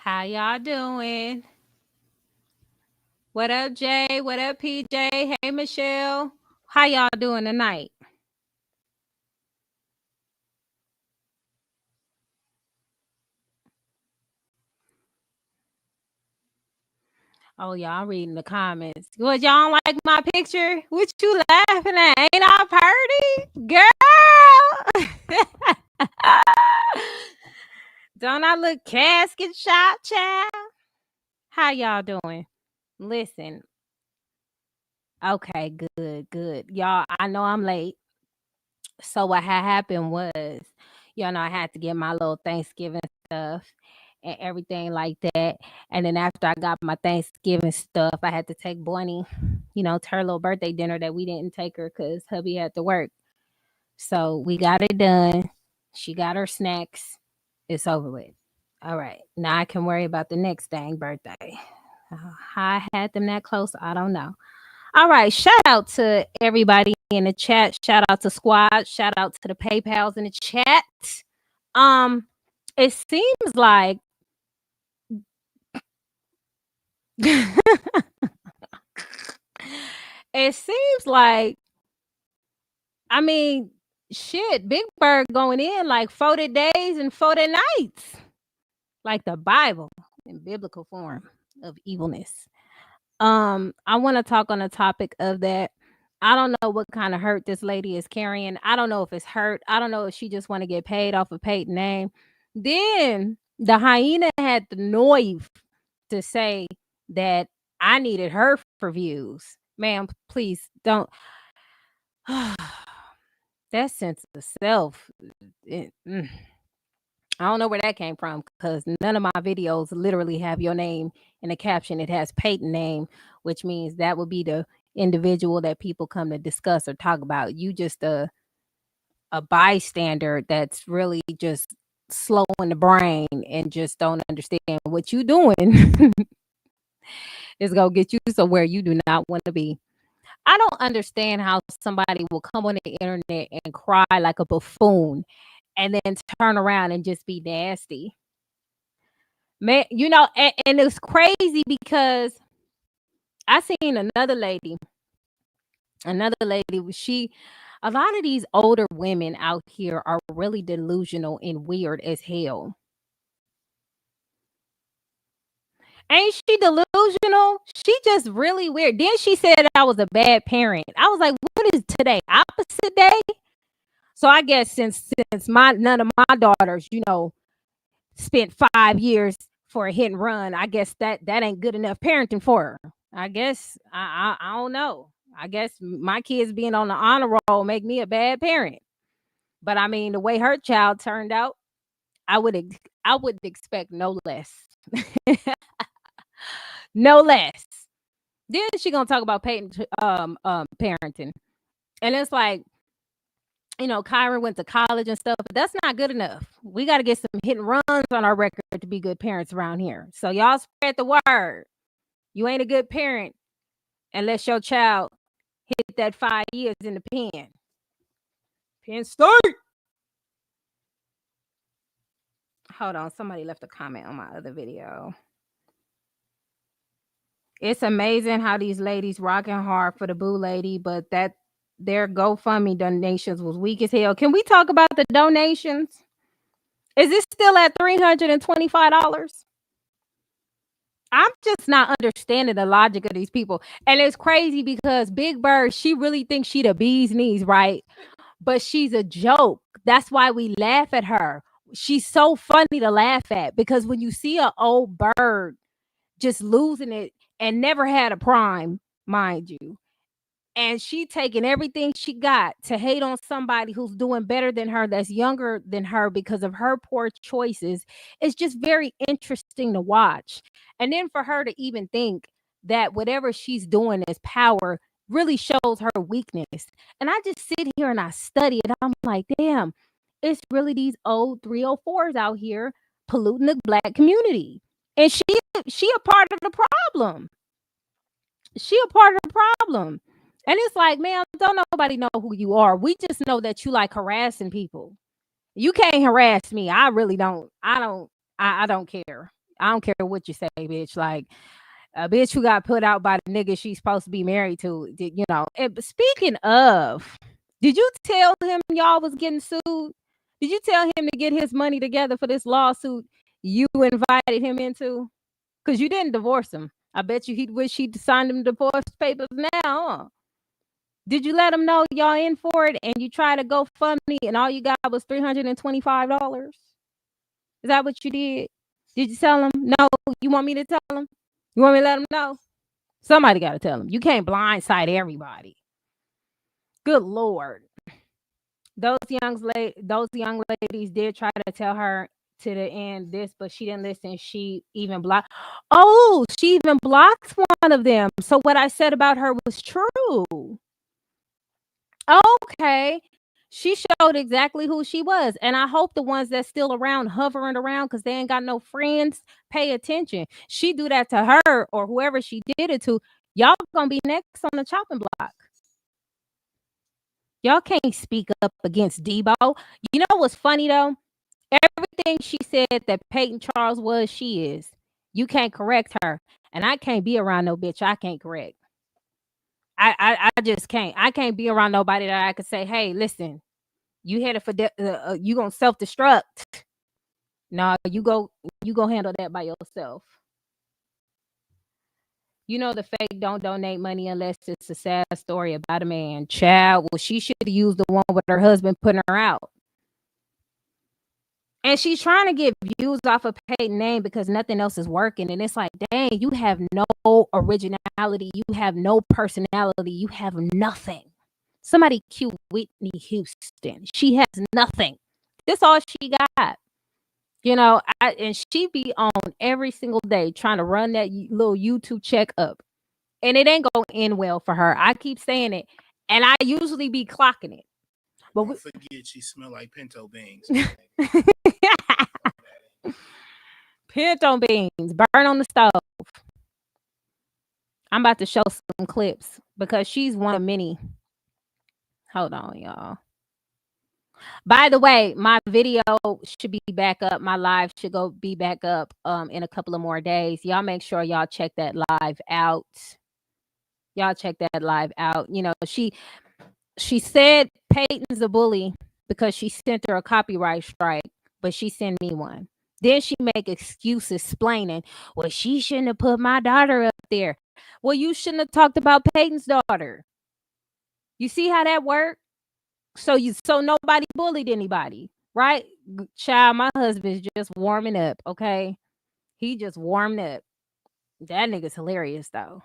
How y'all doing? What up, Jay? What up, PJ? Hey, Michelle. How y'all doing tonight? Oh, y'all reading the comments. What, y'all don't like my picture? What you laughing at? Ain't I pretty? Girl. Don't I look casket shop, child? How y'all doing? Listen. Okay, good. Y'all, I know I'm late. So what had happened was, I had to get my little Thanksgiving stuff and everything like that. And then after I got my Thanksgiving stuff, I had to take Bonnie, to her little birthday dinner that we didn't take her because hubby had to work. So we got it done. She got her snacks. It's over with. All right. Now I can worry about the next dang birthday. How I had them that close, I don't know. All right. Shout out to everybody in the chat. Shout out to Squad. Shout out to the PayPals in the chat. Um, it seems like it seems like I mean, shit, Big Bird going in like 40 days and 40 nights. Like the Bible in biblical form of evilness. I want to talk on the topic of that. I don't know what kind of hurt this lady is carrying. I don't know if it's hurt. I don't know if she just want to get paid off of Peyton's name. Then the hyena had the nerve to say that I needed her for views. Ma'am, please don't. That sense of self. I don't know where that came from because none of my videos literally have your name in the caption. It has Peyton name, which means that would be the individual that people come to discuss or talk about. You just a bystander that's really just slow in the brain and just don't understand what you doing is gonna get you somewhere you do not want to be. I don't understand how somebody will come on the internet and cry like a buffoon and then turn around and just be nasty. Man, and it's crazy because I seen another lady, a lot of these older women out here are really delusional and weird as hell. Ain't she delusional? She just really weird. Then she said I was a bad parent. I was like, what is today? Opposite day? So I guess since none of my daughters, spent 5 years for a hit and run, I guess that ain't good enough parenting for her. I guess I don't know. I guess my kids being on the honor roll make me a bad parent. But I mean, the way her child turned out, I would expect no less. No less. Then she gonna talk about Peyton parenting. And it's like, Kyron went to college and stuff, but that's not good enough. We got to get some hit and runs on our record to be good parents around here. So y'all spread the word. You ain't a good parent unless your child hit that 5 years in the pen. Penn State. Hold on. Somebody left a comment on my other video. It's amazing how these ladies rocking hard for the boo lady, but that their GoFundMe donations was weak as hell. Can we talk about the donations? Is this still at $325? I'm just not understanding the logic of these people. And it's crazy because Big Bird, she really thinks she the bee's knees, right? But she's a joke. That's why we laugh at her. She's so funny to laugh at because when you see an old bird just losing it and never had a prime, mind you, and she taking everything she got to hate on somebody who's doing better than her, that's younger than her because of her poor choices, it's just very interesting to watch. And then for her to even think that whatever she's doing is power really shows her weakness. And I just sit here and I study it. I'm like, damn, it's really these old 304s out here polluting the black community. And she a part of the problem. She a part of the problem. And it's like, man, don't nobody know who you are. We just know that you like harassing people. You can't harass me. I really don't. I don't care. I don't care what you say, bitch. Like a bitch who got put out by the nigga she's supposed to be married to, And speaking of, did you tell him y'all was getting sued? Did you tell him to get his money together for this lawsuit you invited him into? Because you didn't divorce him. I bet you he'd wish he'd signed them divorce papers now, huh? Did you let him know y'all in for it and you try to go fund me and all you got was $325? Is that what you did? Did you tell him? No, you want me to tell him? You want me to let him know? Somebody got to tell him. You can't blindside everybody. Good Lord. Those young ladies did try to tell her to the end this, but she didn't listen. She even blocked. Oh, she even blocked one of them. So what I said about her was true. Okay. She showed exactly who she was. And I hope the ones that's still around, hovering around because they ain't got no friends, pay attention. She do that to her or whoever she did it to. Y'all gonna be next on the chopping block. Y'all can't speak up against Debo. You know what's funny though? Everything she said that Peyton Charles was, she is. You can't correct her. And I can't be around no bitch I can't correct. I just can't. I can't be around nobody that I could say, hey, listen, you headed for you gonna self destruct. No, you go handle that by yourself. You know the fake don't donate money unless it's a sad story about a man. Child, well, she should have used the one with her husband putting her out. And she's trying to get views off of Peyton name because nothing else is working. And it's like, dang, you have no originality. You have no personality. You have nothing. Somebody cue Whitney Houston. She has nothing. This all she got. And she be on every single day trying to run that little YouTube check up. And it ain't gonna end well for her. I keep saying it. And I usually be clocking it. But don't forget she smell like pinto beans. Pinto beans, burn on the stove. I'm about to show some clips because she's one of many. Hold on, y'all. By the way, my video should be back up. My live should go be back up in a couple of more days. Y'all make sure y'all check that live out. Y'all check that live out. You know, she said Peyton's a bully because she sent her a copyright strike, but she sent me one. Then she make excuses explaining, well, she shouldn't have put my daughter up there. Well, you shouldn't have talked about Peyton's daughter. You see how that worked? So nobody bullied anybody, right? Child, my husband's just warming up, okay? He just warmed up. That nigga's hilarious though.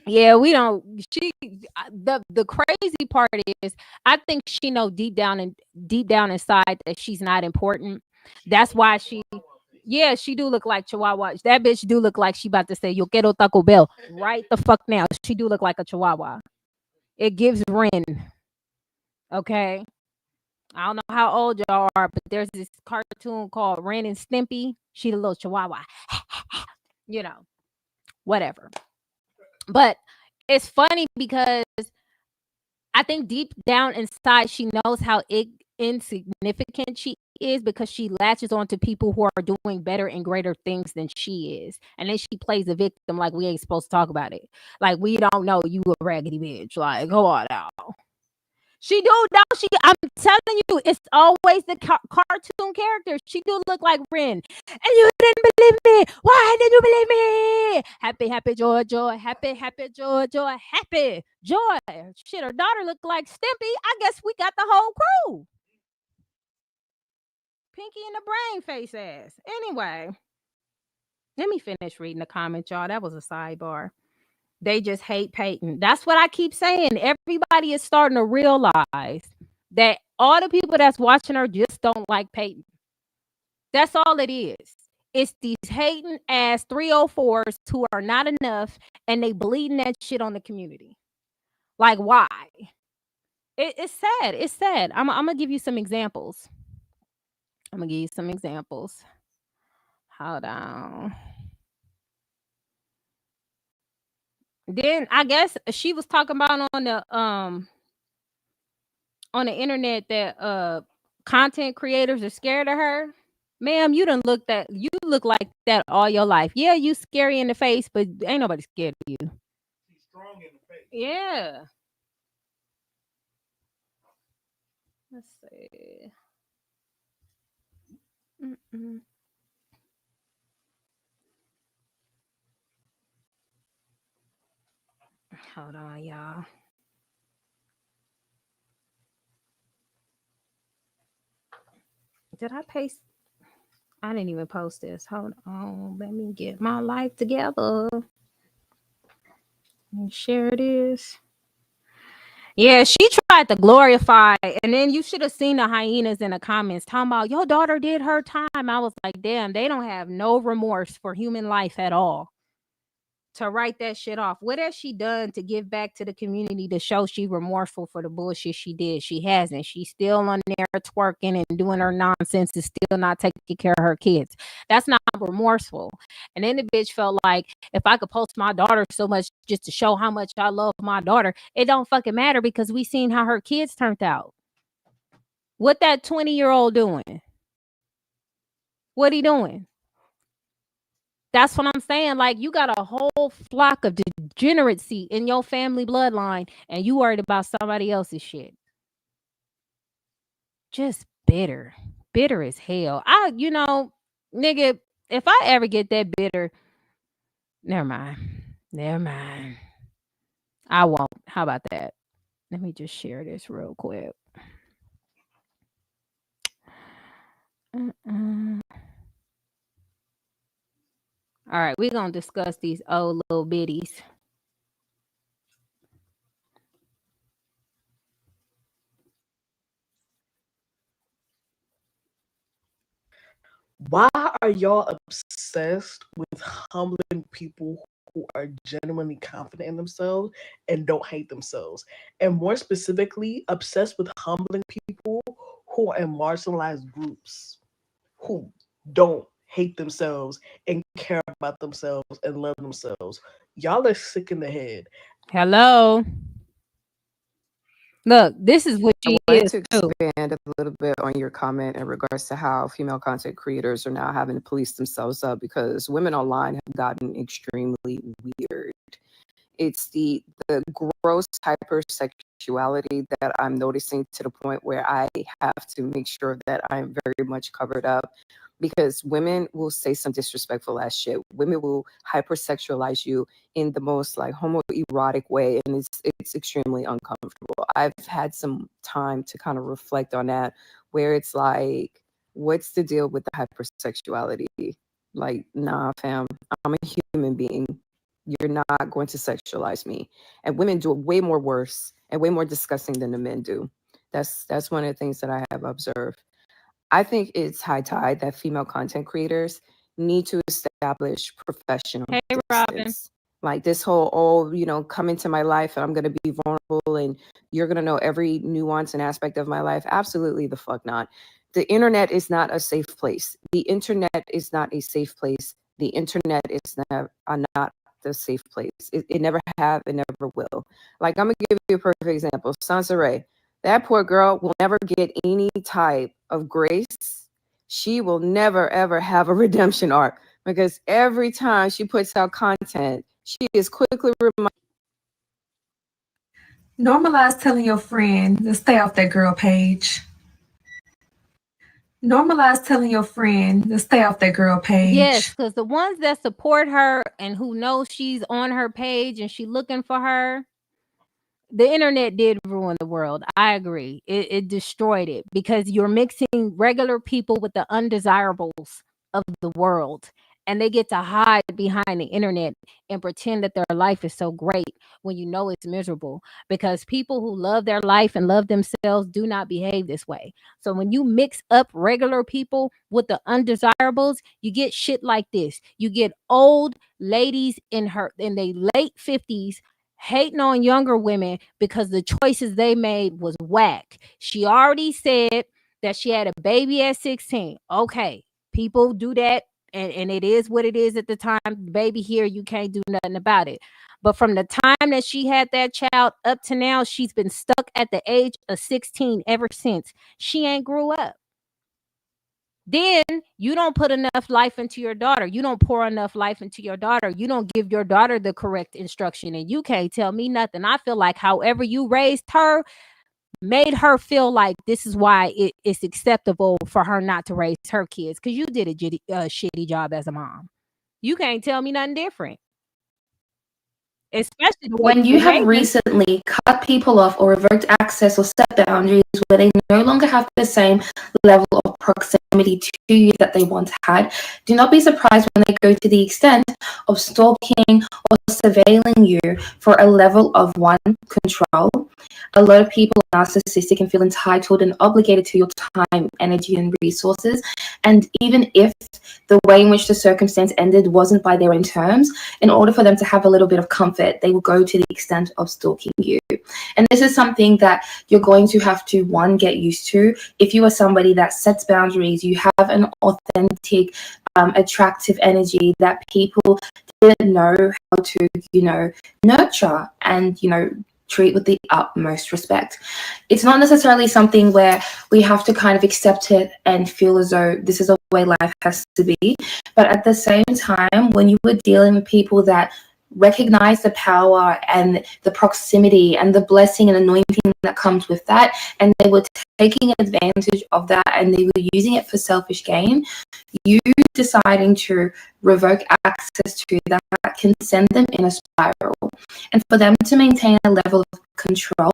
Yeah, we don't. The crazy part is, I think she know deep down inside that she's not important. That's why yeah, she do look like Chihuahua. That bitch do look like she about to say "Yo quiero Taco Bell" right the fuck now. She do look like a Chihuahua. It gives Ren. Okay, I don't know how old y'all are, but there's this cartoon called Ren and Stimpy. She the little Chihuahua. you know, Whatever. But it's funny because I think deep down inside, she knows how insignificant she is because she latches on to people who are doing better and greater things than she is. And then she plays a victim like we ain't supposed to talk about it. Like, we don't know you a raggedy bitch. Like, go on now. She do, no, I'm telling you, it's always the cartoon character. She do look like Ren. And you didn't believe me. Why did you believe me? Happy, happy, joy, joy. Happy, happy, joy, joy. Happy, joy. Shit, her daughter looked like Stimpy. I guess we got the whole crew. Pinky in the brain face ass. Anyway, let me finish reading the comments, y'all. That was a sidebar. They just hate Peyton. That's what I keep saying. Everybody is starting to realize that all the people that's watching her just don't like Peyton. That's all it is. It's these hating ass 304s who are not enough and they bleeding that shit on the community. Like, why? It's sad. It's sad. I'm going to give you some examples. Hold on. Then I guess she was talking about on the internet that content creators are scared of her. Ma'am, you look like that all your life. Yeah, you scary in the face, but ain't nobody scared of you. She's strong in the face. Yeah. Let's see. Mm-mm. Hold on, y'all. Did I paste? I didn't even post this. Hold on. Let me get my life together and share this. Yeah, she tried to glorify, and then you should have seen the hyenas in the comments talking about your daughter did her time. I was like, damn, they don't have no remorse for human life at all. To write that shit off. What has she done to give back to the community to show she remorseful for the bullshit she did? She hasn't. She's still on there twerking and doing her nonsense and still not taking care of her kids. That's not remorseful. And then the bitch felt like if I could post my daughter so much just to show how much I love my daughter, it don't fucking matter because we seen how her kids turned out. What that 20-year-old doing? What he doing? That's what I'm saying. Like, you got a whole flock of degeneracy in your family bloodline, and you worried about somebody else's shit. Just bitter. Bitter as hell. Nigga, if I ever get that bitter, never mind. Never mind. I won't. How about that? Let me just share this real quick. All right, we're going to discuss these old little bitties. Why are y'all obsessed with humbling people who are genuinely confident in themselves and don't hate themselves? And more specifically, obsessed with humbling people who are in marginalized groups who don't hate themselves and care about themselves and love themselves. Y'all are sick in the head. Hello. Look, this is what I she wanted is to too. expand a little bit on your comment in regards to how female content creators are now having to police themselves up because women online have gotten extremely weird. It's the gross hypersexuality that I'm noticing to the point where I have to make sure that I'm very much covered up because women will say some disrespectful ass shit. Women will hypersexualize you in the most like homoerotic way, and it's extremely uncomfortable. I've had some time to kind of reflect on that, where it's like, what's the deal with the hypersexuality? Like, nah, fam, I'm a human being. You're not going to sexualize me. And women do it way more worse and way more disgusting than the men do. That's one of the things that I have observed. I think it's high tide that female content creators need to establish professional Hey, Robin. distance. Like this whole, come into my life and I'm going to be vulnerable and you're going to know every nuance and aspect of my life. Absolutely the fuck not. The internet is not a safe place. The internet is not a safe place. The internet is not the safe place. It never have and never will. Like, I'm going to give you a perfect example. Sansa, that poor girl will never get any type of grace. She will never, ever have a redemption arc because every time she puts out content, she is quickly reminded. Normalize telling your friend to stay off that girl page. Normalize telling your friend to stay off that girl Yes, page. because the ones that support her and who know she's on her page and she looking for her, the internet did ruin the world. I agree. It destroyed it because you're mixing regular people with the undesirables of the world. And they get to hide behind the internet and pretend that their life is so great when you know it's miserable. Because people who love their life and love themselves do not behave this way. So when you mix up regular people with the undesirables, you get shit like this. You get old ladies in their late 50s hating on younger women because the choices they made was whack. She already said that she had a baby at 16. Okay, people do that, and it is what it is at the time. Baby here, you can't do nothing about it. But from the time that she had that child up to now, she's been stuck at the age of 16 ever since. She ain't grew up. Then you don't put enough life into your daughter. You don't pour enough life into your daughter. You don't give your daughter the correct instruction, and you can't tell me nothing. I feel like however you raised her made her feel like this is why it's acceptable for her not to raise her kids, because you did a shitty job as a mom. You can't tell me nothing different. especially the way When you you have behaving. recently cut people off or revoked access or set boundaries where they no longer have the same level of proximity to you that they once had, do not be surprised when they go to the extent of stalking or surveilling you for a level of one, control. A lot of people are narcissistic and feel entitled and obligated to your time, energy, and resources. And even if the way in which the circumstance ended wasn't by their own terms, in order for them to have a little bit of comfort, they will go to the extent of stalking you. And this is something that you're going to have to, one, get used to. If you are somebody that sets boundaries, you have an authentic, attractive energy that people didn't know how to, nurture and, treat with the utmost respect. It's not necessarily something where we have to kind of accept it and feel as though this is a way life has to be. But at the same time, when you were dealing with people that recognize the power and the proximity and the blessing and anointing that comes with that, and they were taking advantage of that and they were using it for selfish gain, you deciding to revoke access to that can send them in a spiral. And for them to maintain a level of control,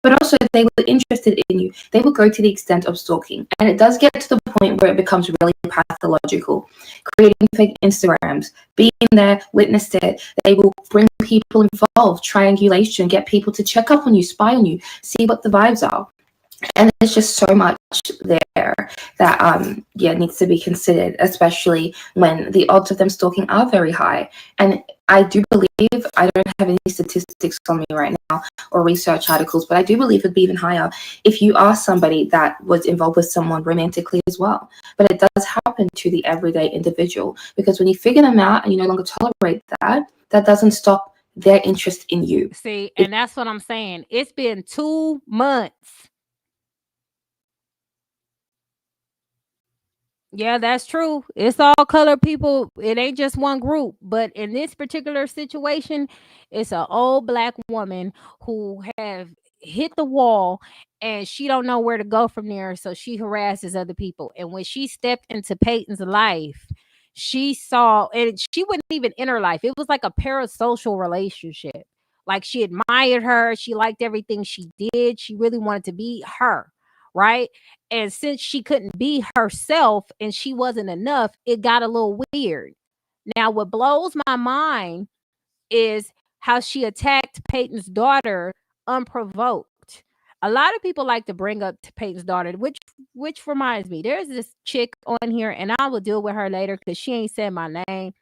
but also if they were interested in you, they will go to the extent of stalking. And it does get to the point where it becomes really pathological. Creating fake Instagrams, being there, witnessed it. They will bring people involved, triangulation, get people to check up on you, spy on you, see what the vibes are. And there's just so much there that needs to be considered, especially when the odds of them stalking are very high. And I do believe, I don't have any statistics on me right now or research articles, but I do believe it'd be even higher if you are somebody that was involved with someone romantically as well. But it does happen to the everyday individual, because when you figure them out and you no longer tolerate that, that doesn't stop their interest in you. See, and that's what I'm saying. It's been 2 months. Yeah, that's true. It's all color people. It ain't just one group. But in this particular situation, it's an old black woman who have hit the wall and she don't know where to go from there. So she harasses other people. And when she stepped into Peyton's life, she saw, and she wasn't even in her life. It was like a parasocial relationship. Like she admired her. She liked everything she did. She really wanted to be her. Right. And since she couldn't be herself and she wasn't enough, it got a little weird. Now, what blows my mind is how she attacked Peyton's daughter unprovoked. A lot of people like to bring up to Peyton's daughter, which reminds me, there's this chick on here, and I will deal with her later because she ain't said my name.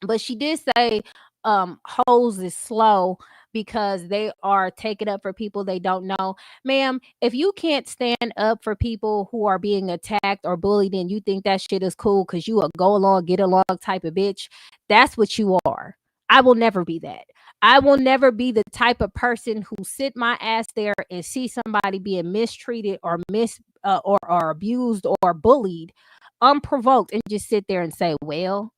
But she did say hoes is slow because they are taking up for people they don't know. Ma'am, if you can't stand up for people who are being attacked or bullied and you think that shit is cool because you a go along, get along type of bitch, that's what you are. I will never be that. I will never be the type of person who sit my ass there and see somebody being mistreated or or abused or bullied unprovoked and just sit there and say, well,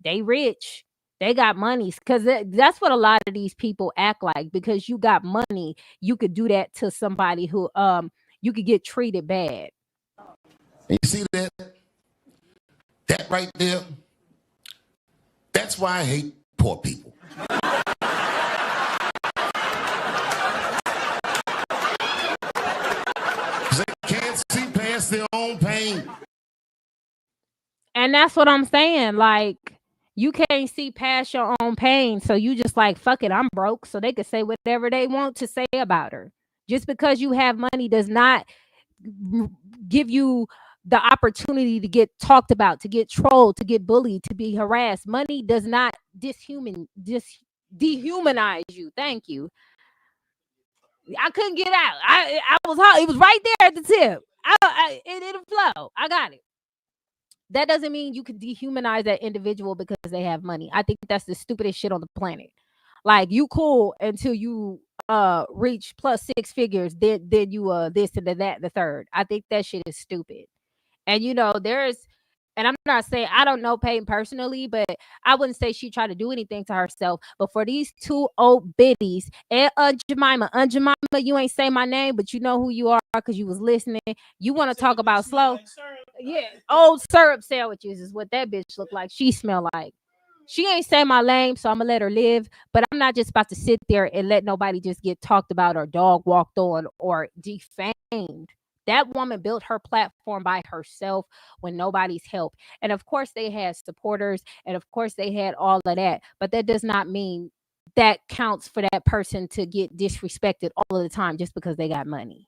they rich, they got money, because that's what a lot of these people act like. Because you got money, you could do that to somebody who you could get treated bad. And you see that right there, that's why I hate poor people. They can't see past their own pain. And that's what I'm saying. Like, you can't see past your own pain, so you just like, fuck it, I'm broke, so they could say whatever they want to say about her. Just because you have money does not give you the opportunity to get talked about, to get trolled, to get bullied, to be harassed. Money does not dehumanize you. Thank you. I couldn't get out. I was hot. It was right there at the tip. It'll flow. I got it. That doesn't mean you can dehumanize that individual because they have money. I think that's the stupidest shit on the planet. Like, you cool until you reach plus 6 figures, then you this and that the third. I think that shit is stupid. And and I'm not saying, I don't know Peyton personally, but I wouldn't say she tried to do anything to herself. But for these two old biddies, and Jemima, you ain't say my name, but you know who you are because you was listening. You want to talk about slow? Yeah, old syrup sandwiches is what that bitch looked like. She smelled like. She ain't say my name, so I'm gonna let her live. But I'm not just about to sit there and let nobody just get talked about or dog walked on or defamed. That woman built her platform by herself with nobody's help. And of course, they had supporters, and of course, they had all of that. But that does not mean that counts for that person to get disrespected all of the time just because they got money.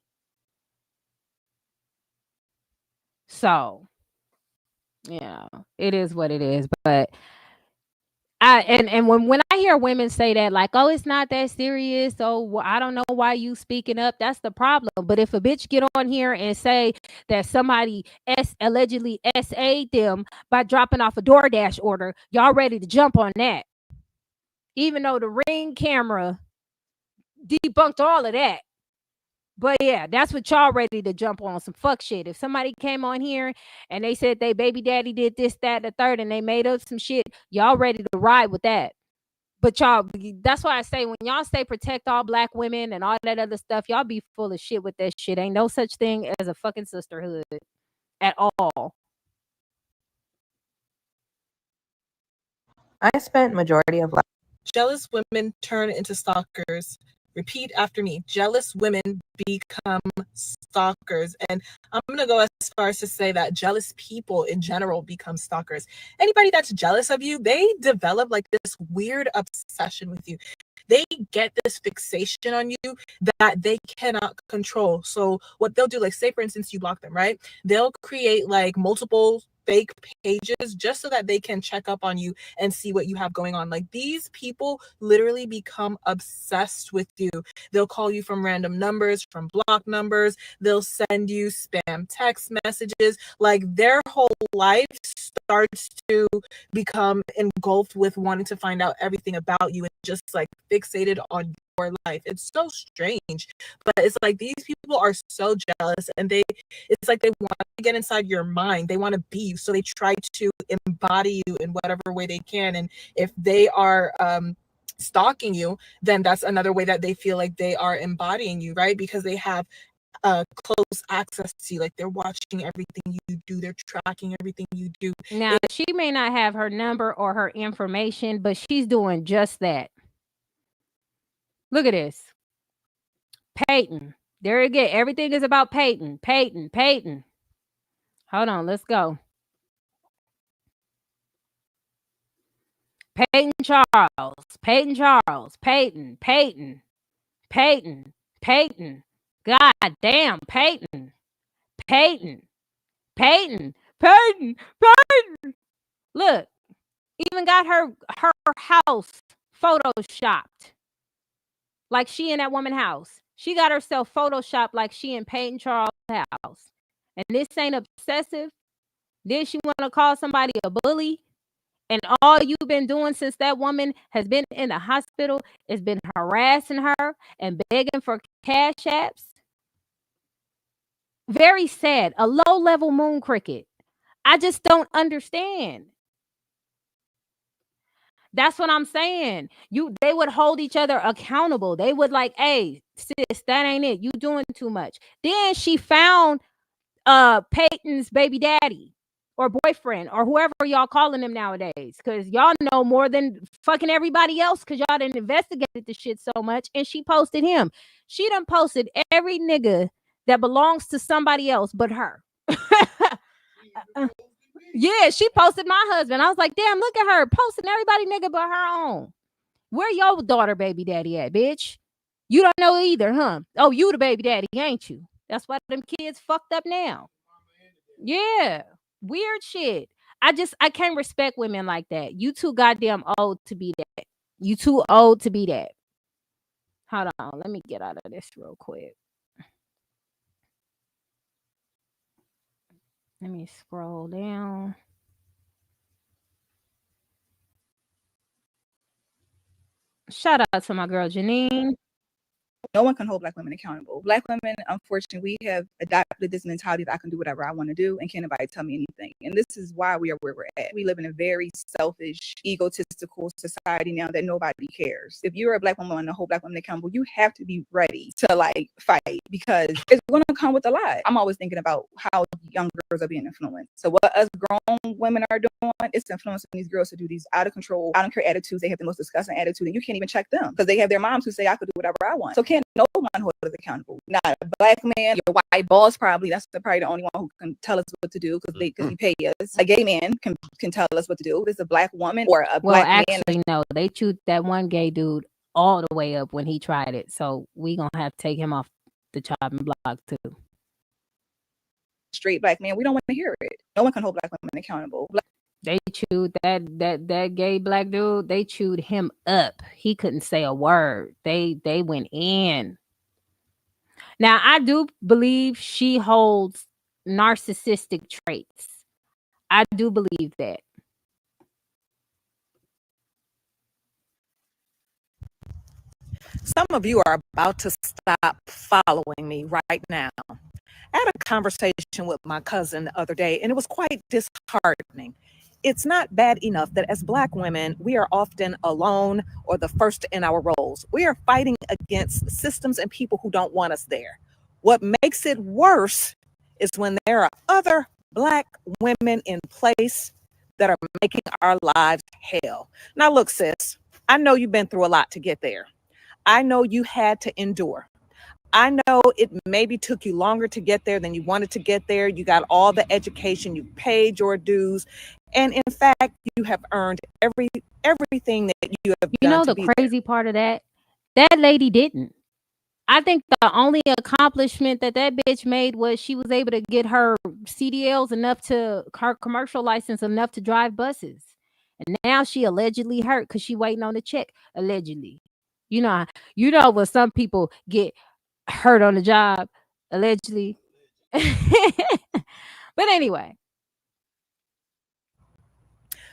So, yeah, it is what it is. But when I hear women say that, like, oh, it's not that serious, so I don't know why you speaking up. That's the problem. But if a bitch get on here and say that somebody allegedly SA'd them by dropping off a DoorDash order, y'all ready to jump on that, even though the Ring camera debunked all of that. But yeah, that's what y'all ready to jump on, some fuck shit. If somebody came on here and they said they baby daddy did this, that, and the third, and they made up some shit, y'all ready to ride with that. But y'all, that's why I say when y'all say protect all black women and all that other stuff, y'all be full of shit with that shit. Ain't no such thing as a fucking sisterhood at all. I spent majority of life. Jealous women turn into stalkers. Repeat after me. Jealous women become stalkers. And I'm going to go as far as to say that jealous people in general become stalkers. Anybody that's jealous of you, they develop like this weird obsession with you. They get this fixation on you that they cannot control. So what they'll do, like say for instance, you block them, right? They'll create like multiple fake pages just so that they can check up on you and see what you have going on. Like these people literally become obsessed with you. They'll call you from random numbers, from block numbers. They'll send you spam text messages. Like their whole life starts to become engulfed with wanting to find out everything about you and just like fixated on your life. It's so strange, but it's like these people are so jealous and it's like they want to get inside your mind. They want to be you, so they try to embody you in whatever way they can. And if they are stalking you, then that's another way that they feel like they are embodying you, right? Because they have close access to you. Like they're watching everything you do, they're tracking everything you do. Now, she may not have her number or her information, but she's doing just that. Look at this. Peyton. There again. Everything is about Peyton. Peyton. Hold on. Let's go. Peyton Charles. Peyton. God damn. Peyton. Look. Even got her house photoshopped. Like she in that woman's house. She got herself photoshopped like she in Peyton Charles' house. And this ain't obsessive. Then she want to call somebody a bully. And all you've been doing since that woman has been in the hospital is been harassing her and begging for cash apps. Very sad. A low-level moon cricket. I just don't understand. That's what I'm saying. They would hold each other accountable. They would like, hey, sis, that ain't it. You doing too much. Then she found Peyton's baby daddy or boyfriend or whoever y'all calling him nowadays. Cause y'all know more than fucking everybody else because y'all done investigated the shit so much. And she posted him. She done posted every nigga that belongs to somebody else but her. Yeah, she posted my husband. I was like, damn, look at her posting everybody nigga but her own. Where your daughter baby daddy at, bitch? You don't know either, huh? Oh, you the baby daddy, ain't you? That's why them kids fucked up now. Yeah, weird shit. I can't respect women like that. You too goddamn old to be that. You too old to be that. Hold on, let me get out of this real quick. Let me scroll down. Shout out to my girl Janine. No one can hold Black women accountable. Black women, unfortunately, we have adopted this mentality that I can do whatever I want to do and can't nobody tell me anything. And this is why we are where we're at. We live in a very selfish, egotistical society now that nobody cares. If you're a Black woman and hold Black women accountable, you have to be ready to like fight because it's going to come with a lot. I'm always thinking about how young girls are being influenced. So what us grown women are doing, it's influencing these girls to do these out of control, I don't care attitudes. They have the most disgusting attitude and you can't even check them because they have their moms who say I could do whatever I want. So can't no one hold us accountable. Not a Black man, your white boss probably. That's probably the only one who can tell us what to do because he pay us. A gay man can tell us what to do. It's a Black woman or a Black man. Actually, no, they chewed that one gay dude all the way up when he tried it. So we gonna have to take him off the chopping block too. Straight Black man, we don't want to hear it. No one can hold Black women accountable. They chewed that gay Black dude. They chewed him up. He couldn't say a word. They went in. Now I do believe she holds narcissistic traits. I do believe that. Some of you are about to stop following me right now. I had a conversation with my cousin the other day, and it was quite disheartening. It's not bad enough that as Black women, we are often alone or the first in our roles. We are fighting against systems and people who don't want us there. What makes it worse is when there are other Black women in place that are making our lives hell. Now, look, sis, I know you've been through a lot to get there. I know you had to endure. I know it maybe took you longer to get there than you wanted to get there. You got all the education, you paid your dues, and in fact, you have earned everything that you have done. You know the crazy part of that lady didn't. I think the only accomplishment that bitch made was she was able to get her CDLs enough to her commercial license enough to drive buses, and now she allegedly hurt because she waiting on the check. Allegedly, you know when some people get hurt on the job, allegedly. But anyway.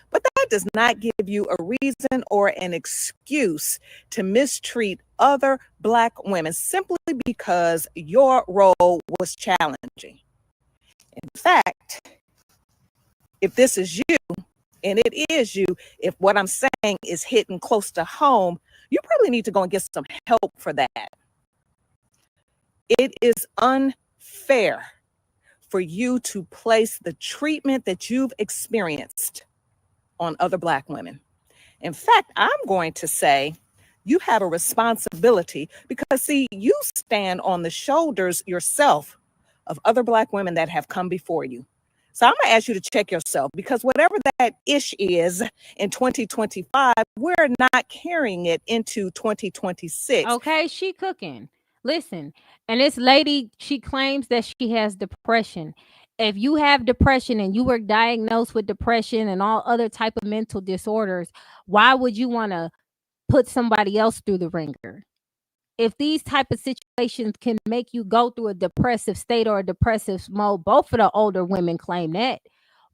But that does not give you a reason or an excuse to mistreat other Black women simply because your role was challenging. In fact, if this is you, and it is you, if what I'm saying is hitting close to home, you probably need to go and get some help for that. It is unfair for you to place the treatment that you've experienced on other Black women. In fact, I'm going to say you have a responsibility because, see, you stand on the shoulders yourself of other Black women that have come before you. So I'm going to ask you to check yourself because whatever that ish is in 2025, we're not carrying it into 2026. Okay, she cooking. Listen, and this lady, she claims that she has depression. If you have depression and you were diagnosed with depression and all other type of mental disorders, why would you want to put somebody else through the ringer? If these type of situations can make you go through a depressive state or a depressive mode, both of the older women claim that.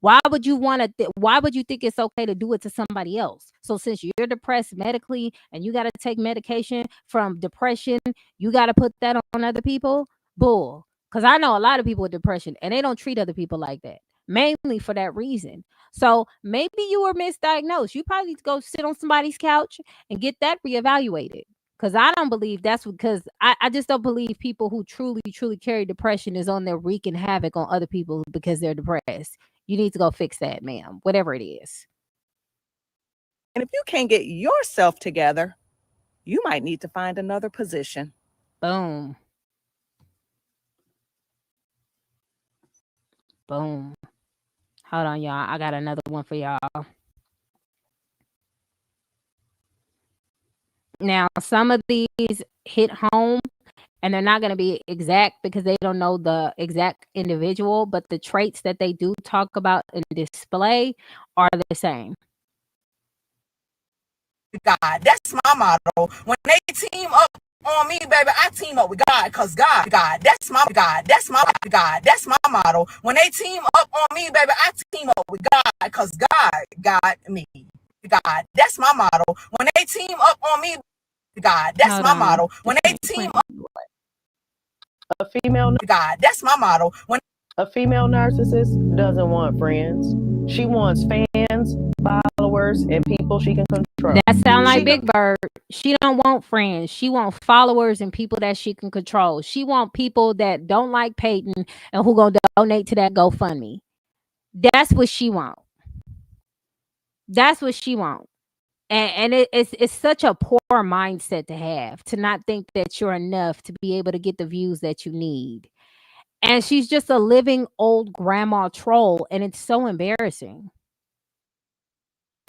Why would you want to? Why would you think it's okay to do it to somebody else? So since you're depressed medically and you got to take medication from depression, you got to put that on other people? Bull. Because I know a lot of people with depression and they don't treat other people like that, mainly for that reason. So maybe you were misdiagnosed. You probably need to go sit on somebody's couch and get that reevaluated. Because I don't believe that's because I just don't believe people who truly carry depression is on there wreaking havoc on other people because they're depressed. You need to go fix that, ma'am, whatever it is. And if you can't get yourself together, you might need to find another position. Boom. Boom. Hold on, y'all. I got another one for y'all. Now, some of these hit home and they're not going to be exact because they don't know the exact individual, but the traits that they do talk about and display are the same. God, that's my motto. When they team up on me, baby, I team up with God, cause God, that's my God, that's my God, that's my motto. When they team up on me, baby, I team up with God, cause God got me. God, that's my motto. When they team up on me, God, that's Hold my on. motto. When they Friend, team friend. up, A female God, that's my motto. When A female narcissist doesn't want friends. She wants fans, followers, and people she can control. That sound like She Big Bird. She don't want friends. She want followers and people that she can control. She want people that don't like Peyton and who gonna donate to that GoFundMe. That's what she want. That's what she want. And it's such a poor mindset to have, to not think that you're enough to be able to get the views that you need. And she's just a living old grandma troll, and it's so embarrassing.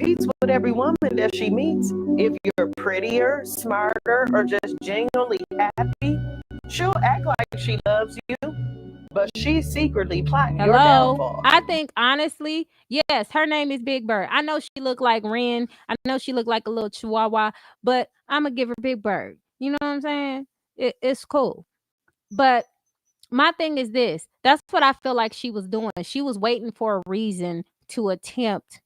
competes with every woman that she meets. If you're prettier, smarter, or just genuinely happy, she'll act like she loves you, but she's secretly plotting your Hello. downfall. I think honestly, yes, her name is Big Bird. I know she look like Ren. I know she look like a little chihuahua, but I'm gonna give her Big Bird. You know what I'm saying? It's cool. But my thing is this. That's what I feel like she was doing. She was waiting for a reason to attempt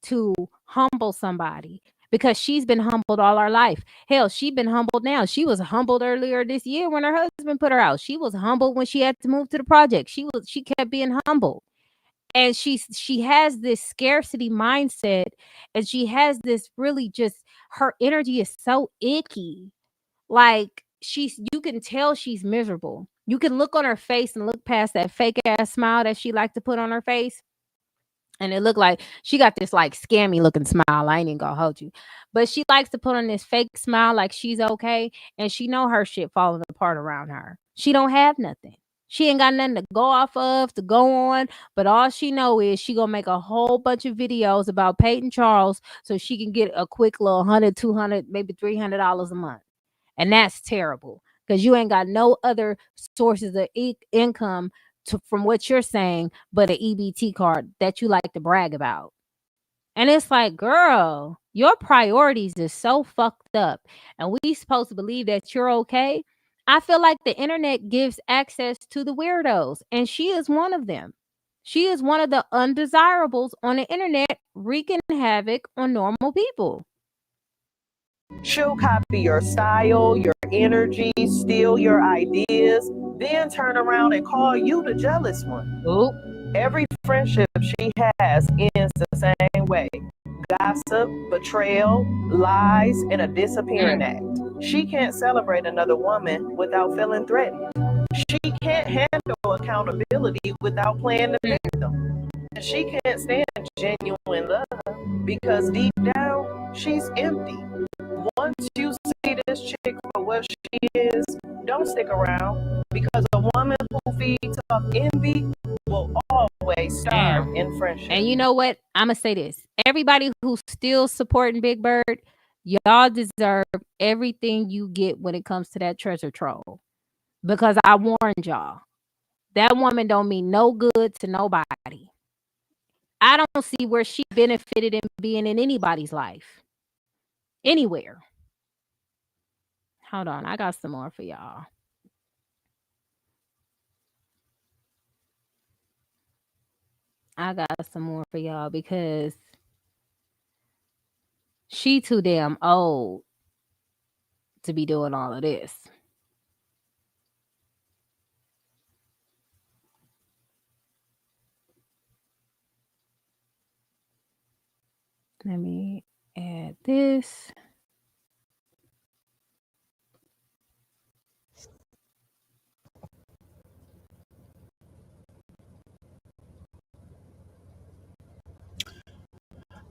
to humble somebody because she's been humbled all her life. Hell, she's been humbled now. She was humbled earlier this year when her husband put her out. She was humbled when she had to move to the project. She kept being humbled. And she has this scarcity mindset, and she has this really just, her energy is so icky. Like, you can tell she's miserable. You can look on her face and look past that fake ass smile that she liked to put on her face. And it looked like she got this like scammy looking smile. I ain't even gonna hold you. But she likes to put on this fake smile like she's okay. And she know her shit falling apart around her. She don't have nothing. She ain't got nothing to go off of, to go on. But all she know is she gonna make a whole bunch of videos about Peyton Charles so she can get a quick little 100, 200, maybe $300 a month. And that's terrible because you ain't got no other sources of income from what you're saying but an EBT card that you like to brag about. And it's like, girl, your priorities is so fucked up. And we supposed to believe that you're okay. I feel like the internet gives access to the weirdos, and she is one of them. She is one of the undesirables on the internet wreaking havoc on normal people. She'll copy your style, your energy, steal your ideas, then turn around and call you the jealous one. Oop. Every friendship she has ends the same way: gossip, betrayal, lies, and a disappearing act. She can't celebrate another woman without feeling threatened. She can't handle accountability without playing the victim. And she can't stand genuine love because deep down, she's empty. Once you see this chick for what she is, don't stick around, because a woman who feeds off envy will always starve in friendship. And you know what? I'm going to say this. Everybody who's still supporting Big Bird, y'all deserve everything you get when it comes to that treasure troll. Because I warned y'all. That woman don't mean no good to nobody. I don't see where she benefited in being in anybody's life. Anywhere. Hold on. I got some more for y'all. I got some more for y'all because she too damn old to be doing all of this. Let me add this.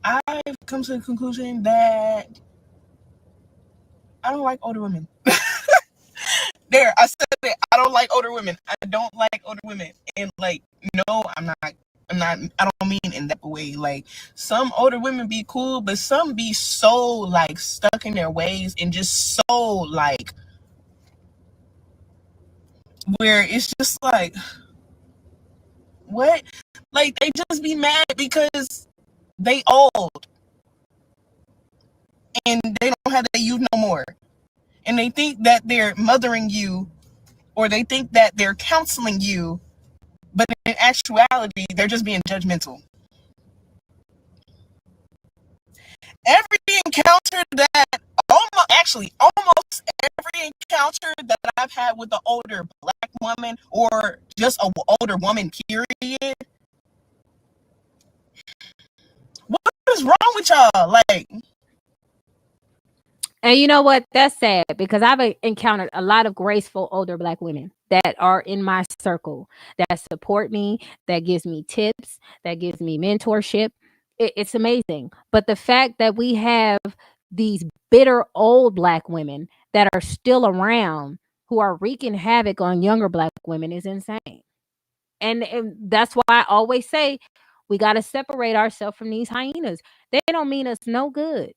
I've come to the conclusion that I don't like older women. There, I said it. I don't like older women. I don't like older women. And like, no, I'm not, I don't mean in that way. Like, some older women be cool, but some be so like stuck in their ways and just so like, where it's just like, what? Like, they just be mad because they old and they don't have that youth no more. And they think that they're mothering you, or they think that they're counseling you, but in actuality, they're just being judgmental. Every encounter that, actually almost every encounter that I've had with an older Black woman or just an older woman, period. What is wrong with y'all? Like, and you know what? That's sad because I've encountered a lot of graceful older Black women that are in my circle that support me, that gives me tips, that gives me mentorship. It's amazing. But the fact that we have these bitter old Black women that are still around who are wreaking havoc on younger Black women is insane. And that's why I always say we got to separate ourselves from these hyenas. They don't mean us no good.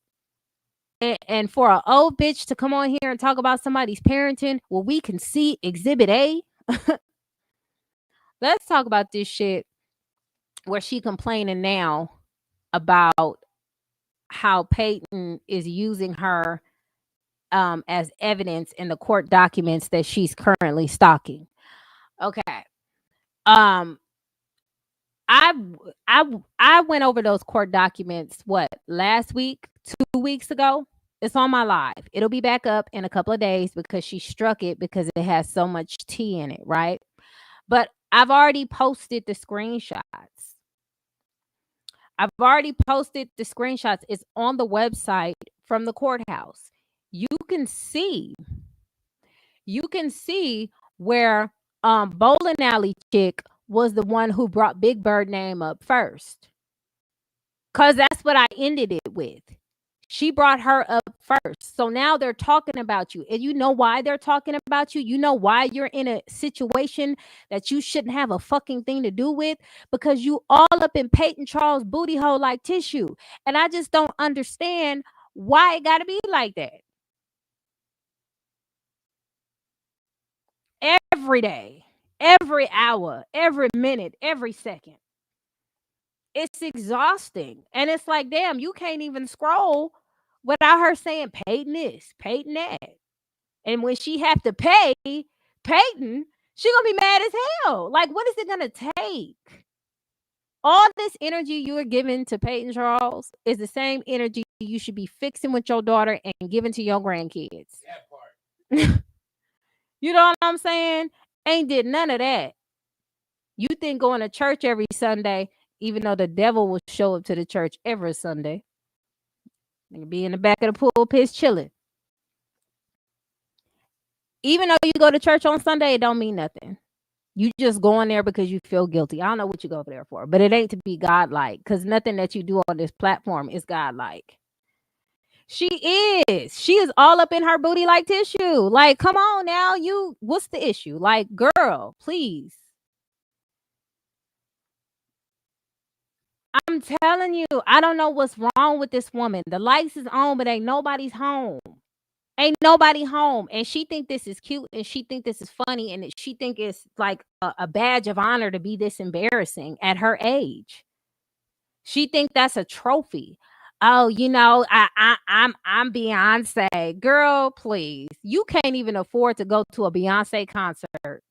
And for an old bitch to come on here and talk about somebody's parenting, well, we can see Exhibit A. Let's talk about this shit where she complaining now about how Peyton is using her as evidence in the court documents that she's currently stalking. Okay. Um, I I went over those court documents last week, 2 weeks ago. It's on my live. It'll be back up in a couple of days because she struck it because it has so much tea in it, right? But I've already posted the screenshots. It's on the website from the courthouse. You can see where bowling alley chick was the one who brought Big Bird name up first. Cause that's what I ended it with. She brought her up first. So now they're talking about you. And you know why they're talking about you? You know why you're in a situation that you shouldn't have a fucking thing to do with? Because you all up in Peyton Charles' booty hole like tissue. And I just don't understand why it gotta be like that. Every day, every hour, every minute, every second. It's exhausting. And it's like, damn, you can't even scroll without her saying Peyton this, Peyton that. And when she have to pay Peyton, she gonna be mad as hell. Like, what is it gonna take? All this energy you are giving to Peyton Charles is the same energy you should be fixing with your daughter and giving to your grandkids. That part. You know what I'm saying? Ain't did none of that. You think going to church every Sunday, even though the devil will show up to the church every Sunday, and be in the back of the pulpit chilling. Even though you go to church on Sunday, it don't mean nothing. You just going there because you feel guilty. I don't know what you go there for, but it ain't to be godlike because nothing that you do on this platform is godlike. She is all up in her booty like tissue. Like, come on now, what's the issue? Like, girl, please. I'm telling you, I don't know what's wrong with this woman. The lights is on, but ain't nobody's home. Ain't nobody home. And she think this is cute and she think this is funny and she think it's like a badge of honor to be this embarrassing at her age. She think that's a trophy. Oh, I'm Beyonce. Girl, please. You can't even afford to go to a Beyonce concert.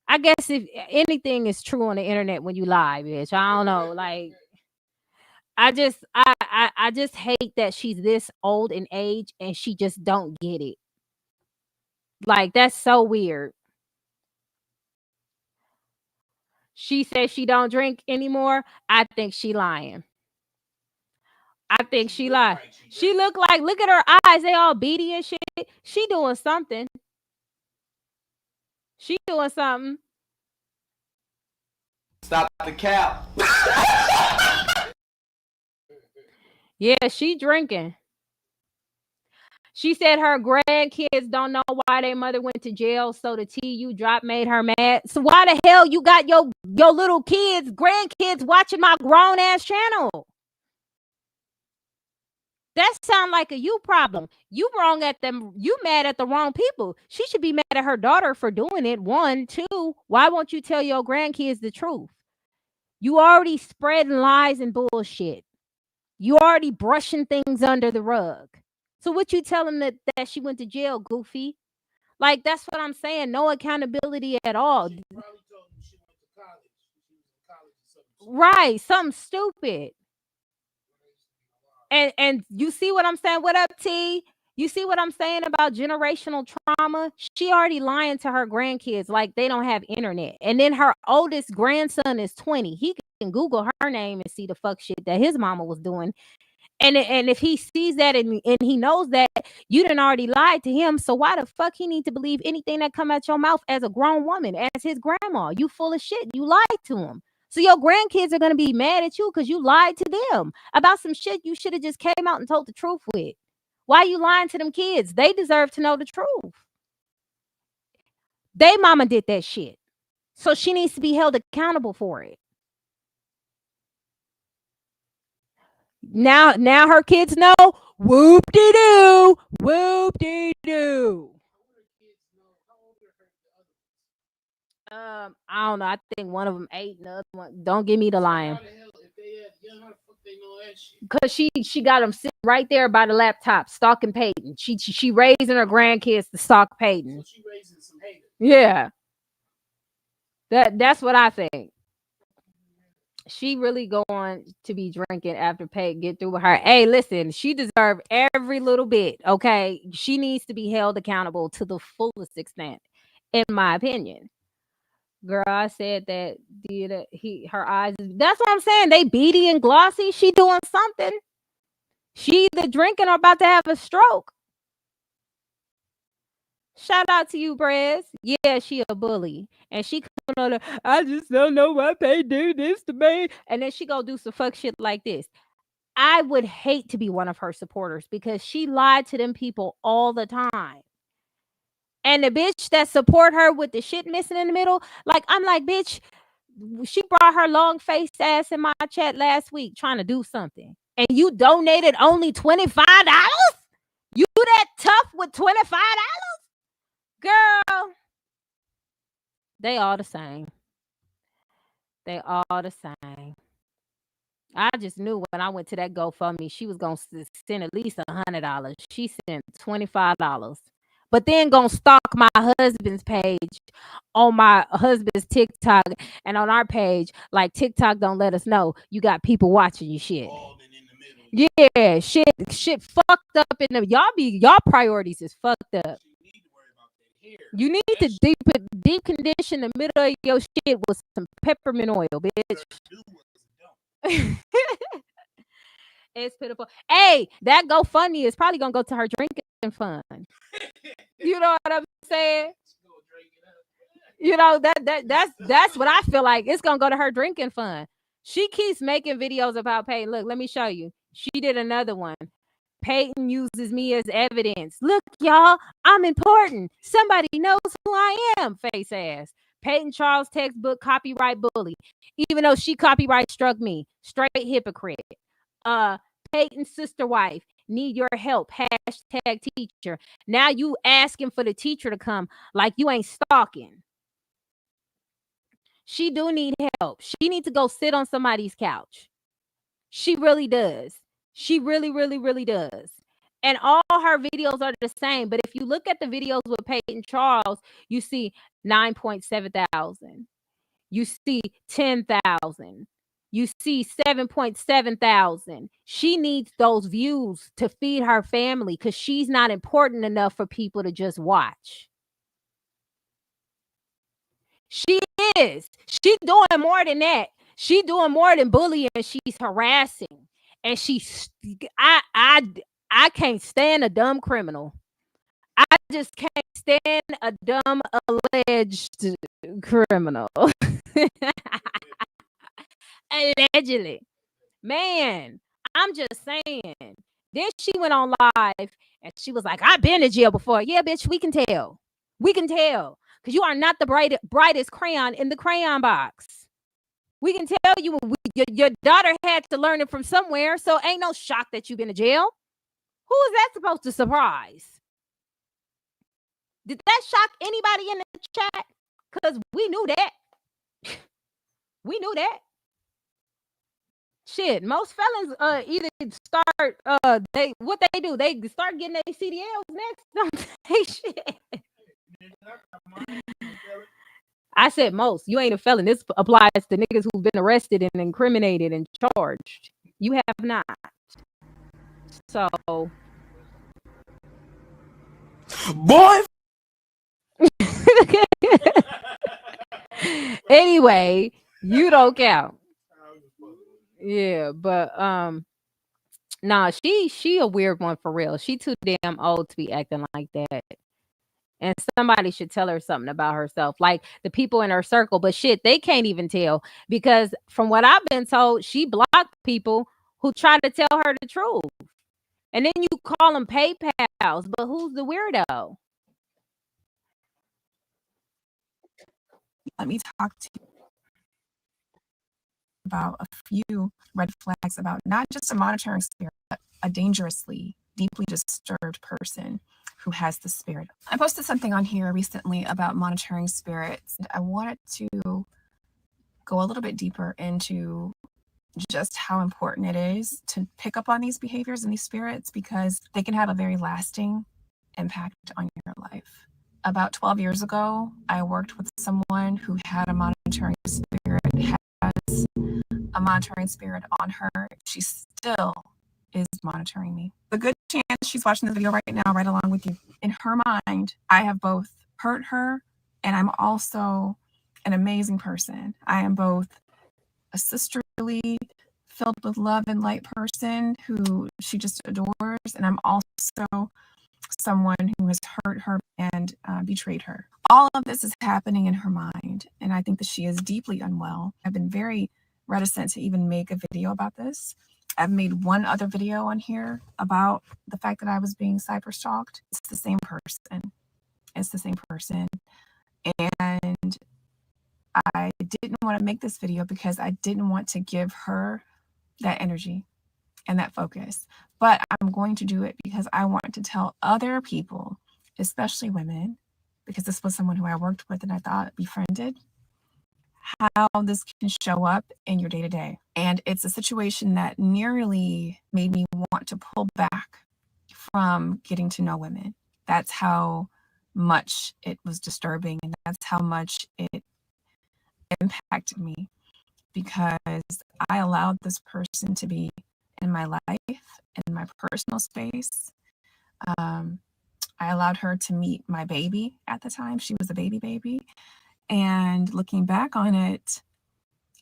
I guess if anything is true on the internet when you lie, bitch. I don't know. Like, I just hate that she's this old in age and she just don't get it. Like, that's so weird. She says she don't drink anymore. I think she lying. I think she lied. She look at her eyes, they all beady and shit. She doing something. She doing something. Stop the cap. Yeah, she drinking. She said her grandkids don't know why their mother went to jail, so the tea you dropped made her mad. So why the hell you got your little kids, grandkids watching my grown ass channel? That sound like a you problem. You wrong at them. You mad at the wrong people. She should be mad at her daughter for doing it. 1, 2. Why won't you tell your grandkids the truth? You already spreading lies and bullshit. You already brushing things under the rug. So what you tell them that she went to jail, goofy? Like, that's what I'm saying. No accountability at all. She probably told him she went to college. She was in college or something. Right, something stupid. And you see what I'm saying? What up, T? You see what I'm saying about generational trauma? She already lying to her grandkids like they don't have internet. And then her oldest grandson is 20. He can Google her name and see the fuck shit that his mama was doing. And if he sees that and he knows that you done already lied to him, so why the fuck he need to believe anything that come out your mouth as a grown woman, as his grandma? You full of shit. You lied to him. So your grandkids are gonna be mad at you because you lied to them about some shit you should have just came out and told the truth with. Why you lying to them kids? They deserve to know the truth. They mama did that shit. So she needs to be held accountable for it. Now her kids know. Whoop de doo. Whoop de doo. I don't know. I think one of them 8 and the other one. Don't give me the lion. Cause she got them sitting right there by the laptop, stalking Peyton. She raising her grandkids to stalk Peyton. So she raising some haters. Yeah. That's what I think. She really going to be drinking after Peyton get through with her. Hey, listen, she deserves every little bit. Okay, she needs to be held accountable to the fullest extent, in my opinion. Girl, I said that her eyes. That's what I'm saying. They beady and glossy. She doing something. She either drinking or about to have a stroke. Shout out to you, Brez. Yeah, she a bully. And she coming on I just don't know why they do this to me. And then she go do some fuck shit like this. I would hate to be one of her supporters because she lied to them people all the time. And the bitch that support her with the shit missing in the middle, like, I'm like, bitch, she brought her long faced ass in my chat last week trying to do something. And you donated only $25? You that tough with $25? Girl, they all the same. They all the same. I just knew when I went to that GoFundMe, she was gonna send at least $100. She sent $25, but then gonna stalk my husband's page on my husband's TikTok and on our page. Like TikTok don't let us know you got people watching you shit. Yeah, shit fucked up in them. Y'all priorities is fucked up. You need to deep condition the middle of your shit with some peppermint oil, bitch. It's pitiful. Hey, that GoFundMe is probably gonna go to her drinking fund. You know what I'm saying? You know that's what I feel like. It's gonna go to her drinking fund. She keeps making videos about Peyton. Look, let me show you. She did another one. Peyton uses me as evidence. Look, y'all, I'm important. Somebody knows who I am. Face ass. Peyton Charles textbook copyright bully. Even though she copyright struck me. Straight hypocrite. Peyton's sister wife. Need your help. Hashtag teacher. Now you asking for the teacher to come like you ain't stalking. She do need help. She needs to go sit on somebody's couch. She really does. She really, really, really does. And all her videos are the same. But if you look at the videos with Peyton Charles, you see 9.7 thousand. You see 10,000. You see 7.7 thousand. She needs those views to feed her family because she's not important enough for people to just watch. She is. She's doing more than that. She's doing more than bullying. She's harassing. And I can't stand a dumb criminal. I just can't stand a dumb alleged criminal. Allegedly. Man, I'm just saying. Then she went on live and she was like, I've been to jail before. Yeah, bitch, we can tell. We can tell. Because you are not the brightest crayon in the crayon box. We can tell you your daughter had to learn it from somewhere, so ain't no shock that you've been to jail. Who is that supposed to surprise? Did that shock anybody in the chat? Because we knew that. We knew that. Shit, most felons either start they start getting their CDLs next, don't they? Shit. I said most. You ain't a felon. This applies to niggas who've been arrested and incriminated and charged. You have not. So Boy, Anyway, you don't count. Yeah, but nah, she a weird one for real. She too damn old to be acting like that. And somebody should tell her something about herself, like the people in her circle. But shit, they can't even tell because from what I've been told, she blocked people who try to tell her the truth. And then you call them PayPals, but who's the weirdo? Let me talk to you about a few red flags about not just a monitoring spirit, but a dangerously, deeply disturbed person who has the spirit. I posted something on here recently about monitoring spirits. I wanted to go a little bit deeper into just how important it is to pick up on these behaviors and these spirits because they can have a very lasting impact on your life. About 12 years ago, I worked with someone who had a monitoring spirit, has a monitoring spirit on her. She still is monitoring me. A good chance she's watching this video right now, right along with you. In her mind, I have both hurt her and I'm also an amazing person. I am both a sisterly, filled with love and light person who she just adores, and I'm also someone who has hurt her and betrayed her. All of this is happening in her mind, and I think that she is deeply unwell. I've been very reticent to even make a video about this. I've made one other video on here about the fact that I was being cyber stalked. It's the same person. It's the same person. And I didn't want to make this video because I didn't want to give her that energy and that focus. But I'm going to do it because I want to tell other people, especially women, because this was someone who I worked with and I thought befriended, how this can show up in your day-to-day. And it's a situation that nearly made me want to pull back from getting to know women. That's how much it was disturbing, and that's how much it impacted me, because I allowed this person to be in my life, in my personal space. I allowed her to meet my baby at the time. She was a baby. And looking back on it,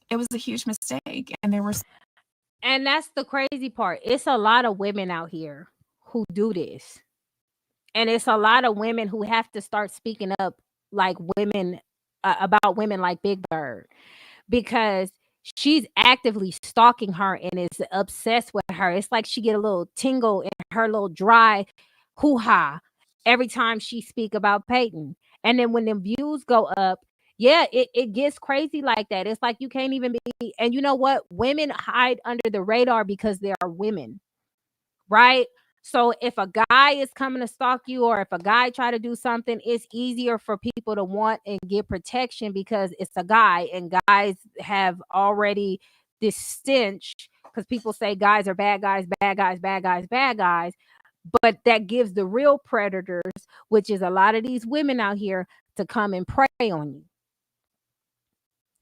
it was a huge mistake. And there were... And that's the crazy part. It's a lot of women out here who do this. And it's a lot of women who have to start speaking up like women about women like Big Bird, because she's actively stalking her and is obsessed with her. It's like she get a little tingle in her little dry hoo-ha every time she speak about Peyton. And then when the views go up, yeah, it gets crazy like that. It's like you can't even be, and you know what? Women hide under the radar because they are women, right? So if a guy is coming to stalk you, or if a guy try to do something, it's easier for people to want and get protection because it's a guy, and guys have already this stench, because people say guys are bad guys, bad guys, bad guys, bad guys. But that gives the real predators, which is a lot of these women out here, to come and prey on you.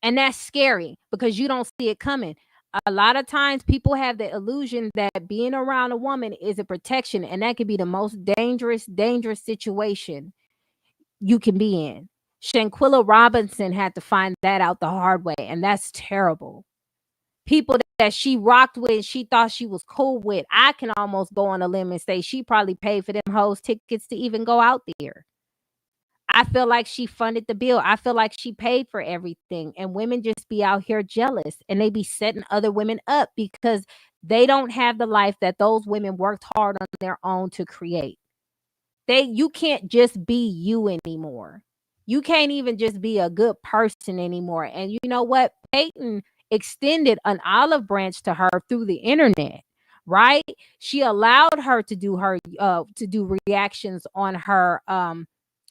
And that's scary because you don't see it coming. A lot of times people have the illusion that being around a woman is a protection, and that could be the most dangerous situation you can be in. Shanquilla Robinson had to find that out the hard way, and that's terrible. People that she rocked with, she thought she was cool with, I can almost go on a limb and say she probably paid for them hoes tickets to even go out there. I feel like she funded the bill. I feel like she paid for everything. And women just be out here jealous, and they be setting other women up because they don't have the life that those women worked hard on their own to create. You can't just be you anymore. You can't even just be a good person anymore. And you know what? Peyton extended an olive branch to her through the internet, right? She allowed her to do reactions on her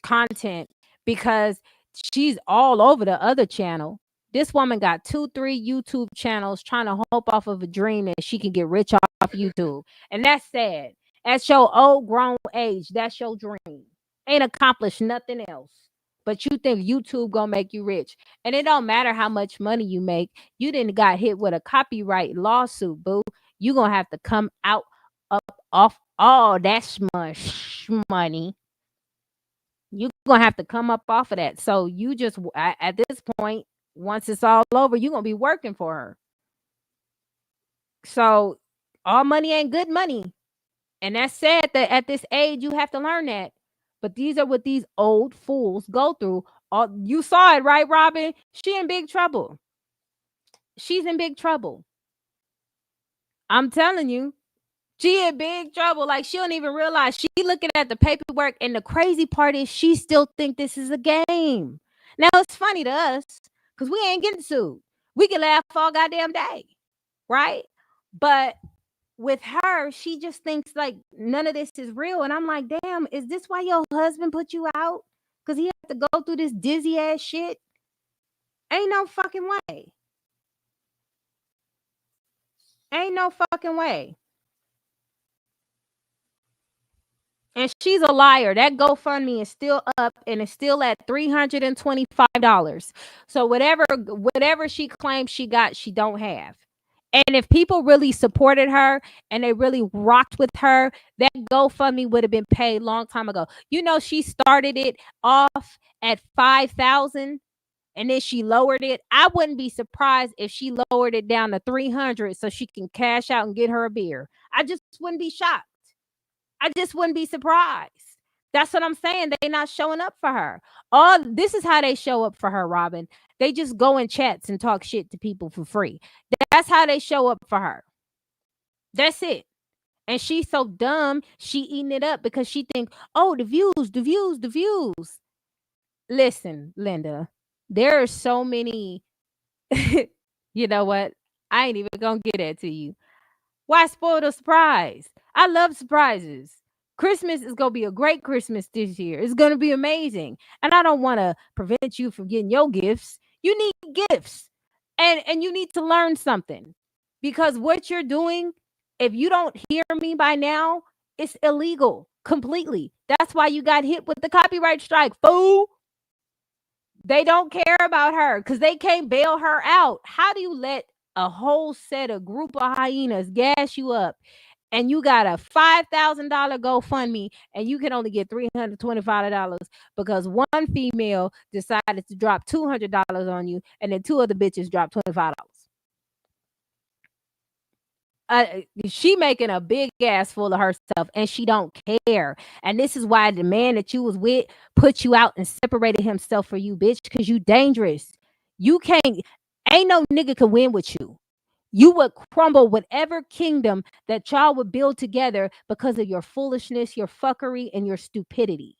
content because she's all over the other channel. This woman got 2-3 YouTube channels trying to hope off of a dream that she can get rich off YouTube. And that's sad. At your old grown age, that's your dream. Ain't accomplished nothing else. But you think YouTube gonna make you rich. And it don't matter how much money you make. You didn't got hit with a copyright lawsuit, boo. You gonna have to come out up off all that smush money. You're gonna have to come up off of that. So you just at this point, once it's all over, you're gonna be working for her. So all money ain't good money. And that's sad that at this age you have to learn that. But these are what these old fools go through. You saw it, right, Robin? She in big trouble. She's in big trouble. I'm telling you. She in big trouble. Like, she don't even realize. She looking at the paperwork, and the crazy part is she still think this is a game. Now, it's funny to us because we ain't getting sued. We can laugh all goddamn day, right? But with her, she just thinks like none of this is real. And I'm like, damn, is this why your husband put you out? Because he had to go through this dizzy ass shit? Ain't no fucking way. Ain't no fucking way. And she's a liar. That GoFundMe is still up and it's still at $325. So whatever she claims she got, she don't have. And if people really supported her and they really rocked with her, that GoFundMe would have been paid long time ago. You know, she started it off at 5,000 and then she lowered it. I wouldn't be surprised if she lowered it down to 300 so she can cash out and get her a beer. I just wouldn't be shocked. I just wouldn't be surprised. That's what I'm saying. They're not showing up for her. This is how they show up for her, Robin. They just go in chats and talk shit to people for free. That's how they show up for her. That's it. And she's so dumb, she eating it up because she think, oh, the views. Listen, Linda, there are so many. You know what? I ain't even gonna get that to you. Why spoil the surprise? I love surprises. Christmas is going to be a great Christmas this year. It's going to be amazing. And I don't want to prevent you from getting your gifts. You need gifts. And you need to learn something. Because what you're doing, if you don't hear me by now, it's illegal completely. That's why you got hit with the copyright strike, fool. They don't care about her because they can't bail her out. How do you let a whole set of group of hyenas gas you up and you got a $5,000 GoFundMe and you can only get $325 because one female decided to drop $200 on you and then two other bitches dropped $25? She making a big ass full of herself and she don't care. And this is why the man that you was with put you out and separated himself for you, bitch, because you dangerous. You can't, ain't no nigga can win with you. You would crumble whatever kingdom that y'all would build together because of your foolishness, your fuckery, and your stupidity.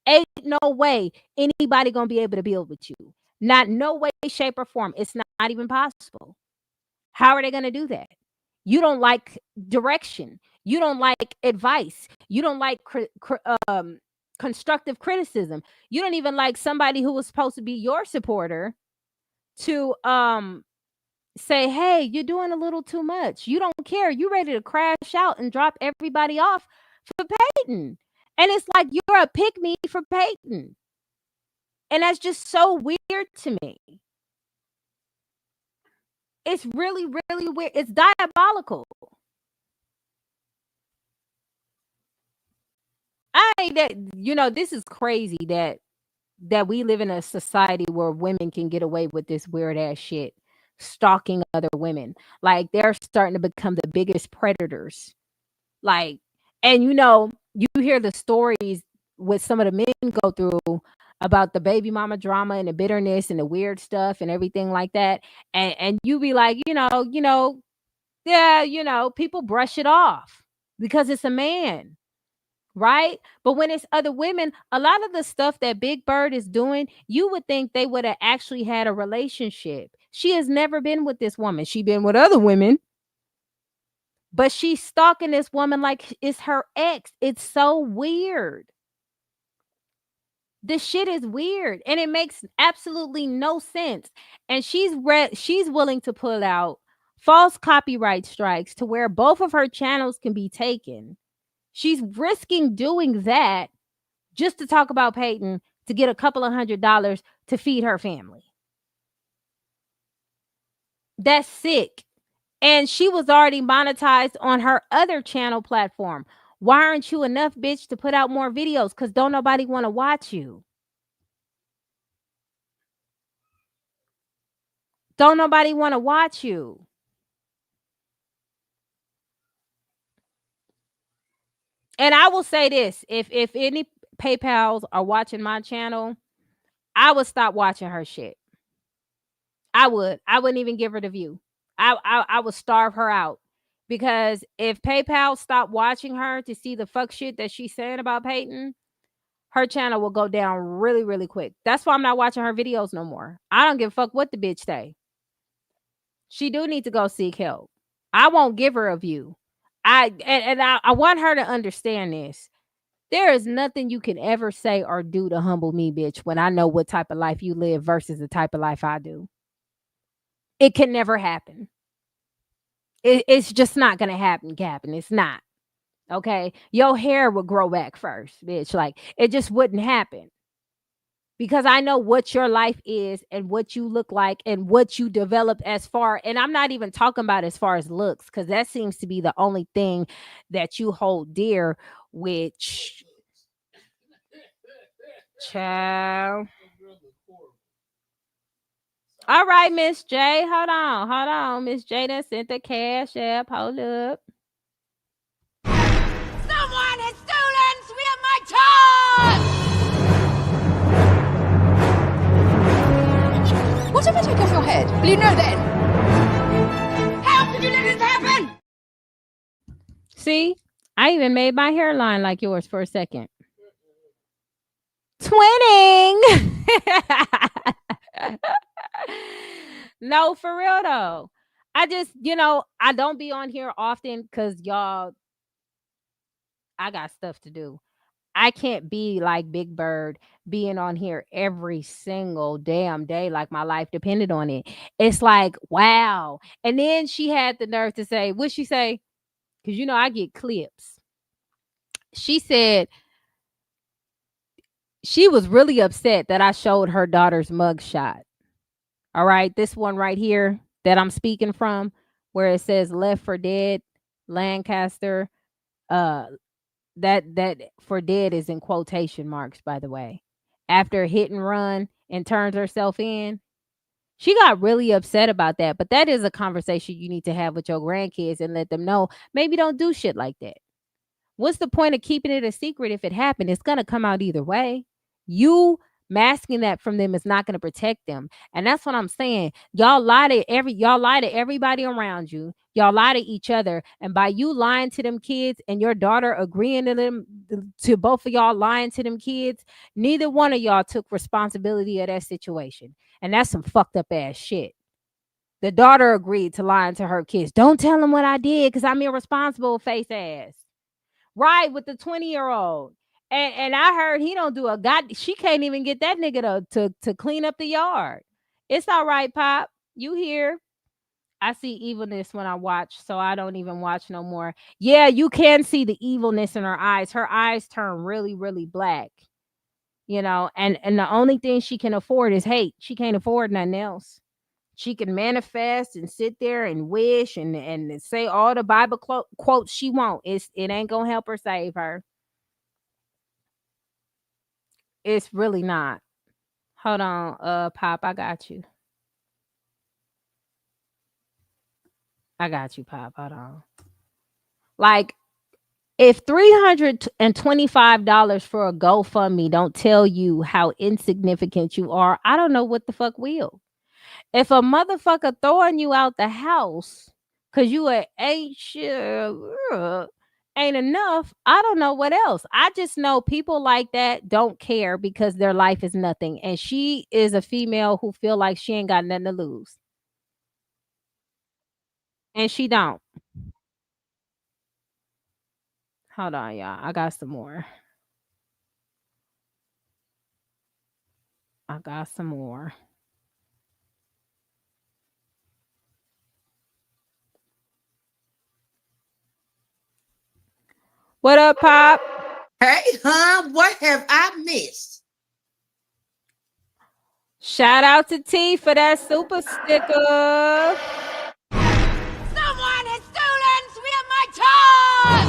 Ain't no way anybody gonna be able to build with you. Not no way, shape, or form. It's not even possible. How are they gonna do that? You don't like direction. You don't like advice. You don't like constructive criticism. You don't even like somebody who was supposed to be your supporter to say, hey, you're doing a little too much. You don't care. You ready to crash out and drop everybody off for Peyton. And it's like you're a pick-me for Peyton. And that's just so weird to me. It's really, really weird. It's diabolical. This is crazy that we live in a society where women can get away with this weird ass shit, stalking other women. Like, they're starting to become the biggest predators. Like, and you hear the stories with some of the men go through about the baby mama drama and the bitterness and the weird stuff and everything like that. And you be like, yeah, people brush it off because it's a man. Right? But when it's other women, a lot of the stuff that Big Bird is doing, you would think they would have actually had a relationship. She has never been with this woman. She's been with other women, but she's stalking this woman like it's her ex. It's so weird. This shit is weird and it makes absolutely no sense. And she's willing to pull out false copyright strikes to where both of her channels can be taken. She's risking doing that just to talk about Peyton to get a couple of $100 to feed her family. That's sick. And she was already monetized on her other channel platform. Why aren't you enough, bitch, to put out more videos? Because don't nobody want to watch you. Don't nobody want to watch you. And I will say this, if any PayPals are watching my channel, I would stop watching her shit. I wouldn't even give her the view. I would starve her out. Because if PayPal stopped watching her to see the fuck shit that she's saying about Peyton, her channel will go down really, really quick. That's why I'm not watching her videos no more. I don't give a fuck what the bitch say. She do need to go seek help. I won't give her a view. I want her to understand this. There is nothing you can ever say or do to humble me, bitch, when I know what type of life you live versus the type of life I do. It can never happen. It's just not gonna happen, Captain. It's not. Okay? Your hair will grow back first, bitch. Like, it just wouldn't happen. Because I know what your life is and what you look like and what you develop as far. And I'm not even talking about as far as looks, because that seems to be the only thing that you hold dear, which, child. All right, Miss J. Hold on. Miss J done sent the cash app. Hold up. Someone has stolen 3 of my toys! What if I take off your head? Will you know then? How could you let this happen? See, I even made my hairline like yours for a second. Twinning. No, for real though. I just, I don't be on here often because y'all, I got stuff to do. I can't be like Big Bird being on here every single damn day like my life depended on it. It's like, wow. And then she had the nerve to say, what'd she say? Because I get clips. She said she was really upset that I showed her daughter's mugshot. All right, this one right here that I'm speaking from, where it says "Left for Dead," Lancaster. That for dead is in quotation marks, by the way. After hit and run and turns herself in, she got really upset about that. But that is a conversation you need to have with your grandkids and let them know maybe don't do shit like that. What's the point of keeping it a secret if it happened? It's gonna come out either way. You masking that from them is not going to protect them. And that's what I'm saying. Y'all lie to everybody around you. Y'all lie to each other. And by you lying to them kids and your daughter agreeing to both of y'all lying to them kids, neither one of y'all took responsibility of that situation. And that's some fucked up ass shit. The daughter agreed to lying to her kids. Don't tell them what I did because I'm irresponsible, face ass. Right, with the 20-year-old. And I heard he don't do a god. She can't even get that nigga to clean up the yard. It's all right, Pop. You here? I see evilness when I watch, so I don't even watch no more. Yeah, you can see the evilness in her eyes. Her eyes turn really, really black. And the only thing she can afford is hate. She can't afford nothing else. She can manifest and sit there and wish and say all the Bible quotes she wants. It ain't gonna help her save her. It's really not. Hold on, Pop. I got you. Pop. Hold on. Like, if $325 for a GoFundMe don't tell you how insignificant you are, I don't know what the fuck will. If a motherfucker throwing you out the house because you ain't sure ain't enough, I don't know what else. I just know people like that don't care because their life is nothing. And she is a female who feel like she ain't got nothing to lose. And she don't. Hold on, y'all. I got some more. What up, Pop? Hey, what have I missed? Shout out to T for that super sticker. Someone has stolen 3 of my toys!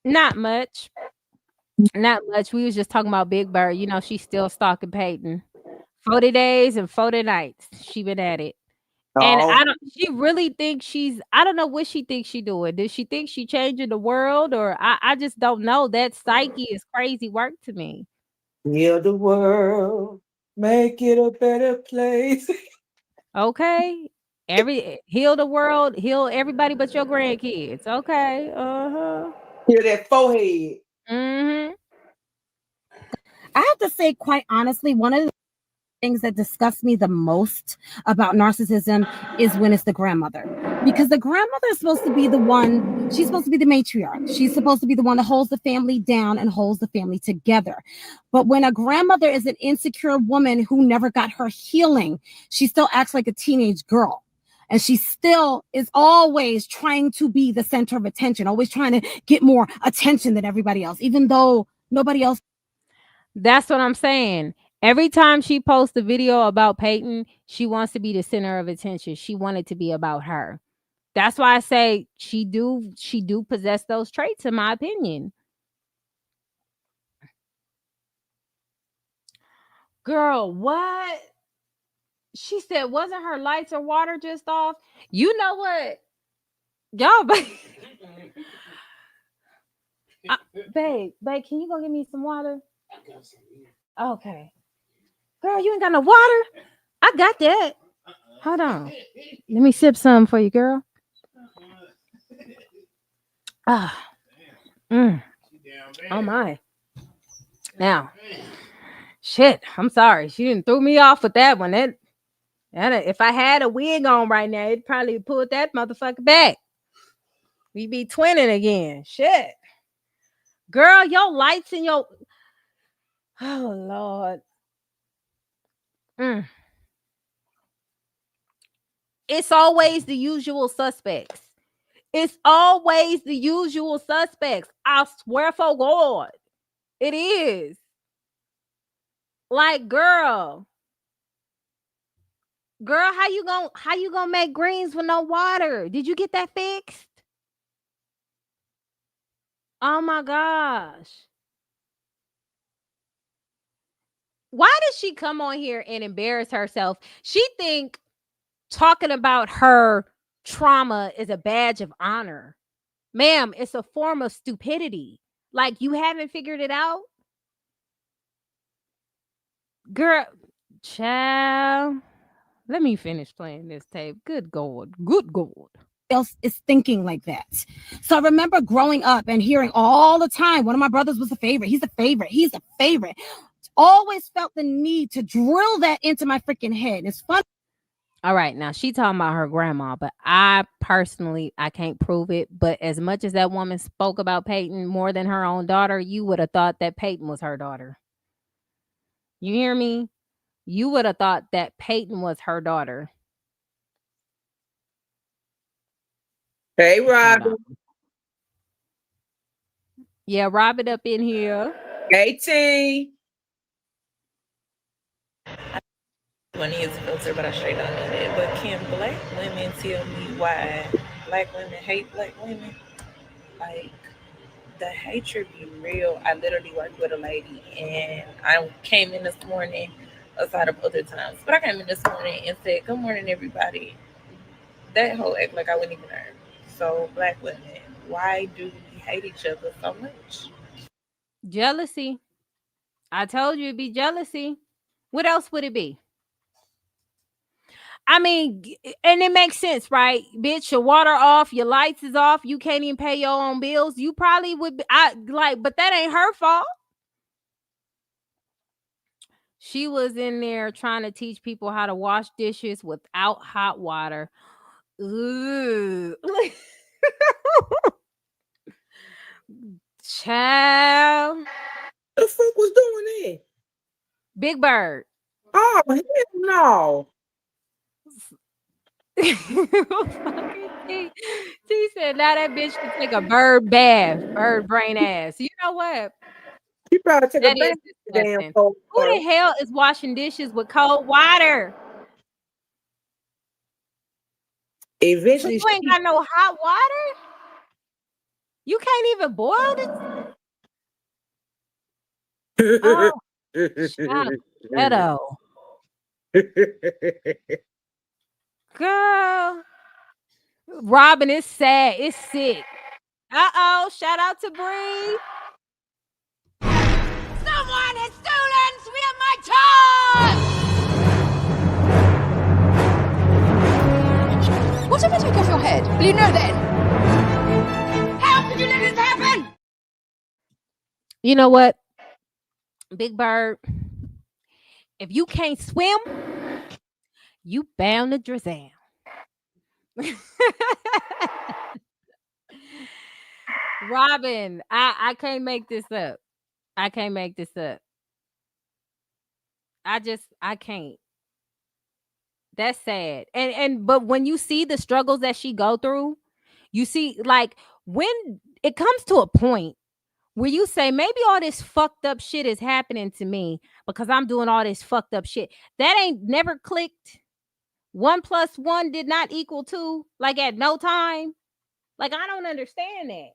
Not much. Not much. We was just talking about Big Bird. You know, she's still stalking Peyton. 40 days and 40 nights. She been at it. And Oh, I don't she really thinks I don't know what she thinks she doing. Does she think she changing the world or I just don't know. That psyche is crazy work to me. heal the world, make it a better place. Okay. Heal the world, heal everybody but your grandkids. Okay. Uh-huh. Hear that forehead. Mhm. I have to say, quite honestly, one of the things that disgusts me the most about narcissism is when it's the grandmother. Because the grandmother is supposed to be the one, she's supposed to be the matriarch. She's supposed to be the one that holds the family down and holds the family together. But when a grandmother is an insecure woman who never got her healing, she still acts like a teenage girl. And she still is always trying to be the center of attention, always trying to get more attention than everybody else, even though nobody else. That's what I'm saying. Every time she posts a video about Peyton, she wants to be the center of attention. She wanted to be about her. That's why I say she do possess those traits in my opinion. Girl, what? She said wasn't her lights or water just off? You know what? Y'all babe, can you go get me some water? Okay. Girl, you ain't got no water? I got that. Hold on. Let me sip some for you, girl. Ah. Oh my. Now. Shit. I'm sorry. She didn't throw me off with that one. That if I had a wig on right now, it'd probably pull that motherfucker back. We be twinning again. Shit. Girl, your lights in your oh Lord. It's always the usual suspects. It's always the usual suspects. I swear for God. It is. Like, girl, how you gonna make greens with no water? Did you get that fixed? Oh my gosh. Why did she come on here and embarrass herself? She think talking about her trauma is a badge of honor. Ma'am, it's a form of stupidity. Like you haven't figured it out? Girl, child. Let me finish playing this tape. Good God. Good God. Else is thinking like that. So I remember growing up and hearing all the time, one of my brothers was a favorite. He's a favorite. He's a favorite. Always felt the need to drill that into my freaking head. It's fun. All right, now she talking about her grandma, but I personally I can't prove it. But as much as that woman spoke about Peyton more than her own daughter, you would have thought that Peyton was her daughter. You hear me? You would have thought that Peyton was her daughter. Hey, Hold Robin. on. Yeah, Robin up in here. Hey, T. One is a filter, but I straight don't know that. But can black women tell me why black women hate black women? Like the hatred be real. I literally work with a lady, and I came in this morning, aside of other times, but I came in this morning and said, "Good morning, everybody." That whole act like I wouldn't even know. So black women, why do we hate each other so much? Jealousy. I told you it'd be jealousy. What else would it be? I mean, and it makes sense, right? Bitch, your water off, your lights is off, you can't even pay your own bills. You probably would be, but that ain't her fault. She was in there trying to teach people how to wash dishes without hot water. Ooh. Child. The fuck was doing that? Big Bird. Oh, hell no. She said, now that bitch can take a bird bath, bird brain ass. You know what? She probably took a That is bath. Damn disgusting. cold Who water. the hell is washing dishes with cold water? So Eventually, you ain't got no hot water? You can't even boil it. Oh, shut ghetto. Girl. Robin is sad. It's sick. Uh-oh. Shout out to Bree. Someone has stolen three of my toys! What if I took off your head? Will you know then? How could you let this happen? You know what? Big Bird. If you can't swim, you bound to drizzle. Robin, I can't make this up. I can't make this up. I can't. That's sad. And but when you see the struggles that she go through, you see like when it comes to a point where you say maybe all this fucked up shit is happening to me because I'm doing all this fucked up shit. That ain't never clicked. 1 + 1 did not equal 2 like at no time. Like I don't understand that.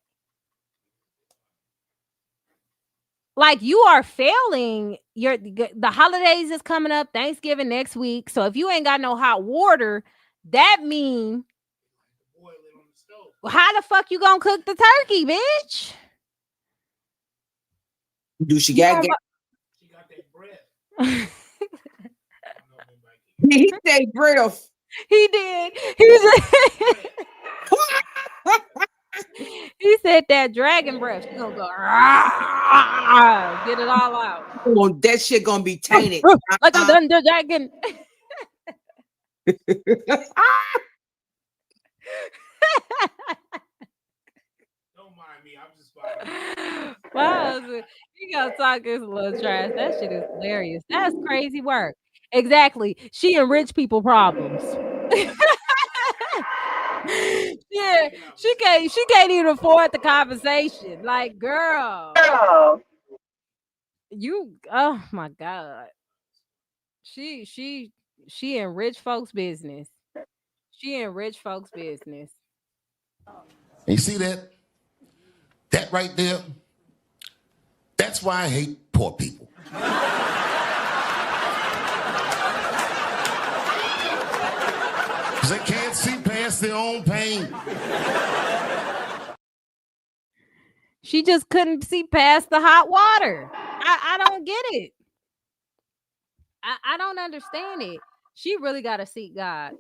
Like you are failing the holidays is coming up, Thanksgiving next week. So if you ain't got no hot water, that mean how the fuck you gonna cook the turkey, bitch? Do she got? She got that breath. He say breath. He did. He said, he said that dragon breath. She gonna go get it all out. Oh, that shit gonna be tainted. Like a thunder dragon. Don't mind me. I'm just bothering. Wow, he gonna talk his little trash. That shit is hilarious. That's crazy work. Exactly. She enrich people problems. Yeah, she can't even afford the conversation. Like, girl. You oh my God. She enrich folks' business. She enrich folks' business. You see that? That right there? That's why I hate poor people. Because they can't see past their own pain. She just couldn't see past the hot water. I don't get it. I don't understand it. She really got to seek God.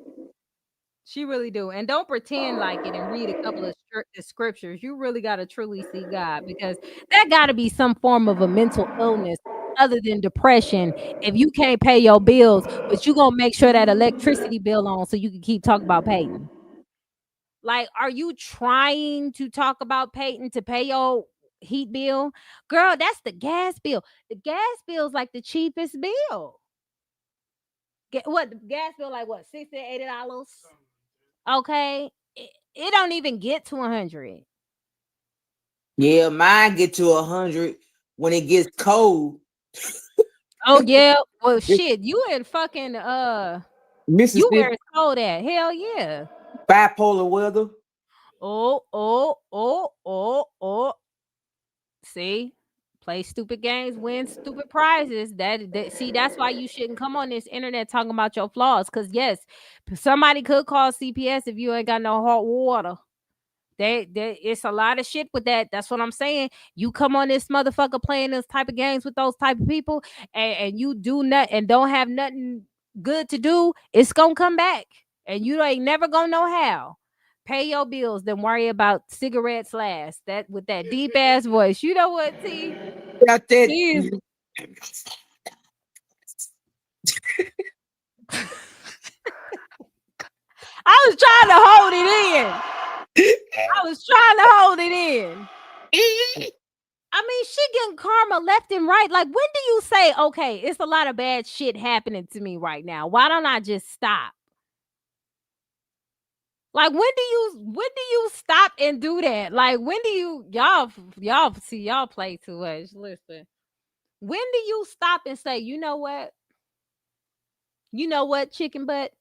She really do. And don't pretend like it and read a couple of scriptures. You really got to truly see God because that got to be some form of a mental illness other than depression. If you can't pay your bills, but you going to make sure that electricity bill on so you can keep talking about Peyton. Like, are you trying to talk about Peyton to pay your heat bill? Girl, that's the gas bill. The gas bill is like the cheapest bill. What the gas bill like what $60 $80? Okay, it don't even get to 100. Yeah, mine get to 100 when it gets cold. Oh yeah, well shit, you in fucking you Mississippi, where it's cold at? Hell yeah. bipolar weather. Oh. See, play stupid games, win stupid prizes. See, that's why you shouldn't come on this internet talking about your flaws. Cause yes, somebody could call CPS if you ain't got no hot water. It's a lot of shit with that. That's what I'm saying. You come on this motherfucker playing this type of games with those type of people, and you do nothing and don't have nothing good to do, it's gonna come back, and you ain't never gonna know how. Pay your bills, then worry about cigarettes last. That with that deep ass voice. You know what, T? Got that. I was trying to hold it in. I was trying to hold it in. I mean, she getting karma left and right. Like, when do you say, okay, it's a lot of bad shit happening to me right now? Why don't I just stop? Like, when do you stop and do that? Like, when do y'all see y'all play too much? Listen, when do you stop and say, you know what, chicken butt?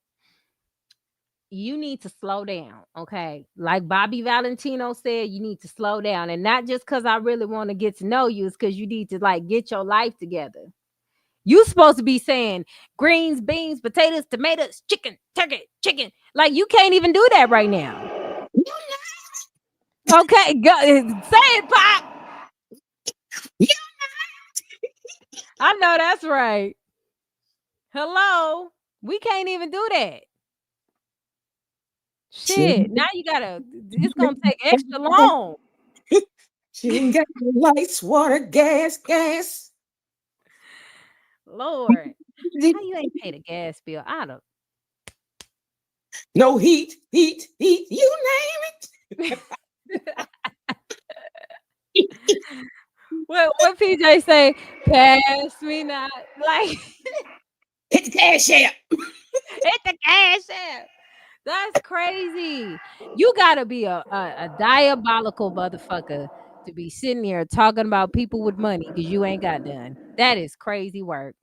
you need to slow down, okay? Like Bobby Valentino said, you need to slow down. And not just because I really want to get to know you, it's because you need to like get your life together. You supposed to be saying greens, beans, potatoes, tomatoes, chicken, turkey, chicken. Like you can't even do that right now. Okay, go, say it, Pop. I know that's right. Hello. We can't even do that. Shit. Now you gotta, it's gonna take extra long. She ain't got no lights, water, gas. Lord. How you ain't paid a gas bill? I don't. No heat, you name it. What PJ say? Pass me not. Like hit the cash app. Hit the cash app. That's crazy. You gotta be a diabolical motherfucker to be sitting here talking about people with money because you ain't got none. That is crazy work.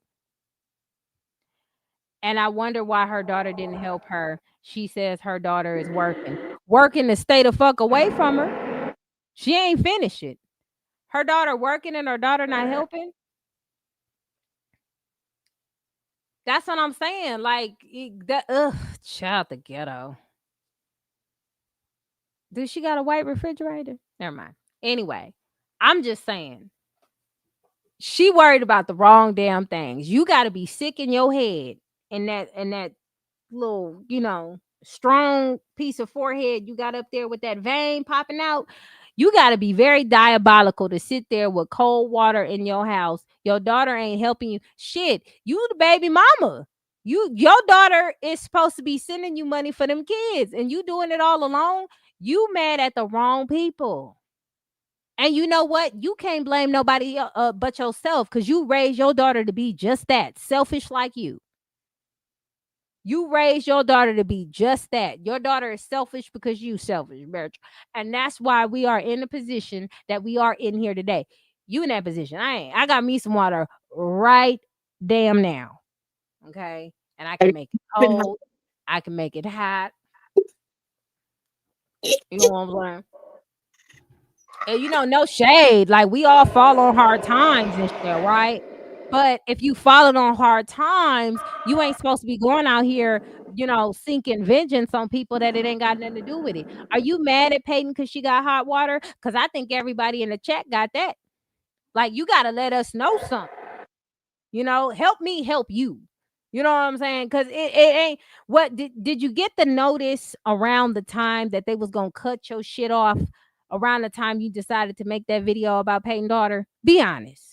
And I wonder why her daughter didn't help her. She says her daughter is working. Working to stay the fuck away from her. She ain't finished it. Her daughter working and her daughter not helping. That's what I'm saying. Like child the ghetto. Does she got a white refrigerator? Never mind. Anyway, I'm just saying. She worried about the wrong damn things. You got to be sick in your head and that little, strong piece of forehead you got up there with that vein popping out. You got to be very diabolical to sit there with cold water in your house. Your daughter ain't helping you. Shit, you the baby mama. Your daughter is supposed to be sending you money for them kids and you doing it all alone. You mad at the wrong people. And you know what? You can't blame nobody but yourself because you raised your daughter to be just that, selfish like you. You raised your daughter to be just that. Your daughter is selfish because you selfish, bitch. And that's why we are in the position that we are in here today. You in that position. I ain't. I got me some water right damn now. Okay. And I can make it cold. I can make it hot. You know what I'm saying? And no shade. Like we all fall on hard times and shit, right? But if you falling on hard times, you ain't supposed to be going out here, sinking vengeance on people that it ain't got nothing to do with it. Are you mad at Peyton because she got hot water? Because I think everybody in the chat got that. Like you gotta let us know something. Help me help you. You know what I'm saying? Because it ain't what did you get the notice around the time that they was gonna cut your shit off around the time you decided to make that video about Peyton's daughter? Be honest.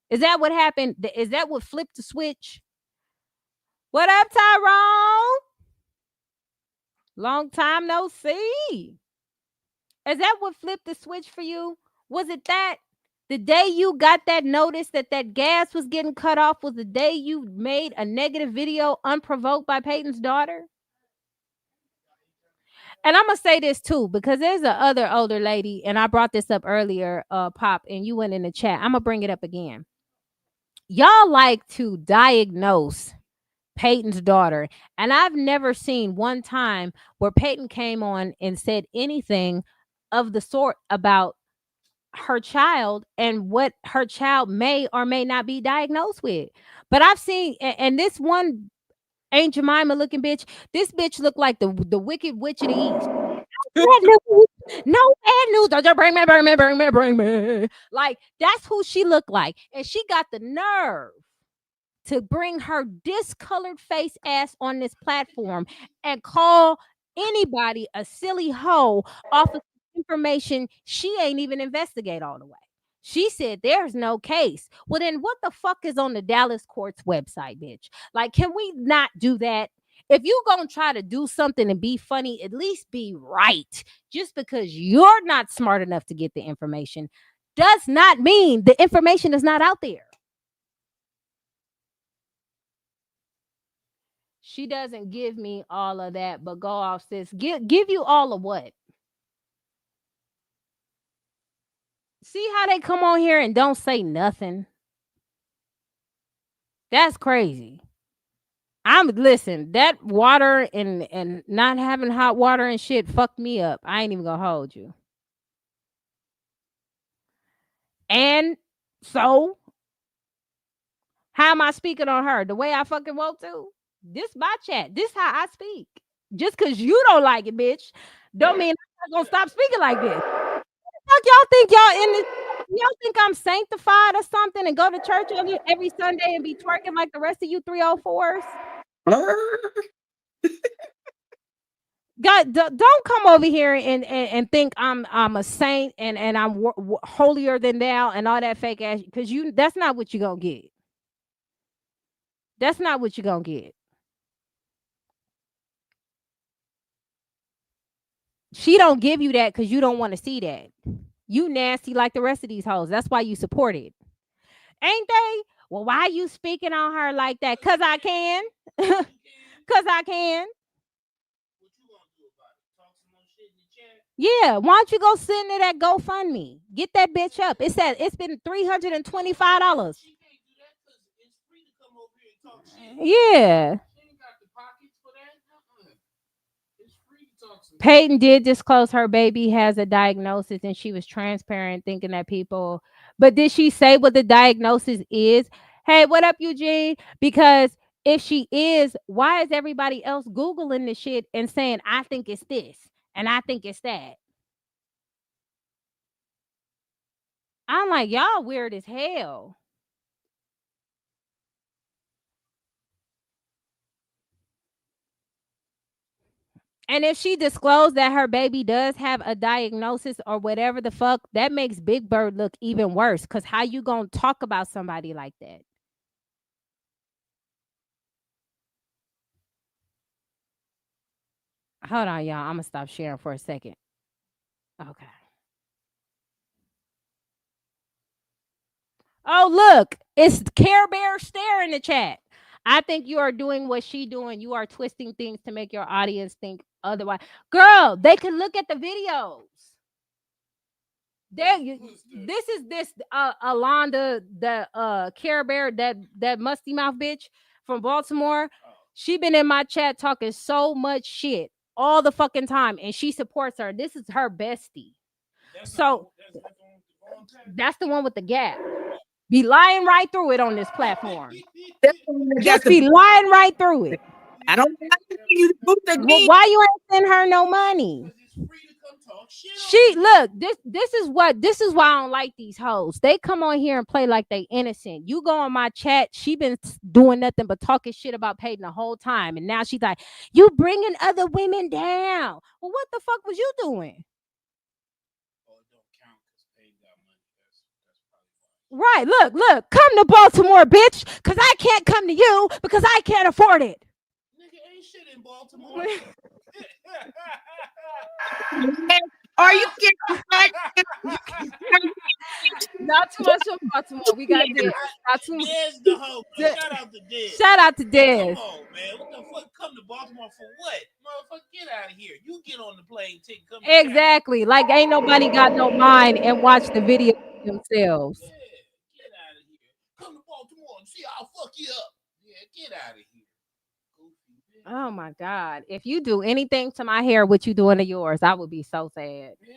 Is that what happened? Is that what flipped the switch? What up, Tyrone? Long time no see. Is that what flipped the switch for you? Was it that? The day you got that notice that gas was getting cut off was the day you made a negative video unprovoked by Peyton's daughter? And I'm going to say this too, because there's a other older lady, and I brought this up earlier, Pop, and you went in the chat. I'm going to bring it up again. Y'all like to diagnose Peyton's daughter, and I've never seen one time where Peyton came on and said anything of the sort about her child and what her child may or may not be diagnosed with. But I've seen, and this one Aunt Jemima looking bitch, this bitch looked like the wicked witch of the east. No bad news. Don't bring me. Like that's who she looked like, and she got the nerve to bring her discolored face ass on this platform and call anybody a silly hoe off of information she ain't even investigate all the way. She said there's no case. Well, then what the fuck is on the Dallas court's website, bitch? Like, can we not do that? If you gonna try to do something and be funny, at least be right. Just because you're not smart enough to get the information does not mean the information is not out there. She doesn't give me all of that, but go off, sis. Give you all of what? See how they come on here and don't say nothing? That's crazy. Listen, that water and not having hot water and shit fucked me up. I ain't even gonna hold you. And so, how am I speaking on her? The way I fucking want to? This my chat. This how I speak. Just cause you don't like it, bitch, don't mean I'm not gonna stop speaking like this. Fuck y'all think y'all in this? Y'all think I'm sanctified or something and go to church every Sunday and be twerking like the rest of you 304s? God, don't come over here and think I'm a saint and I'm holier than thou and all that fake ass, because that's not what you're gonna get. That's not what you're gonna get. She don't give you that because you don't want to see that. You nasty like the rest of these hoes. That's why you support it. Ain't they? Well, why are you speaking on her like that? Cause I can. Cause I can. Yeah, why don't you go send it at GoFundMe? Get that bitch up. It's been $325. Yeah. Peyton did disclose her baby has a diagnosis and she was transparent, thinking that people, but did she say what the diagnosis is? Hey, what up, Eugene? Because if she is, why is everybody else Googling this shit and saying, I think it's this and I think it's that? I'm like, y'all weird as hell. And if she disclosed that her baby does have a diagnosis or whatever the fuck, that makes Big Bird look even worse. Because how you gonna talk about somebody like that? Hold on, y'all. I'm gonna stop sharing for a second. Okay. Oh, look, it's Care Bear Stare in the chat. I think you are doing what she doing. You are twisting things to make your audience think otherwise. Girl, they can look at the videos. This Alonda, the Care Bear, that musty mouth bitch from Baltimore. She been in my chat talking so much shit all the fucking time, and she supports her. This is her bestie. So that's the one with the gap. Be lying right through it on this platform. Just be lying right through it. I don't like you to boot the Well, why you ain't send her no money? She look, this is why I don't like these hoes. They come on here and play like they innocent. You go on my chat, she been doing nothing but talking shit about Peyton the whole time, and now she's like, you bringing other women down. Well, what the fuck was you doing? Right, look, come to Baltimore, bitch, because I can't come to you because I can't afford it. Nigga ain't shit in Baltimore. Are you kidding? Not too much on Baltimore. We got Dez. Not too much. Dez the hoe. Shout out to Dez. Shout out to Dez. Come on, man. What the fuck? Come to Baltimore for what? Motherfucker, get out of here. You get on the plane ticket. Come Exactly. Like ain't nobody got no mind and watch the video themselves. Yeah, get out of here. Come to Baltimore and see I'll fuck you up. Yeah, get out of here. Oh my God. If you do anything to my hair, what you doing to yours, I would be so sad. Yeah.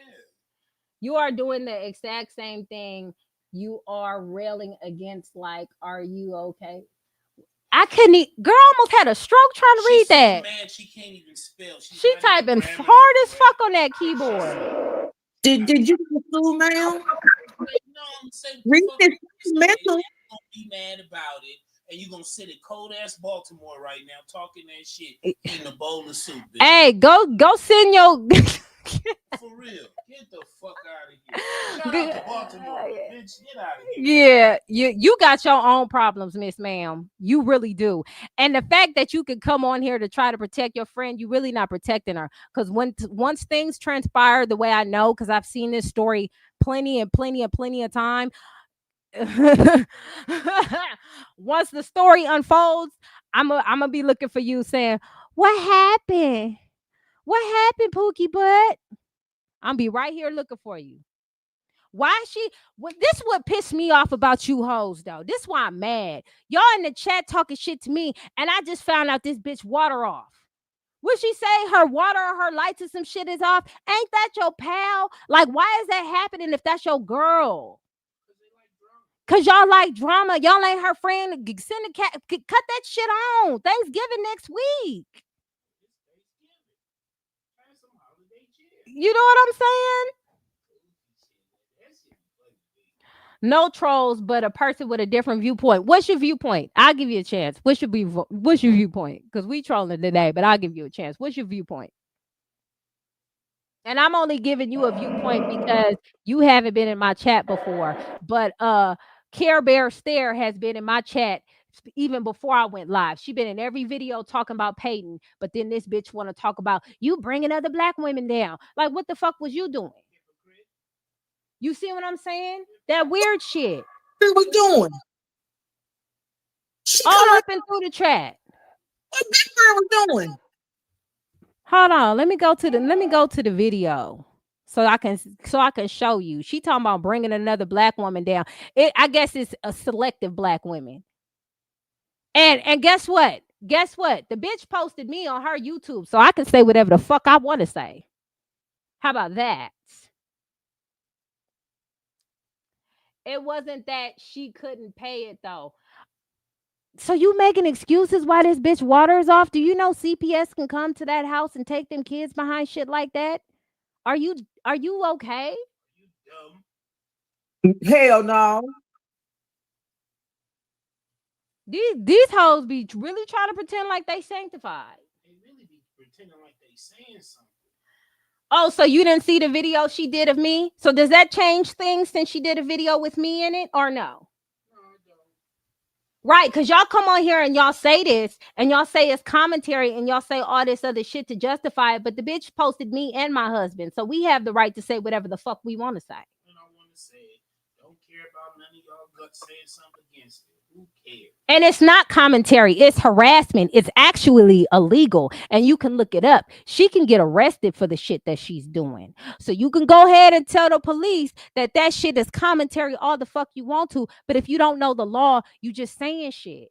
You are doing the exact same thing. You are railing against, like, are you okay? I couldn't girl almost had a stroke trying to read that. Mad she can't even spell. She typing hard as fuck on that keyboard. Did you do, ma'am? Read this mental. Be mad about it. And you're gonna sit in cold ass Baltimore right now talking that shit in a bowl of soup. Bitch. Hey, go send your for real. Get the fuck out of here. Shout out to Baltimore, bitch. Get out of Yeah, here. you got your own problems, Miss Ma'am. You really do. And the fact that you could come on here to try to protect your friend, you really not protecting her. Because once things transpire the way I know, because I've seen this story plenty of time. Once the story unfolds, I'm gonna be looking for you saying, what happened? What happened, Pookie Butt? I'll be right here looking for you. Why is she? Well, this what pissed me off about you hoes though. This why I'm mad. Y'all in the chat talking shit to me, and I just found out this bitch water off. Would she say her water or her lights or some shit is off? Ain't that your pal? Like, why is that happening if that's your girl? Cause y'all like drama. Y'all ain't her friend. Send a cat. Cut that shit on. Thanksgiving next week. You know what I'm saying? No trolls, but a person with a different viewpoint. What's your viewpoint? I'll give you a chance. What's your viewpoint? Because we trolling today, but I'll give you a chance. What's your viewpoint? And I'm only giving you a viewpoint because you haven't been in my chat before. But Care Bear Stare has been in my chat even before I went live. She been in every video talking about Peyton, but then this bitch want to talk about you bringing other black women down. Like, what the fuck was you doing? You see what I'm saying? That weird shit. What we doing? All up and through the chat. What that girl was doing? Hold on, let me go to the video so I can show you. She talking about bringing another black woman down. I guess it's a selective black women. And guess what? Guess what? The bitch posted me on her YouTube, so I can say whatever the fuck I want to say. How about that? It wasn't that she couldn't pay it though. So you making excuses why this bitch water is off? Do you know CPS can come to that house and take them kids behind shit like that? Are you okay? Hell no. These hoes be really trying to pretend like they sanctified. They really be pretending like they saying something. Oh, so you didn't see the video she did of me? So does that change things since she did a video with me in it or no? Right, because y'all come on here and y'all say this and y'all say it's commentary and y'all say all this other shit to justify it, but the bitch posted me and my husband, so we have the right to say whatever the fuck we want to say. And I want to say it. Don't care about none of y'all guts saying something against it. Who cares? And it's not commentary, it's harassment. It's actually illegal, and you can look it up. She can get arrested for the shit that she's doing. So you can go ahead and tell the police that shit is commentary all the fuck you want to, but if you don't know the law, you just saying shit.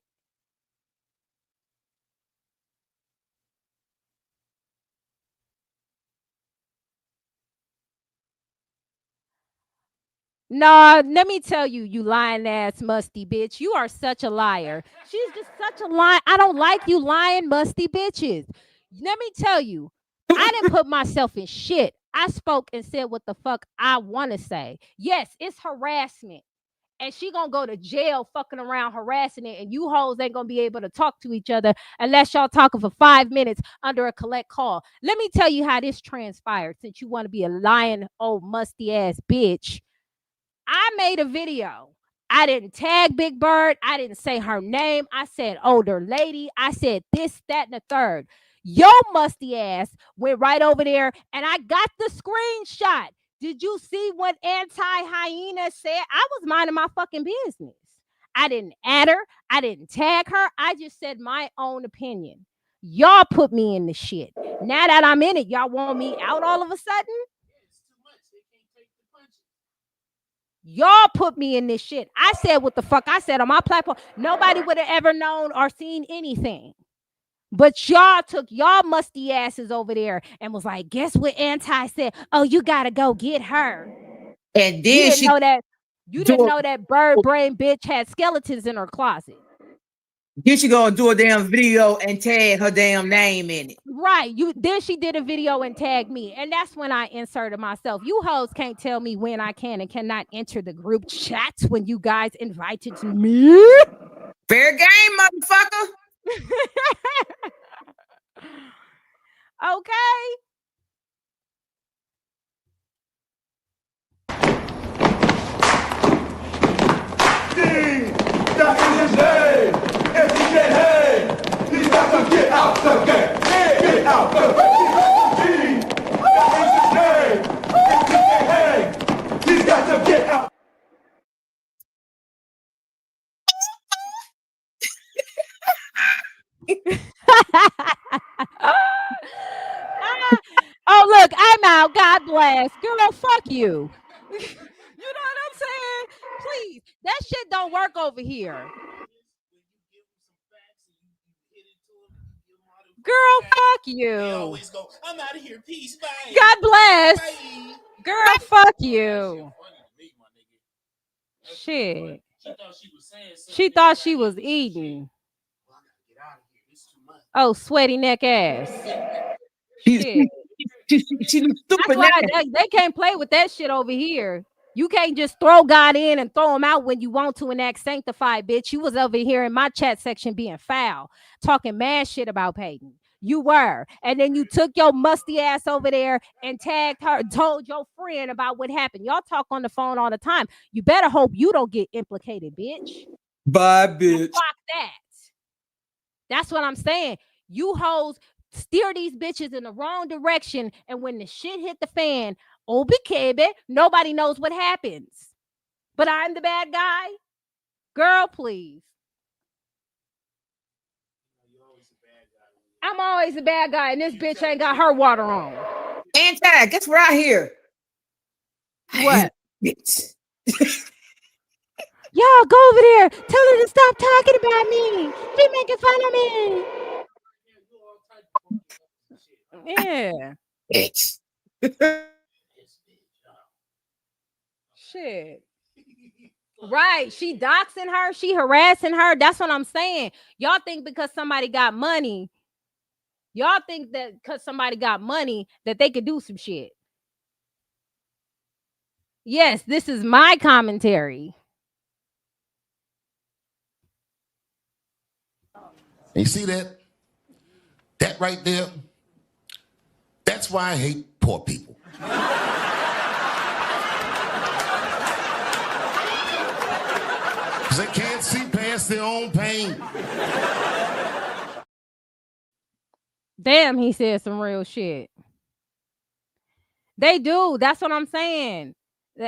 Nah, let me tell you, you lying ass musty bitch. You are such a liar. She's just such a lie. I don't like you lying musty bitches. Let me tell you, I didn't put myself in shit. I spoke and said what the fuck I want to say. Yes, it's harassment. And she gonna go to jail fucking around harassing it, and you hoes ain't gonna be able to talk to each other unless y'all talking for 5 minutes under a collect call. Let me tell you how this transpired, since you want to be a lying old musty ass bitch. I made a video. I didn't tag Big Bird. I didn't say her name. I said older lady. I said this, that, and the third. Yo musty ass went right over there, and I got the screenshot. Did you see what anti-hyena said? I was minding my fucking business. I didn't add her. I didn't tag her. I just said my own opinion. Y'all put me in the shit. Now that I'm in it, y'all want me out all of a sudden? Y'all put me in this shit. I said what the fuck I said on my platform. Nobody would have ever known or seen anything. But y'all took y'all musty asses over there and was like, guess what Anti said? Oh, you gotta go get her. And then you didn't know that bird brain bitch had skeletons in her closet. Then she gonna do a damn video and tag her damn name in it. Right. Then she did a video and tagged me. And that's when I inserted myself. You hoes can't tell me when I can and cannot enter the group chats when you guys invited me. Fair game, motherfucker. Okay. That is his name. If he get hay, he's got to get out the game. Get out the game. That is his name. If he get hay, he's got to get out. Oh, look, I'm out. God bless. Girl, fuck you. You That shit don't work over here. Girl, fuck you. They always go, I'm out of here. Peace. Bye. God bless. Bye. Girl, fuck you. Shit. She thought she was eating. Oh, sweaty neck ass. Shit. That's why they can't play with that shit over here. You can't just throw God in and throw him out when you want to and act sanctified, bitch. You was over here in my chat section being foul, talking mad shit about Peyton. You were. And then you took your musty ass over there and tagged her, told your friend about what happened. Y'all talk on the phone all the time. You better hope you don't get implicated, bitch. Bye, bitch. Fuck that. That's what I'm saying. You hoes steer these bitches in the wrong direction, and when the shit hit the fan, baby, nobody knows what happens. But I'm the bad guy? Girl, please. I'm always a bad guy, and this bitch ain't got her water on. Anti, guess what I hear? What? Y'all go over there. Tell her to stop talking about me. She making fun of me. Yeah. Bitch. Shit. Right. She doxing her. She harassing her. That's what I'm saying. Y'all think because somebody got money, y'all think that because somebody got money that they could do some shit. Yes, this is my commentary. You see that? That right there? That's why I hate poor people. Because they can't see past their own pain. Damn, he said some real shit. They do. That's what I'm saying.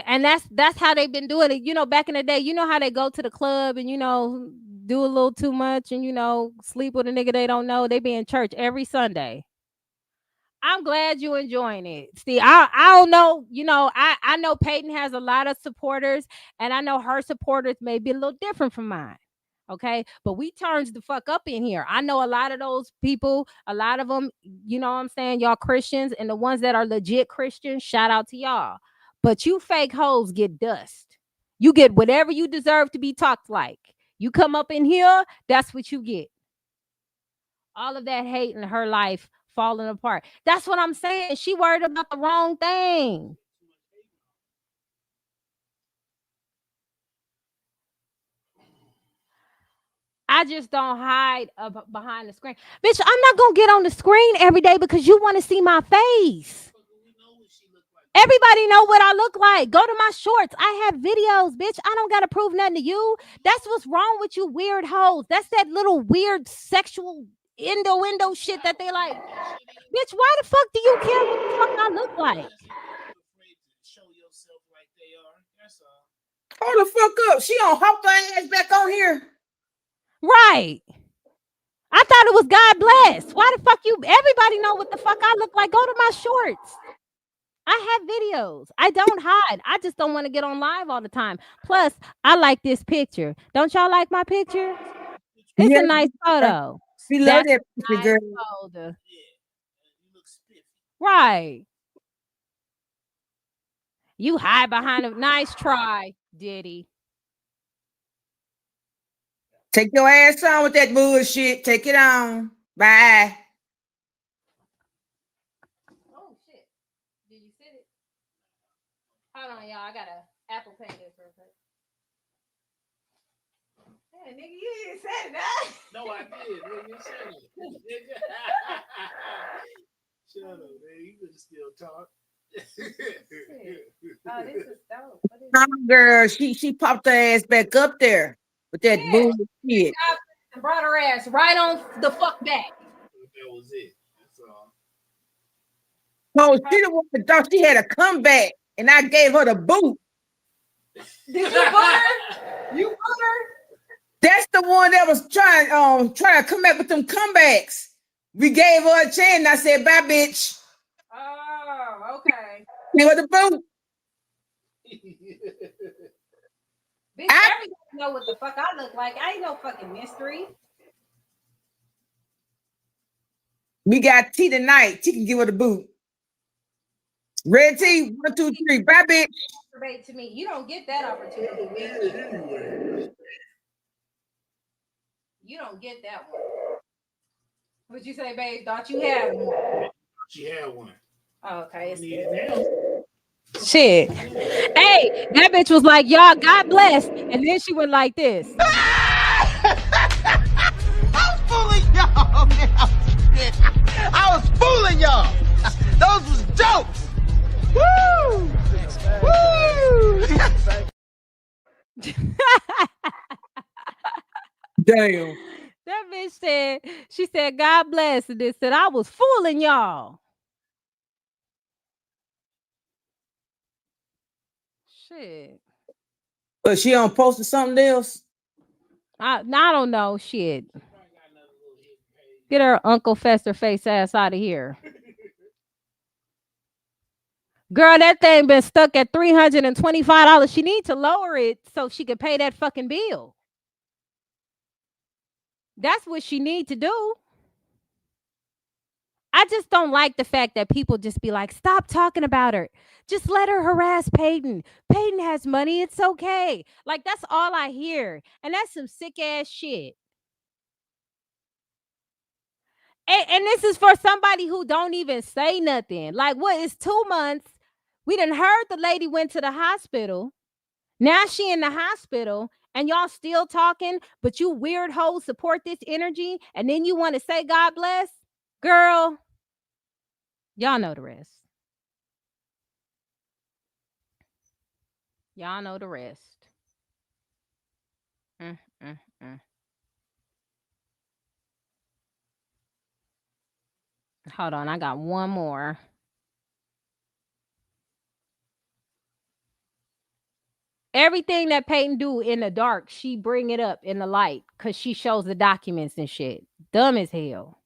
And that's how they've been doing it. You know, back in the day, you know how they go to the club and, you know, do a little too much and, you know, sleep with a nigga they don't know. They be in church every Sunday. I'm glad you enjoying it. See, I don't know, you know, I know Peyton has a lot of supporters, and I know her supporters may be a little different from mine. Okay, but we turns the fuck up in here. I know a lot of those people, a lot of them, you know what I'm saying, y'all Christians, and the ones that are legit Christians, shout out to y'all. But you fake hoes get dust. You get whatever you deserve to be talked like. You come up in here, that's what you get. All of that hate in her life falling apart. That's what I'm saying. She worried about the wrong thing. I just don't hide behind the screen. Bitch, I'm not going to get on the screen every day because you want to see my face. Everybody know what I look like. Go to my shorts. I have videos, bitch. I don't got to prove nothing to you. That's what's wrong with you weird hoes. That's that little weird sexual innuendo shit that they like. Bitch, why the fuck do you care what the fuck I look like? Hold the fuck up. She on hop her ass back on here. Right. I thought it was God bless. Why the fuck you? Everybody know what the fuck I look like. Go to my shorts. I have videos. I don't hide. I just don't want to get on live all the time. Plus, I like this picture. Don't y'all like my picture? It's a nice photo. We love that picture, girl. Photo. Right. You hide behind a nice try, Diddy. Take your ass on with that bullshit. Take it on. Bye. Oh shit. Did you send it? Hold on, y'all. I gotta Apple Pay this real quick. Hey, nigga, you didn't say that. No, I did. Well, you said it. Shut up, man. You could still talk. Oh, this is dope. Girl, she popped her ass back up there with that bullshit. And brought her ass right on the fuck back. That was it. That's all. Oh, she the one that thought she had a comeback, and I gave her the boot. Did you put her? You put her? That's the one that was trying to come back with them comebacks. We gave her a chance, and I said, bye, bitch. Oh, okay. Give her the boot. Bitch, know what the fuck I look like. I ain't no fucking mystery. We got T tonight. T can give her the boot. Red T, 1, 2, 3. Bye, bitch. Masturbate to me. You don't get that opportunity, bitch. You don't get that one. What'd you say, babe? Thought you had one. She had one. Oh, okay. Need it now. Shit. Hey, that bitch was like, y'all, God bless. And then she went like this. I'm fooling y'all, man. I was fooling y'all. Those was jokes. Woo! Woo! Damn. That bitch said, she said, God bless. And then said, I was fooling y'all. Shit. But she on posted something else? I don't know. Shit. Get her Uncle Fester face ass out of here. Girl, that thing been stuck at $325. She need to lower it so she can pay that fucking bill. That's what she need to do. I just don't like the fact that people just be like, stop talking about her. Just let her harass Peyton. Peyton has money. It's okay. Like, that's all I hear. And that's some sick ass shit. And this is for somebody who don't even say nothing. Like, what is 2 months? We done heard the lady went to the hospital. Now she in the hospital and y'all still talking, but you weird hoes support this energy. And then you want to say God bless? Girl, y'all know the rest. Y'all know the rest. Hold on, I got one more. Everything that Peyton do in the dark, she bring it up in the light because she shows the documents and shit. Dumb as hell.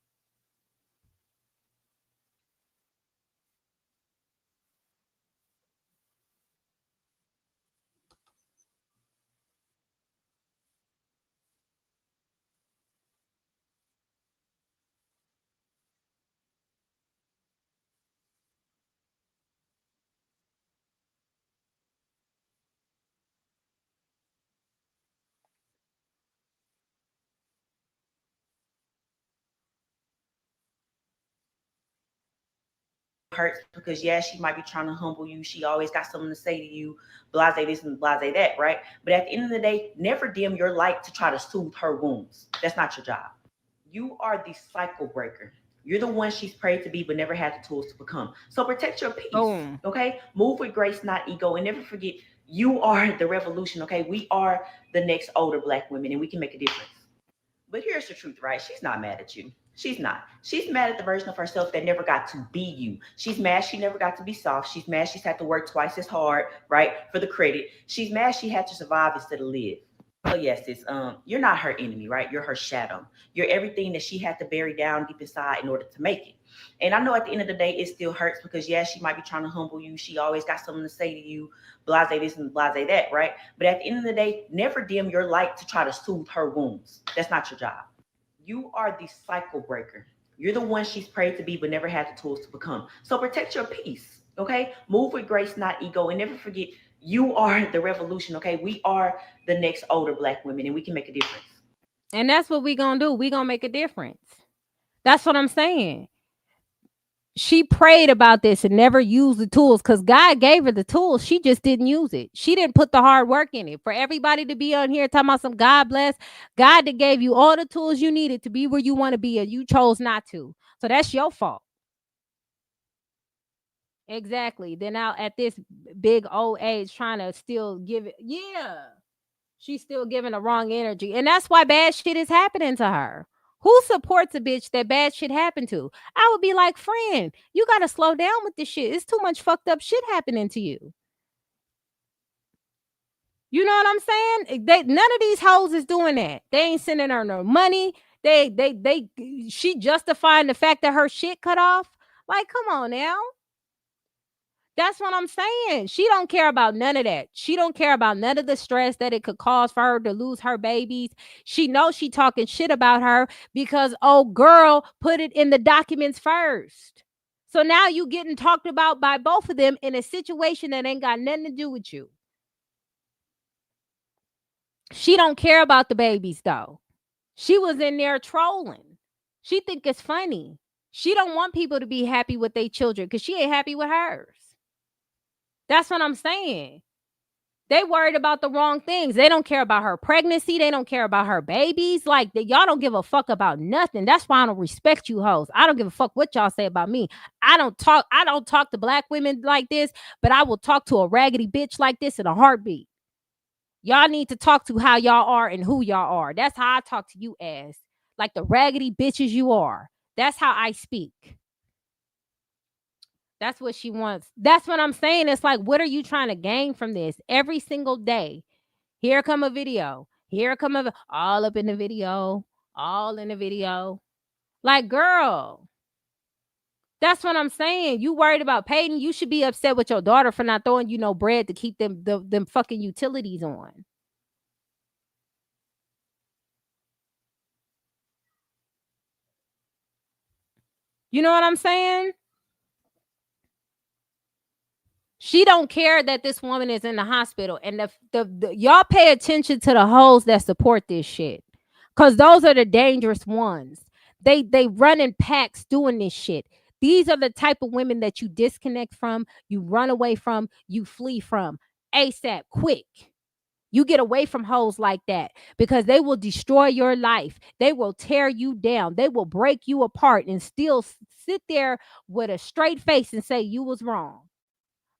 Hurts because she might be trying to humble you. She always got something to say to you, blase this and blase that, right? But at the end of the day, never dim your light to try to soothe her wounds. That's not your job. You are the cycle breaker. You're the one she's prayed to be, but never had the tools to become. So protect your peace. Boom. Okay? Move with grace, not ego. And never forget, you are the revolution. Okay? We are the next older Black women, and we can make a difference. But here's the truth, right? She's not mad at you. She's not. She's mad at the version of herself that never got to be you. She's mad she never got to be soft. She's mad she's had to work twice as hard, right, for the credit. She's mad she had to survive instead of live. So yes, you're not her enemy, right? You're her shadow. You're everything that she had to bury down deep inside in order to make it. And I know at the end of the day, it still hurts because she might be trying to humble you. She always got something to say to you, blase this and blase that, right? But at the end of the day, never dim your light to try to soothe her wounds. That's not your job. You are the cycle breaker. You're the one she's prayed to be, but never had the tools to become. So protect your peace, okay? Move with grace, not ego. And never forget, you are the revolution, okay? We are the next older Black women, and we can make a difference. And that's what we gonna do. We gonna make a difference. That's what I'm saying. She prayed about this and never used the tools because God gave her the tools. She just didn't use it. She didn't put the hard work in it. For everybody to be on here talking about some God bless, God that gave you all the tools you needed to be where you want to be, and you chose not to. So that's your fault. Exactly. Then now at this big old age, trying to still give it. Yeah. She's still giving the wrong energy. And that's why bad shit is happening to her. Who supports a bitch that bad shit happened to? I would be like, friend, you got to slow down with this shit. It's too much fucked up shit happening to you. You know what I'm saying? None of these hoes is doing that. They ain't sending her no money. She justifying the fact that her shit cut off. Like, come on now. That's what I'm saying. She don't care about none of that. She don't care about none of the stress that it could cause for her to lose her babies. She knows she talking shit about her because old girl put it in the documents first. So now you getting talked about by both of them in a situation that ain't got nothing to do with you. She don't care about the babies though. She was in there trolling. She think it's funny. She don't want people to be happy with their children because she ain't happy with hers. That's what I'm saying. They worried about the wrong things. They don't care about her pregnancy. They don't care about her babies. Like, y'all don't give a fuck about nothing. That's why I don't respect you hoes. I don't give a fuck what y'all say about me. I don't talk to black women like this, but I will talk to a raggedy bitch like this in a heartbeat. Y'all need to talk to how y'all are and who y'all are. That's how I talk to you as. Like the raggedy bitches you are. That's how I speak. That's what she wants. That's what I'm saying. It's like, what are you trying to gain from this? Every single day, here come a video. Here come all up in the video. All in the video. Like, girl, that's what I'm saying. You worried about Peyton. You should be upset with your daughter for not throwing you no bread to keep them fucking utilities on. You know what I'm saying? She don't care that this woman is in the hospital. And the y'all pay attention to the hoes that support this shit. Cause those are the dangerous ones. They run in packs doing this shit. These are the type of women that you disconnect from, you run away from, you flee from. ASAP, quick. You get away from hoes like that because they will destroy your life. They will tear you down. They will break you apart and still sit there with a straight face and say you was wrong.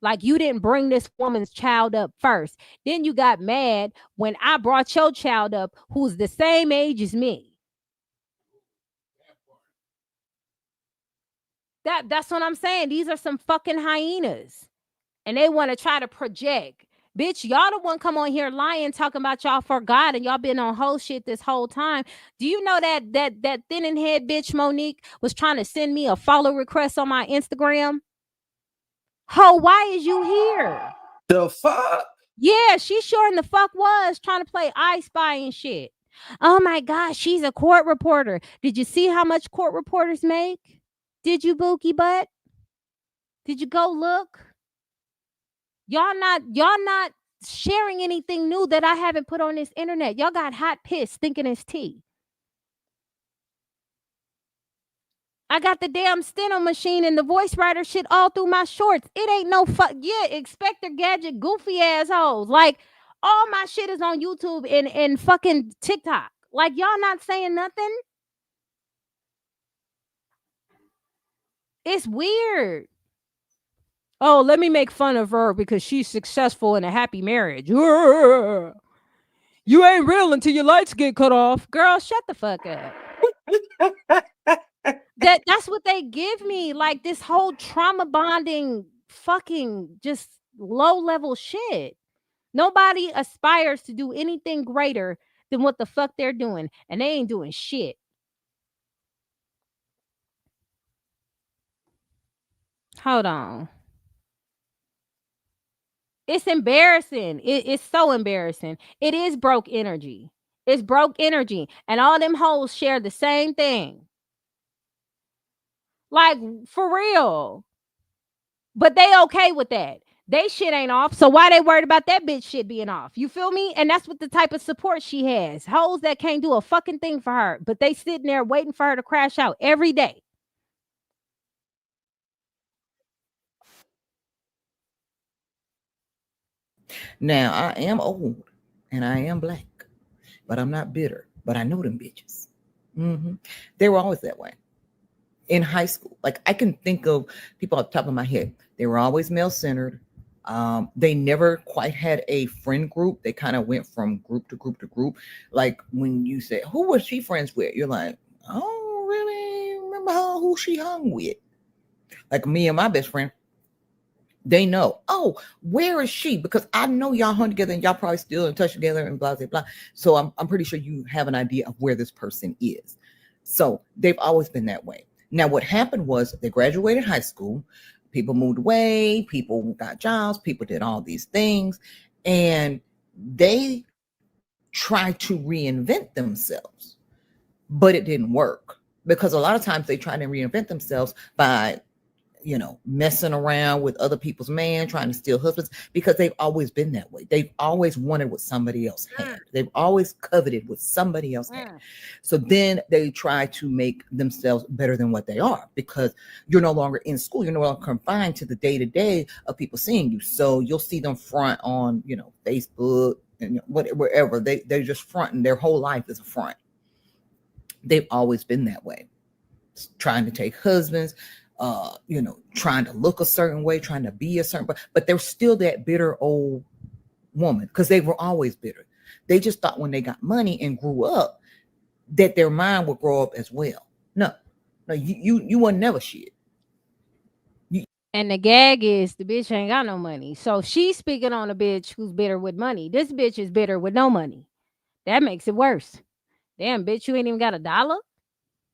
Like you didn't bring this woman's child up first. Then you got mad when I brought your child up who's the same age as me. That's what I'm saying. These are some fucking hyenas. And they want to try to project. Bitch, y'all the one come on here lying, talking about y'all forgot and y'all been on whole shit this whole time. Do you know that thin and head bitch Monique was trying to send me a follow request on my Instagram? Ho, why is you here? The fuck? Yeah, she sure in the fuck was trying to play I Spy and shit. Oh my gosh, she's a court reporter. Did you see how much court reporters make? Did you, Bookie Butt? Did you go look? Y'all not sharing anything new that I haven't put on this internet. Y'all got hot piss thinking it's tea. I got the damn steno machine and the voice writer shit all through my shorts. It ain't no fuck. Yeah, Inspector Gadget, goofy assholes. Like, all my shit is on YouTube and fucking TikTok. Like, y'all not saying nothing? It's weird. Oh, let me make fun of her because she's successful in a happy marriage. You ain't real until your lights get cut off. Girl, shut the fuck up. That's what they give me. Like this whole trauma bonding fucking just low level shit. Nobody aspires to do anything greater than what the fuck they're doing. And they ain't doing shit. Hold on. It's embarrassing. It's so embarrassing. It is broke energy. It's broke energy. And all them hoes share the same thing. Like, for real. But they okay with that. They shit ain't off. So why they worried about that bitch shit being off? You feel me? And that's what the type of support she has. Hoes that can't do a fucking thing for her. But they sitting there waiting for her to crash out every day. Now, I am old and I am black, but I'm not bitter. But I know them bitches. They were always that way. In high school, like I can think of people off the top of my head. They were always male-centered. They never quite had a friend group. They kind of went from group to group to group. Like when you say, who was she friends with? You're like, I don't really remember who she hung with. Like me and my best friend, they know, oh, where is she? Because I know y'all hung together and y'all probably still in touch together and blah, blah, blah. So I'm pretty sure you have an idea of where this person is. So they've always been that way. Now, what happened was they graduated high school. People moved away, people got jobs, people did all these things, and they tried to reinvent themselves, but it didn't work because a lot of times they try to reinvent themselves by messing around with other people's man, trying to steal husbands, because they've always been that way. They've always wanted what somebody else had. They've always coveted what somebody else had. So then they try to make themselves better than what they are, because you're no longer in school. You're no longer confined to the day-to-day of people seeing you. So you'll see them front on, Facebook and wherever. They're just fronting. Their whole life is a front. They've always been that way. Trying to take husbands, trying to look a certain way, trying to be a certain, but they're still that bitter old woman because they were always bitter. They just thought when they got money and grew up that their mind would grow up as well. No, you were never shit. And the gag is the bitch ain't got no money. So she's speaking on a bitch who's bitter with money. This bitch is bitter with no money. That makes it worse. Damn, bitch, you ain't even got $1.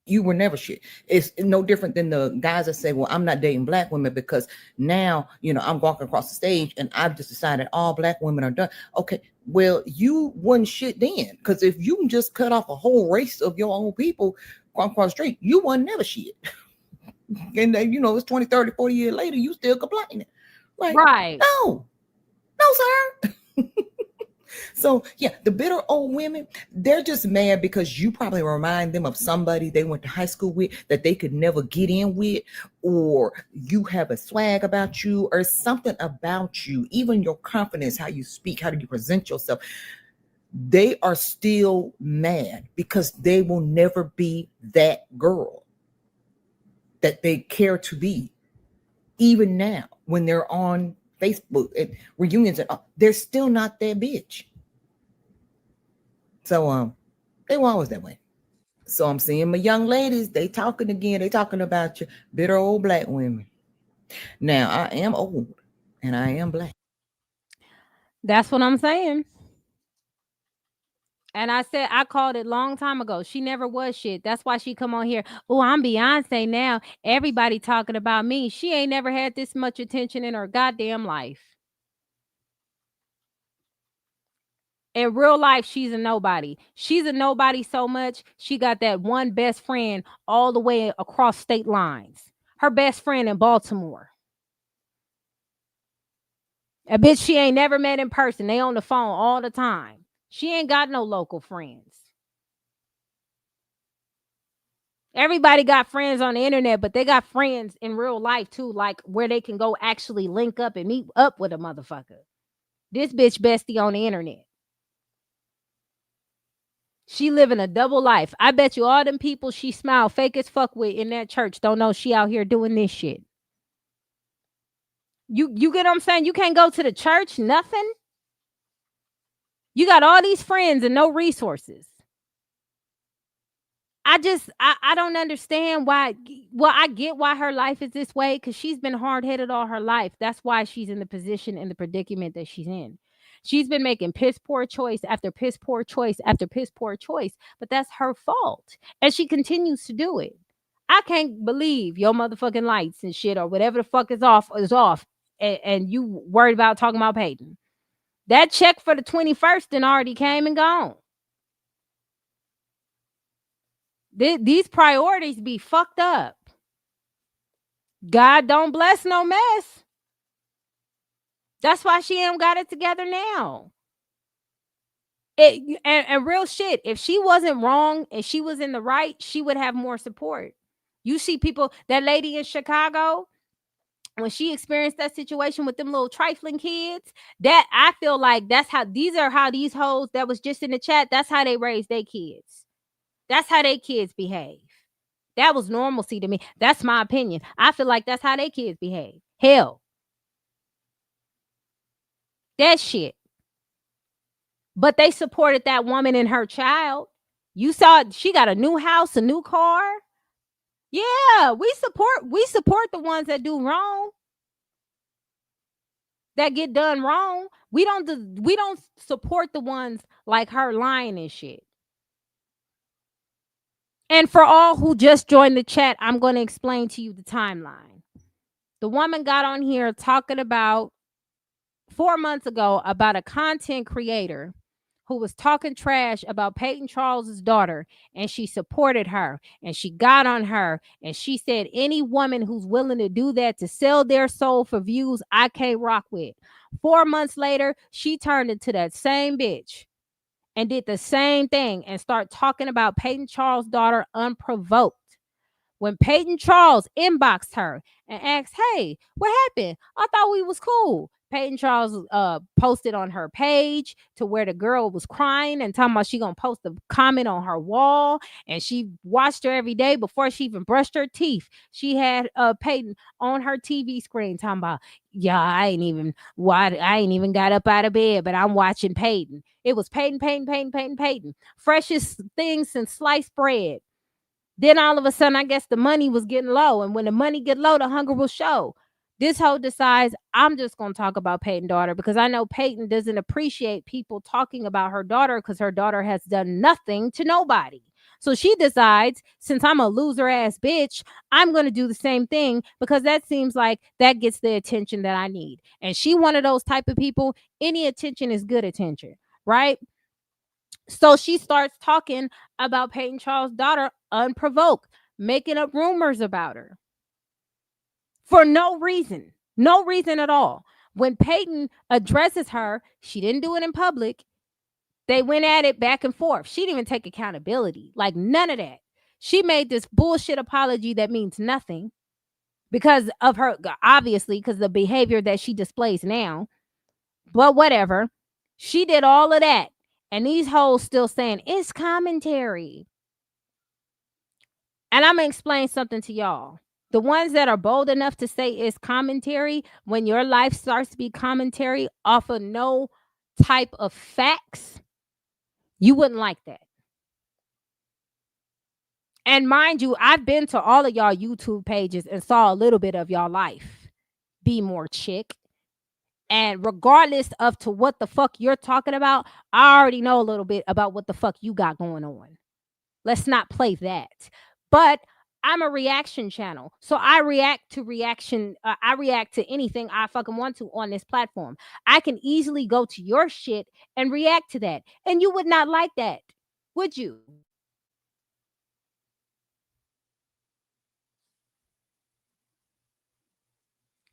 You were never shit. It's no different than the guys that say, well, I'm not dating black women because now, I'm walking across the stage and I've just decided all black women are done. Okay, well, you wasn't shit then. Because if you just cut off a whole race of your own people across the street, you wasn't never shit. And then, it's 20, 30, 40 years later, you still complaining. Right. No, sir. So yeah, the bitter old women, they're just mad because you probably remind them of somebody they went to high school with that they could never get in with, or you have a swag about you or something about you, even your confidence, how you speak, how do you present yourself. They are still mad because they will never be that girl that they care to be. Even now, when they're on Facebook at reunions, and they're still not that bitch. So they were always that way. So I'm seeing my young ladies, they talking again. They talking about you, bitter old black women. Now I am old and I am black. That's what I'm saying. And I said I called it long time ago. She never was shit. That's why she come on here. Oh, I'm Beyonce now. Everybody talking about me. She ain't never had this much attention in her goddamn life. In real life, she's a nobody. She's a nobody so much, she got that one best friend all the way across state lines. Her best friend in Baltimore. A bitch she ain't never met in person. They on the phone all the time. She ain't got no local friends. Everybody got friends on the internet, but they got friends in real life too, like where they can go actually link up and meet up with a motherfucker. This bitch bestie on the internet. She living a double life. I bet you all them people she smile fake as fuck with in that church don't know she out here doing this shit. You get what I'm saying? You can't go to the church, nothing. You got all these friends and no resources. I don't understand why. Well, I get why her life is this way because she's been hard-headed all her life. That's why she's in the position and the predicament that she's in. She's been making piss poor choice after piss poor choice after piss poor choice, but that's her fault. And she continues to do it. I can't believe your motherfucking lights and shit or whatever the fuck is off. And you worried about talking about Peyton. That check for the 21st then already came and gone. These priorities be fucked up. God don't bless no mess. That's why she ain't got it together now. And real shit, if she wasn't wrong and she was in the right, she would have more support. You see people, that lady in Chicago, when she experienced that situation with them little trifling kids, that I feel like these hoes that was just in the chat, that's how they raise their kids. That's how they kids behave. That was normalcy to me. That's my opinion. I feel like that's how they kids behave. Hell. That shit. But they supported that woman and her child. You saw she got a new house, a new car. Yeah, we support the ones that do wrong. That get done wrong. We don't support the ones like her lying and shit. And for all who just joined the chat, I'm going to explain to you the timeline. The woman got on here talking about 4 months ago about a content creator who was talking trash about Peyton Charles's daughter, and she supported her and she got on her and she said any woman who's willing to do that to sell their soul for views, I can't rock with. 4 months later, she turned into that same bitch and did the same thing and start talking about Peyton Charles' daughter unprovoked. When Peyton Charles inboxed her and asked, "Hey, what happened? I thought we was cool." Peyton Charles posted on her page to where the girl was crying and talking about she gonna post a comment on her wall, and she watched her every day before she even brushed her teeth. She had Peyton on her TV screen talking about, "Yeah, I ain't even got up out of bed, but I'm watching Peyton." It was Peyton, Peyton, Peyton, Peyton, Peyton. Freshest thing since sliced bread. Then all of a sudden, I guess the money was getting low. And when the money get low, the hunger will show. This hoe decides, I'm just going to talk about Peyton's daughter because I know Peyton doesn't appreciate people talking about her daughter because her daughter has done nothing to nobody. So she decides, since I'm a loser ass bitch, I'm going to do the same thing because that seems like that gets the attention that I need. And she one of those type of people, any attention is good attention, right? So she starts talking about Peyton Charles' daughter unprovoked, making up rumors about her for no reason at all. When Peyton addresses her, she didn't do it in public. They went at it back and forth. She didn't even take accountability, like none of that. She made this bullshit apology that means nothing because of her, obviously, because the behavior that she displays now. But whatever. She did all of that. And these hoes still saying it's commentary. And I'm going to explain something to y'all. The ones that are bold enough to say it's commentary, when your life starts to be commentary off of no type of facts, you wouldn't like that. And mind you, I've been to all of y'all YouTube pages and saw a little bit of y'all life. Be more chick. And regardless of to what the fuck you're talking about, I already know a little bit about what the fuck you got going on. Let's not play that. But I'm a reaction channel. So I react to reaction. I react to anything I fucking want to on this platform. I can easily go to your shit and react to that. And you would not like that, would you?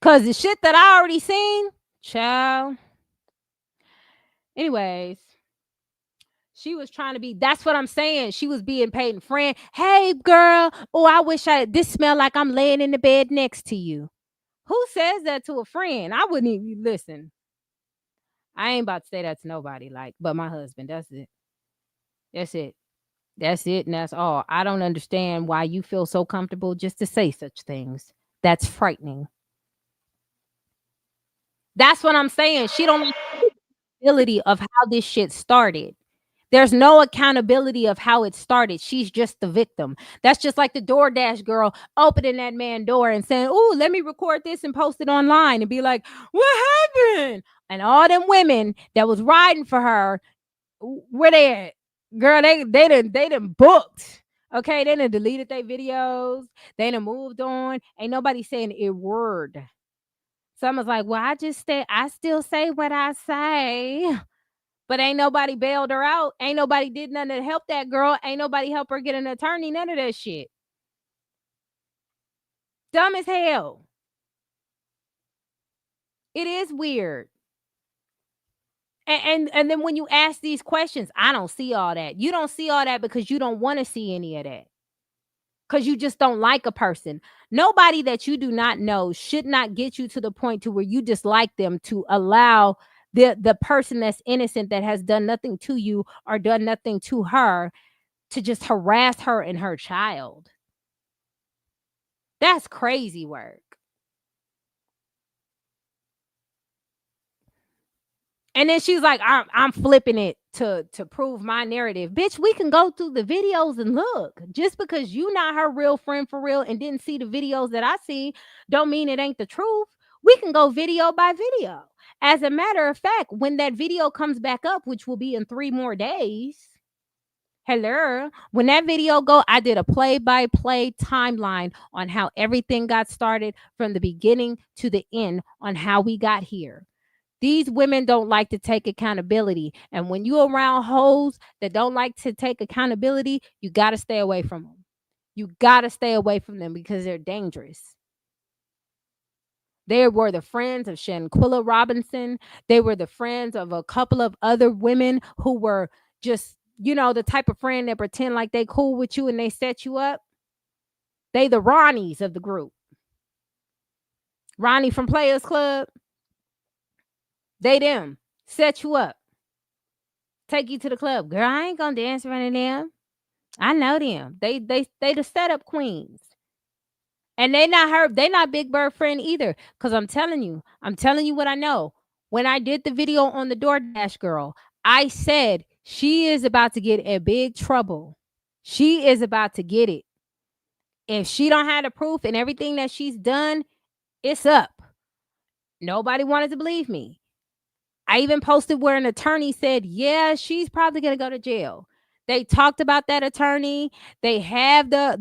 Because the shit that I already seen, child. Anyways, she was trying to be, that's what I'm saying. She was being Peyton friend. Hey, girl. Oh, I wish this smell like I'm laying in the bed next to you. Who says that to a friend? I wouldn't even listen. I ain't about to say that to nobody, like, but my husband. That's it. That's it. That's it. And that's all. I don't understand why you feel so comfortable just to say such things. That's frightening. That's what I'm saying. She don't like the accountability of how this shit started. There's no accountability of how it started. She's just the victim. That's just like the DoorDash girl opening that man door and saying, "Oh, let me record this and post it online," and be like, "What happened?" And all them women that was riding for her, where they at? Girl, they done booked. Okay, they done deleted their videos. They done moved on. Ain't nobody saying a word. Someone's like, "Well, I still say what I say." But ain't nobody bailed her out. Ain't nobody did nothing to help that girl. Ain't nobody help her get an attorney. None of that shit. Dumb as hell. It is weird. And then when you ask these questions, I don't see all that. You don't see all that because you don't want to see any of that. Because you just don't like a person. Nobody that you do not know should not get you to the point to where you dislike them to allow the person that's innocent, that has done nothing to you or done nothing to her, to just harass her and her child. That's crazy work. And then she's like, I'm flipping it to prove my narrative. Bitch, we can go through the videos and look. Just because you not her real friend for real and didn't see the videos that I see, don't mean it ain't the truth. We can go video by video. As a matter of fact, when that video comes back up, which will be in 3 more days, Hello. When that video go, I did a play-by-play timeline on how everything got started from the beginning to the end on how we got here. These women don't like to take accountability. And when you around hoes that don't like to take accountability, you got to stay away from them. You got to stay away from them because they're dangerous. They were the friends of Shanquilla Robinson. They were the friends of a couple of other women who were just, the type of friend that pretend like they cool with you and they set you up. They the Ronnies of the group. Ronnie from Players Club. They them. Set you up. Take you to the club. Girl, I ain't gonna dance in front of them. I know them. They the setup queens. And they not Big Bird friend either. Cause I'm telling you what I know. When I did the video on the DoorDash girl, I said she is about to get in big trouble. She is about to get it. If she don't have the proof and everything that she's done, it's up. Nobody wanted to believe me. I even posted where an attorney said, yeah, she's probably going to go to jail. They talked about that attorney. They had the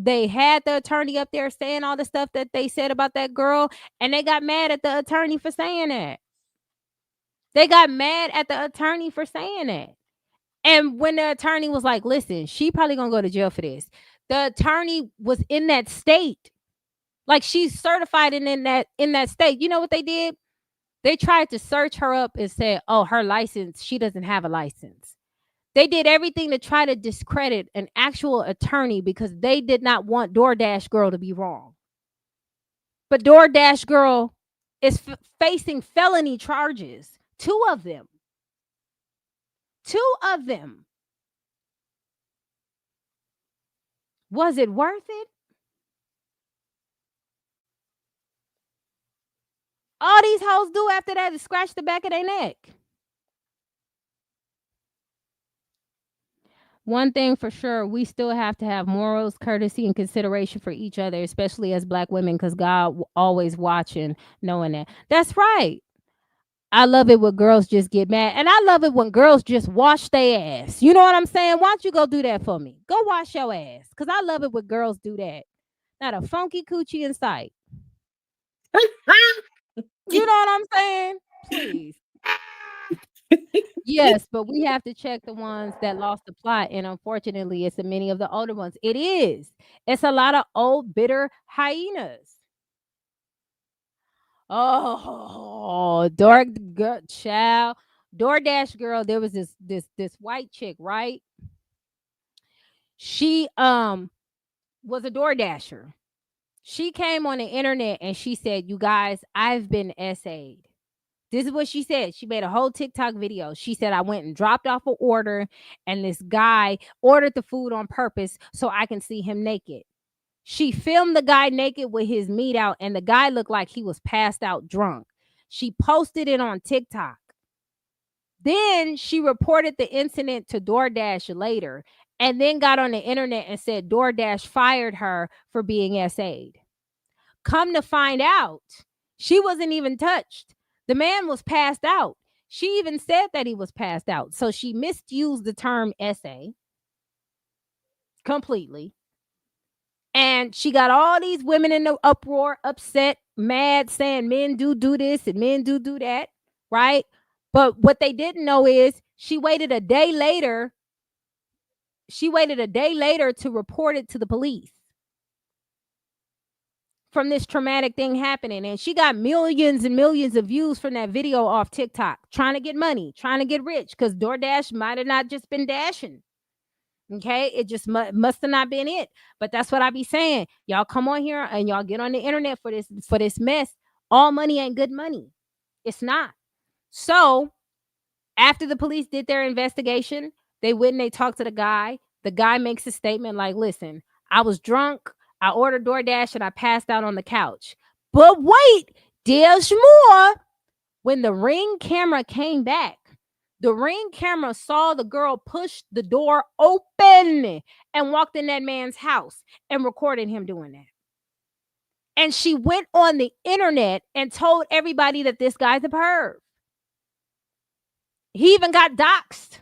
attorney up there saying all the stuff that they said about that girl, and they got mad at the attorney for saying that. They got mad at the attorney for saying that. And when the attorney was like, listen, she probably going to go to jail for this. The attorney was in that state. Like she's certified in that state. You know what they did? They tried to search her up and said, oh, her license, she doesn't have a license. They did everything to try to discredit an actual attorney because they did not want DoorDash girl to be wrong. But DoorDash girl is facing felony charges. 2 of them. 2 of them. Was it worth it? All these hoes do after that is scratch the back of their neck. One thing for sure, we still have to have morals, courtesy, and consideration for each other, especially as Black women, because God always watching, knowing that. That's right. I love it when girls just get mad. And I love it when girls just wash their ass. You know what I'm saying? Why don't you go do that for me? Go wash your ass. Because I love it when girls do that. Not a funky coochie in sight. You know what I'm saying? Please. Yes, but we have to check the ones that lost the plot. And unfortunately, it's many of the older ones. It is. It's a lot of old, bitter hyenas. Oh, dark girl, child. DoorDash girl, there was this white chick, right? She was a DoorDasher. She came on the internet and she said, you guys, I've been SA'd. This is what she said. She made a whole TikTok video. She said, I went and dropped off an order and this guy ordered the food on purpose so I can see him naked. She filmed the guy naked with his meat out and the guy looked like he was passed out drunk. She posted it on TikTok. Then she reported the incident to DoorDash later and then got on the internet and said DoorDash fired her for being SA'd. Come to find out, she wasn't even touched. The man was passed out. She even said that he was passed out. So she misused the term SA completely. And she got all these women in the uproar, upset, mad, saying men do this and men do that, right? But what they didn't know is she waited a day later. She waited a day later to report it to the police from this traumatic thing happening. And she got millions and millions of views from that video off TikTok, trying to get money, trying to get rich, because DoorDash might have not just been dashing. Okay, it just must have not been it. But that's what I be saying. Y'all come on here and y'all get on the internet for this mess. All money ain't good money. It's not. So after the police did their investigation, they went and they talked to the guy. The guy makes a statement like, listen, I was drunk. I ordered DoorDash and I passed out on the couch. But wait, there's more. When the Ring camera came back, the Ring camera saw the girl push the door open and walked in that man's house and recorded him doing that. And she went on the internet and told everybody that this guy's a perv. He even got doxxed.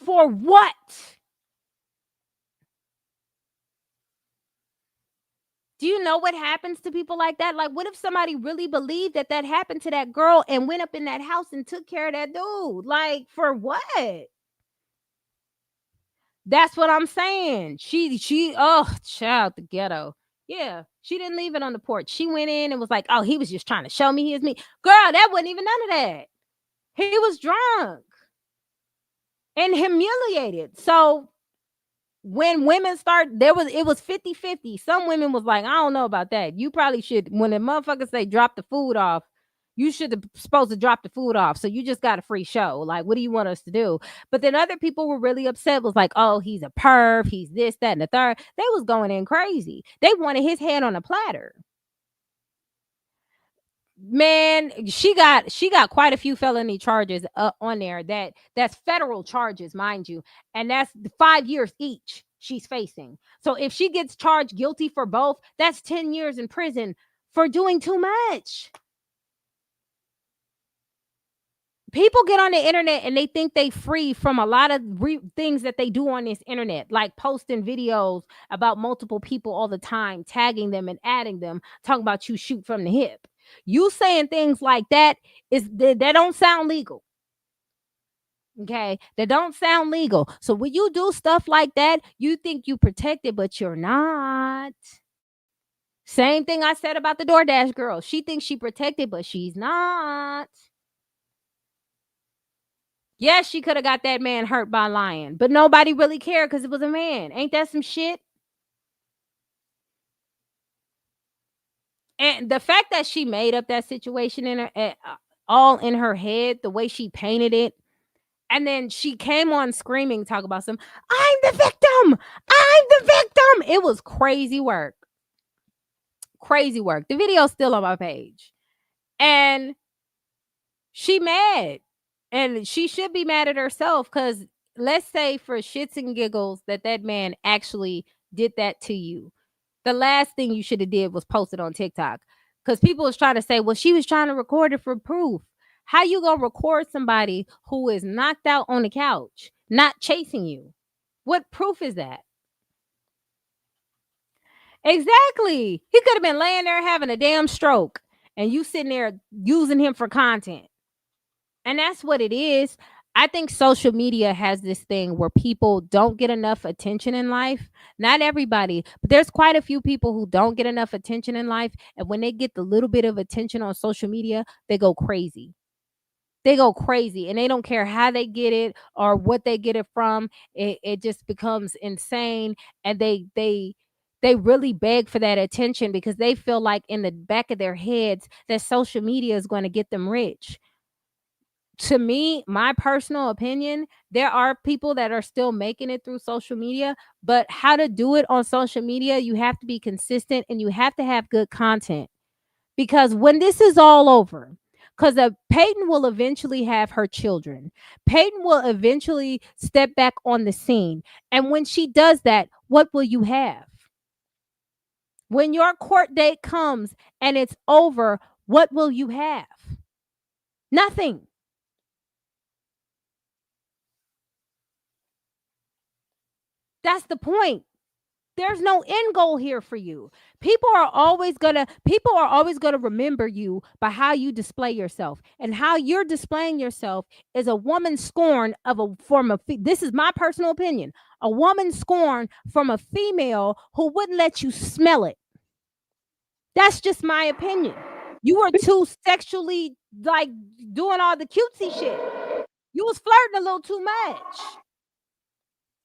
For what? Do you know what happens to people like that? Like, what if somebody really believed that that happened to that girl and went up in that house and took care of that dude? Like, for what? That's what I'm saying. Oh, child, the ghetto. Yeah, she didn't leave it on the porch. She went in and was like, oh, he was just trying to show me his me. Girl, that wasn't even none of that. He was drunk and humiliated. So when women start, it was 50-50. Some women was like, I don't know about that. You probably should, when the motherfuckers say drop the food off, you should have supposed to drop the food off. So you just got a free show. Like, what do you want us to do? But then other people were really upset, was like, oh, he's a perv, he's this, that, and the third. They was going in crazy. They wanted his head on a platter. Man, she got quite a few felony charges on there. That's federal charges, mind you, and that's 5 years each she's facing. So if she gets charged guilty for both, that's 10 years in prison for doing too much. People get on the internet and they think they free from a lot of things that they do on this internet, like posting videos about multiple people all the time, tagging them and adding them, talking about you shoot from the hip. You saying things like that that don't sound legal. Okay, that don't sound legal. So when you do stuff like that, you think you protected, but you're not. Same thing I said about the DoorDash girl. She thinks she protected, but she's not. Yes, she could have got that man hurt by lying, but nobody really cared because it was a man. Ain't that some shit? And the fact that she made up that situation in her, all in her head, the way she painted it, and then she came on screaming, talk about some, I'm the victim. I'm the victim. It was crazy work. Crazy work. The video's still on my page. And she mad. And she should be mad at herself because let's say for shits and giggles that man actually did that to you. The last thing you should have did was post it on TikTok because people was trying to say, well, she was trying to record it for proof. How you gonna record somebody who is knocked out on the couch, not chasing you? What proof is that? Exactly. He could have been laying there having a damn stroke and you sitting there using him for content. And that's what it is. I think social media has this thing where people don't get enough attention in life. Not everybody, but there's quite a few people who don't get enough attention in life. And when they get the little bit of attention on social media, they go crazy. They go crazy and they don't care how they get it or what they get it from. It just becomes insane. And they really beg for that attention because they feel like in the back of their heads that social media is going to get them rich. To me, my personal opinion, there are people that are still making it through social media, but how to do it on social media, you have to be consistent and you have to have good content. Because when this is all over, because Peyton will eventually have her children. Peyton will eventually step back on the scene. And when she does that, what will you have? When your court date comes and it's over, what will you have? Nothing. That's the point. There's no end goal here for you. People are always gonna remember you by how you display yourself. And how you're displaying yourself is a woman's scorn of a form of this is my personal opinion. A woman's scorn from a female who wouldn't let you smell it. That's just my opinion. You were too sexually like doing all the cutesy shit. You was flirting a little too much.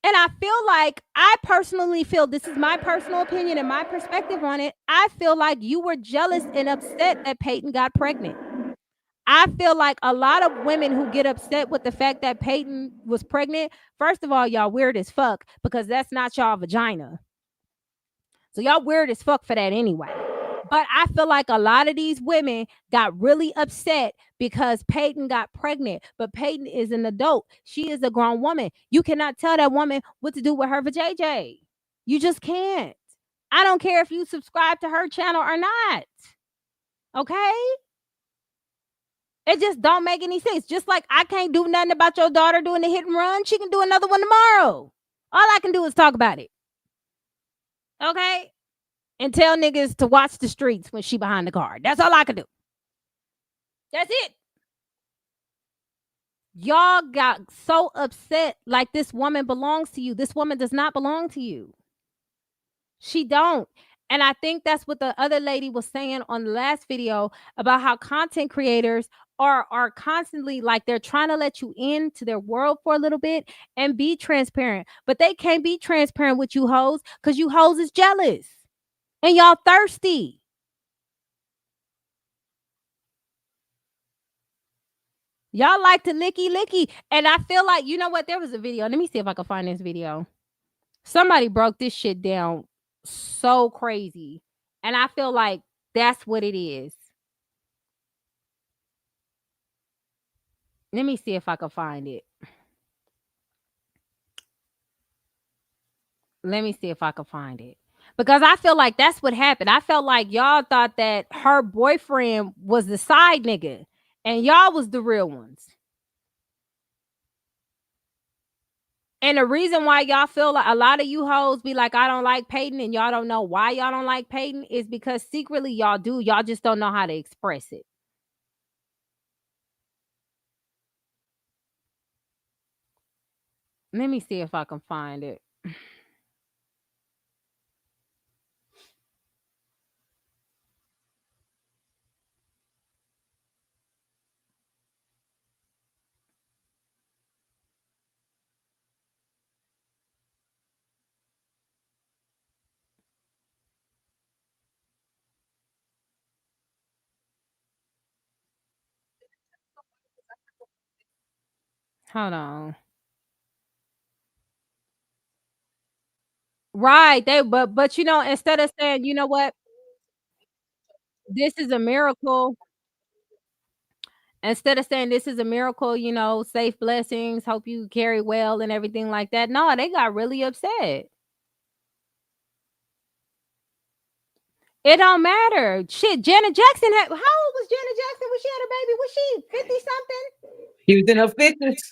And I feel like, I personally feel, this is my personal opinion and my perspective on it. I feel like you were jealous and upset that Peyton got pregnant. I feel like a lot of women who get upset with the fact that Peyton was pregnant, first of all, y'all weird as fuck because that's not y'all vagina. So y'all weird as fuck for that anyway. But I feel like a lot of these women got really upset because Peyton got pregnant. But Peyton is an adult. She is a grown woman. You cannot tell that woman what to do with her vajayjay. You just can't. I don't care if you subscribe to her channel or not. Okay? It just don't make any sense. Just like I can't do nothing about your daughter doing the hit and run. She can do another one tomorrow. All I can do is talk about it. Okay? And tell niggas to watch the streets when she behind the car. That's all I can do. That's it. Y'all got so upset like this woman belongs to you. This woman does not belong to you. She don't. And I think that's what the other lady was saying on the last video about how content creators are constantly like they're trying to let you into their world for a little bit and be transparent. But they can't be transparent with you hoes because you hoes is jealous. And y'all thirsty. Y'all like to licky. And I feel like, you know what? There was a video. Let me see if I can find this video. Somebody broke this shit down so crazy. And I feel like that's what it is. Let me see if I can find it. Let me see if I can find it. Because I feel like that's what happened. I felt like y'all thought that her boyfriend was the side nigga. And y'all was the real ones. And the reason why y'all feel like a lot of you hoes be like, I don't like Peyton, and y'all don't know why y'all don't like Peyton, is because secretly y'all do. Y'all just don't know how to express it. Let me see if I can find it. Hold on. Right. But you know, instead of saying, you know what, this is a miracle. Instead of saying this is a miracle, you know, safe blessings, hope you carry well and everything like that. No, they got really upset. It don't matter. Shit, Janet Jackson how old was Janet Jackson when she had her baby? Was she 50 something? He was in her 50s.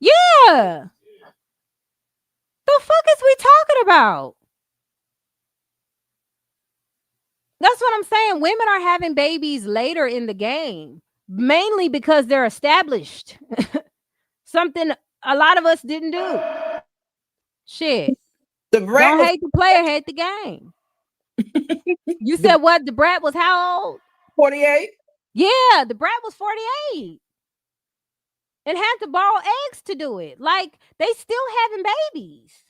Yeah. The fuck is we talking about? That's what I'm saying. Women are having babies later in the game, mainly because they're established. Something a lot of us didn't do. Shit. Don't hate the player, hate the game. You said what? The brat was how old? 48. Yeah, the brat was 48. And had to borrow eggs to do it. Like, they still having babies.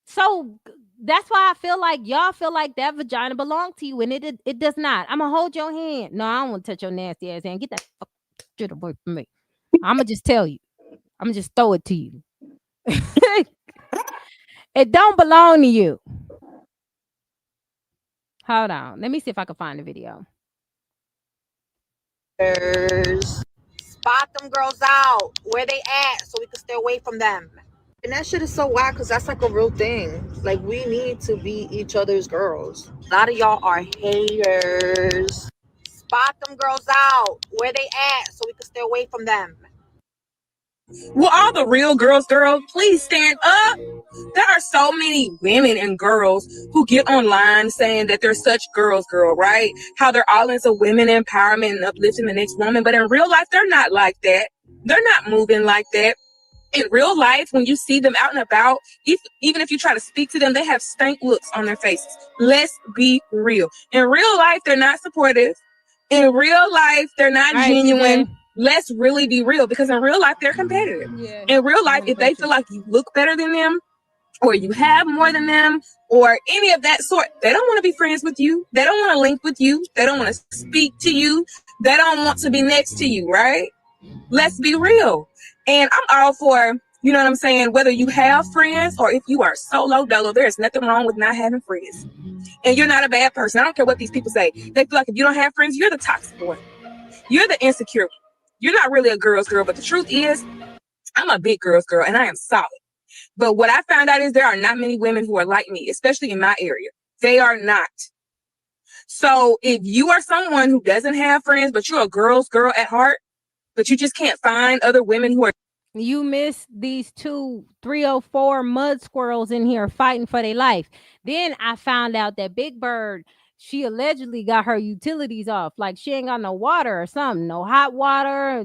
So that's why I feel like y'all feel like that vagina belongs to you, and it does not. I'm gonna hold your hand. No, I don't want to touch your nasty ass hand. Get that shit away from me. I'm gonna just tell you. I'm gonna just throw it to you. It don't belong to you. Hold on. Let me see if I can find the video. Spot them girls out where they at so we can stay away from them. And that shit is so wild because that's like a real thing. Like, we need to be each other's girls. A lot of y'all are haters. Spot them girls out where they at so we can stay away from them. Will all the real girls, please stand up? There are so many women and girls who get online saying that they're such girl, right? How they're all into women empowerment and uplifting the next woman. But in real life, they're not like that. They're not moving like that. In real life, when you see them out and about, even if you try to speak to them, they have stank looks on their faces. Let's be real. In real life, they're not supportive. In real life, they're not genuine. Let's really be real, because in real life, they're competitive. Yeah. In real life, if they feel like you look better than them, or you have more than them, or any of that sort, they don't want to be friends with you. They don't want to link with you. They don't want to speak to you. They don't want to be next to you, right? Let's be real. And I'm all for, you know what I'm saying, whether you have friends or if you are solo dolo, there's nothing wrong with not having friends. And you're not a bad person. I don't care what these people say. They feel like if you don't have friends, you're the toxic one. You're the insecure one. You're not really a girl's girl, but the truth is, I'm a big girl's girl and I am solid. But what I found out is there are not many women who are like me, especially in my area. They are not. So if you are someone who doesn't have friends, but you're a girl's girl at heart, but you just can't find other women who are You miss these 304 mud squirrels in here fighting for their life. Then I found out that Big Bird, she allegedly got her utilities off. Like she ain't got no water or something, no hot water,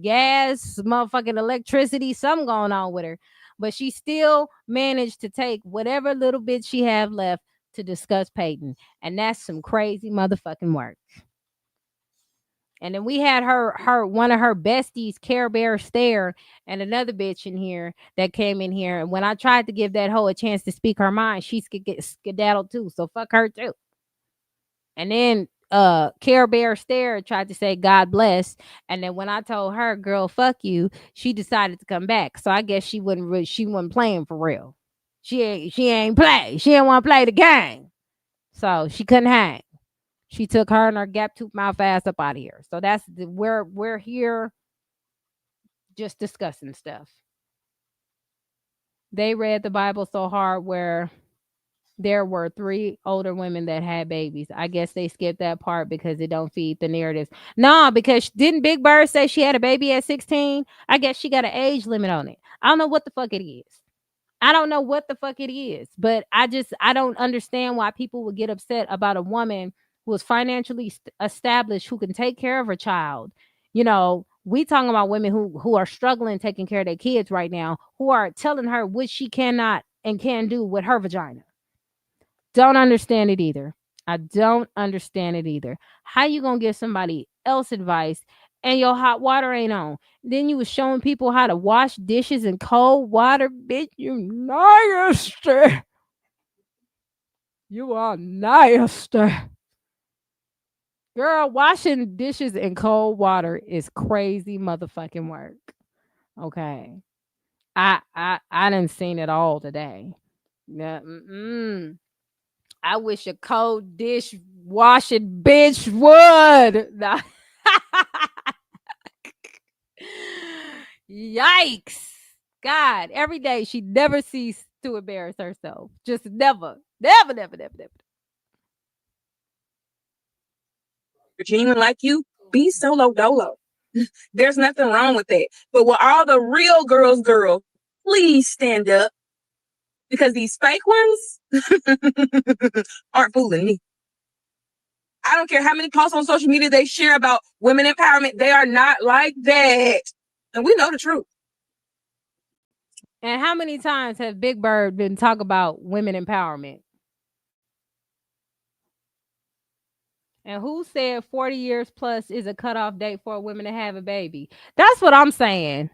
gas, motherfucking electricity, something going on with her. But she still managed to take whatever little bit she have left to discuss Peyton. And that's some crazy motherfucking work. And then we had her one of her besties, Care Bear Stare, and another bitch in here that came in here. And when I tried to give that hoe a chance to speak her mind, she get skedaddled too. So fuck her too. And then Care Bear Stare tried to say God bless. And then when I told her, girl, fuck you, she decided to come back. So I guess she wasn't playing for real. She ain't play. She didn't want to play the game. So she couldn't hang. She took her and her gap tooth mouth ass up out of here. So that's we're here just discussing stuff. They read the Bible so hard where there were 3 older women that had babies. I guess they skipped that part because it don't feed the narratives. No, because didn't Big Bird say she had a baby at 16? I guess she got an age limit on it. I don't know what the fuck it is. I don't know what the fuck it is, but I don't understand why people would get upset about a woman who is financially established, who can take care of her child. You know, we talking about women who are struggling taking care of their kids right now, who are telling her what she cannot and can do with her vagina. Don't understand it either. I don't understand it either. How you gonna give somebody else advice and your hot water ain't on? Then you was showing people how to wash dishes in cold water, bitch. You nasty. You are nasty. Girl, washing dishes in cold water is crazy motherfucking work. Okay. I done seen it all today. Yeah, I wish a cold dish washing bitch would. Nah. Yikes. God, every day she never ceased to embarrass herself. Just never. Never, never, never, never. genuine like you, be solo dolo. There's nothing wrong with that. But with all the real girls, please stand up. Because these fake ones aren't fooling me. I don't care how many posts on social media they share about women empowerment. They are not like that. And we know the truth. And how many times have Big Bird been talking about women empowerment? And who said 40 years plus is a cutoff date for women to have a baby? That's what I'm saying.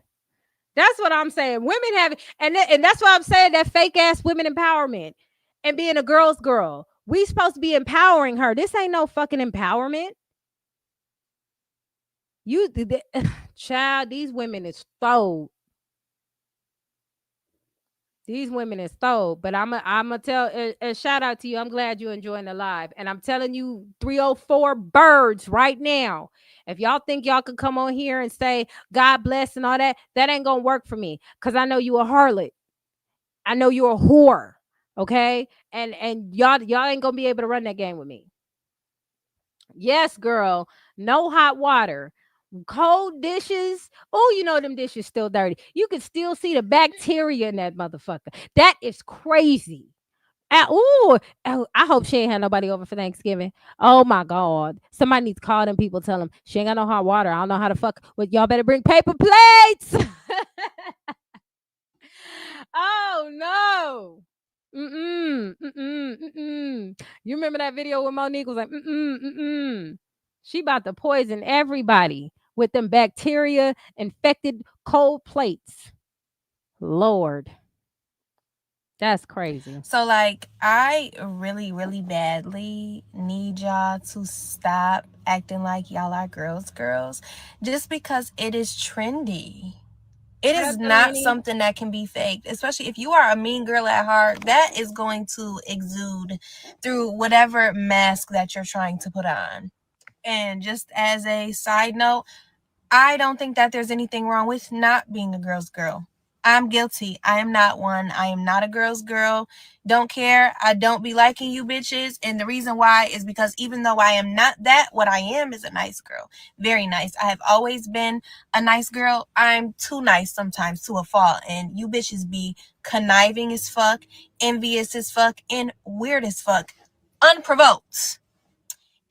That's what I'm saying. Women have, and that's why I'm saying that fake ass women empowerment and being a girl's girl. We supposed to be empowering her. This ain't no fucking empowerment. Child, these women is sold. These women is sold. But I'm gonna tell a shout out to you. I'm glad you're enjoying the live. And I'm telling you, 304 birds right now. If y'all think y'all could come on here and say God bless and all that, that ain't gonna work for me. Cause I know you a harlot. I know you're a whore. Okay. And y'all ain't gonna be able to run that game with me. Yes, girl. No hot water. Cold dishes. Oh, you know them dishes still dirty. You can still see the bacteria in that motherfucker. That is crazy. Oh, I hope she ain't had nobody over for Thanksgiving. Oh my God. Somebody needs to call them people, tell them she ain't got no hot water. I don't know how to fuck. Well, y'all better bring paper plates. Oh no. You remember that video when Monique was like, She about to poison everybody with them bacteria infected cold plates. Lord. That's crazy. So, like, I really, really badly need y'all to stop acting like y'all are girls, just because it is trendy. It is not something that can be faked, especially if you are a mean girl at heart. That is going to exude through whatever mask that you're trying to put on. And just as a side note, I don't think that there's anything wrong with not being a girl's girl. I'm guilty. I am not one. I am not a girl's girl. Don't care. I don't be liking you bitches. And the reason why is because even though I am not that, what I am is a nice girl. Very nice. I have always been a nice girl. I'm too nice sometimes to a fault. And you bitches be conniving as fuck, envious as fuck, and weird as fuck. Unprovoked.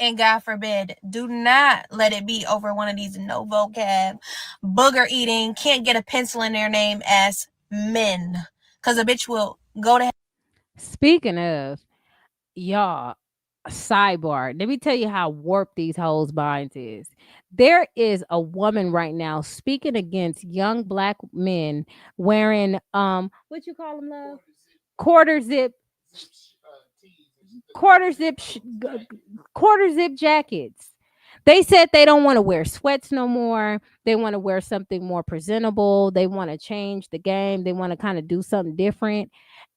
And God forbid, do not let it be over one of these no vocab, booger eating, can't get a pencil in their name as men. Because a bitch will go to. Speaking of, y'all, sidebar. Let me tell you how warped these hoes' minds is. There is a woman right now speaking against young black men wearing what you call them, love? Quarter zip quarter zip quarter zip jackets. They said they don't want to wear sweats no more. They want to wear something more presentable. They want to change the game. They want to kind of do something different.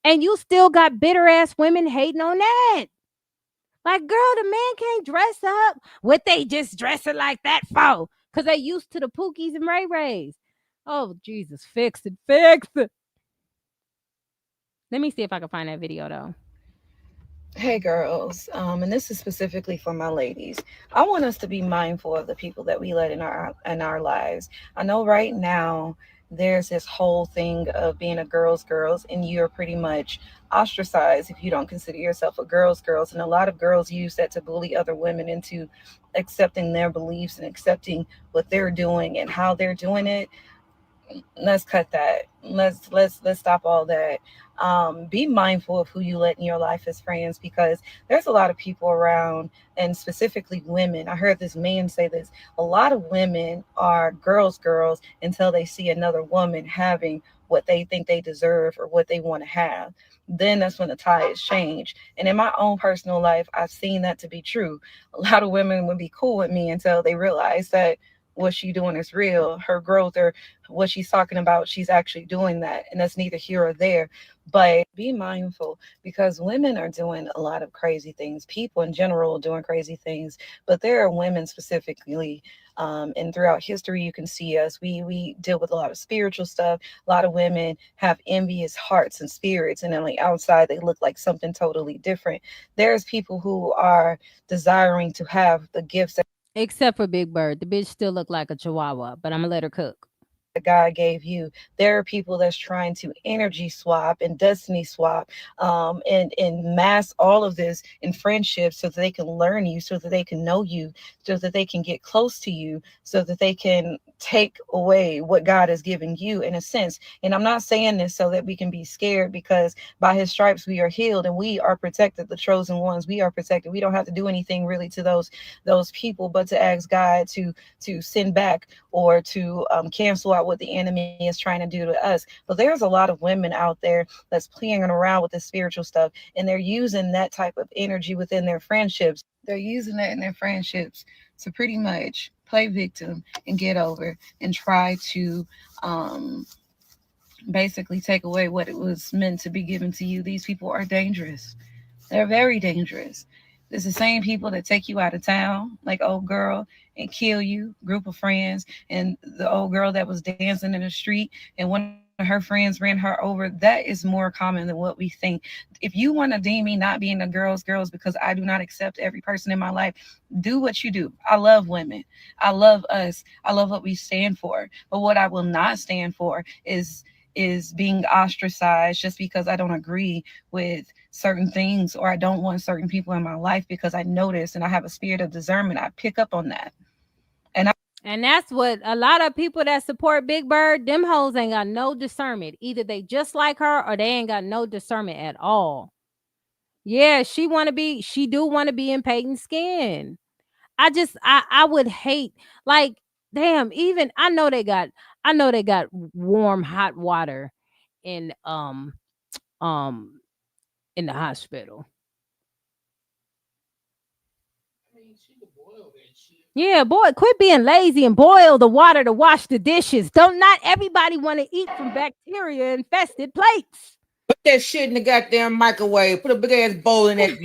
And you still got bitter ass women hating on that. Like, girl, the man can't dress up. What they just dressing like that for? Because they used to the Pookies and Ray Rays. Oh, Jesus, fix it, fix it. Let me see if I can find that video, though. Hey girls, and this is specifically for my ladies. I want us to be mindful of the people that we let in our lives. I know right now there's this whole thing of being a girls, and you're pretty much ostracized if you don't consider yourself a girls, and a lot of girls use that to bully other women into accepting their beliefs and accepting what they're doing and how they're doing it. Let's cut that. Let's stop all that. Be mindful of who you let in your life as friends, because there's a lot of people around, and specifically women. I heard this man say this: a lot of women are girls until they see another woman having what they think they deserve or what they want to have. Then that's when the tides change. And in my own personal life, I've seen that to be true. A lot of women would be cool with me until they realize that what she doing is real. Her growth, or what she's talking about, she's actually doing that. And that's neither here or there. But be mindful, because women are doing a lot of crazy things. People in general are doing crazy things. But there are women specifically, and throughout history, you can see us. We deal with a lot of spiritual stuff. A lot of women have envious hearts and spirits, and on the outside, they look like something totally different. There's people who are desiring to have the gifts that Except for Big Bird. The bitch still look like a chihuahua, but I'm going to let her cook. God gave you. There are people that's trying to energy swap and destiny swap, and mass all of this in friendships, so that they can learn you, so that they can know you, so that they can get close to you, so that they can take away what God has given you, in a sense. And I'm not saying this so that we can be scared, because by his stripes we are healed and we are protected. The chosen ones, we are protected. We don't have to do anything really to those people, but to ask God to send back, or to cancel out what the enemy is trying to do to us. But there's a lot of women out there that's playing around with this spiritual stuff, and they're using that type of energy within their friendships. They're using that in their friendships to pretty much play victim and get over, and try to basically take away what it was meant to be given to you. These people are dangerous. They're very dangerous. It's the same people that take you out of town, like old girl, and kill you, group of friends, and the old girl that was dancing in the street, and one of her friends ran her over. That is more common than what we think. If you want to deem me not being a girls because I do not accept every person in my life, do what you do. I love women. I love us. I love what we stand for. But what I will not stand for is being ostracized just because I don't agree with certain things, or I don't want certain people in my life, because I notice and I have a spirit of discernment. I pick up on that. And that's what a lot of people that support Big Bird, them hoes ain't got no discernment. Either they just like her, or they ain't got no discernment at all. Yeah, she do want to be in Peyton's skin. I would hate, like, damn, even I know they got warm hot water in um in the hospital. Yeah, boy, quit being lazy and boil the water to wash the dishes. Don't not everybody want to eat from bacteria infested plates. Put that shit in the goddamn microwave. Put a big ass bowl in that.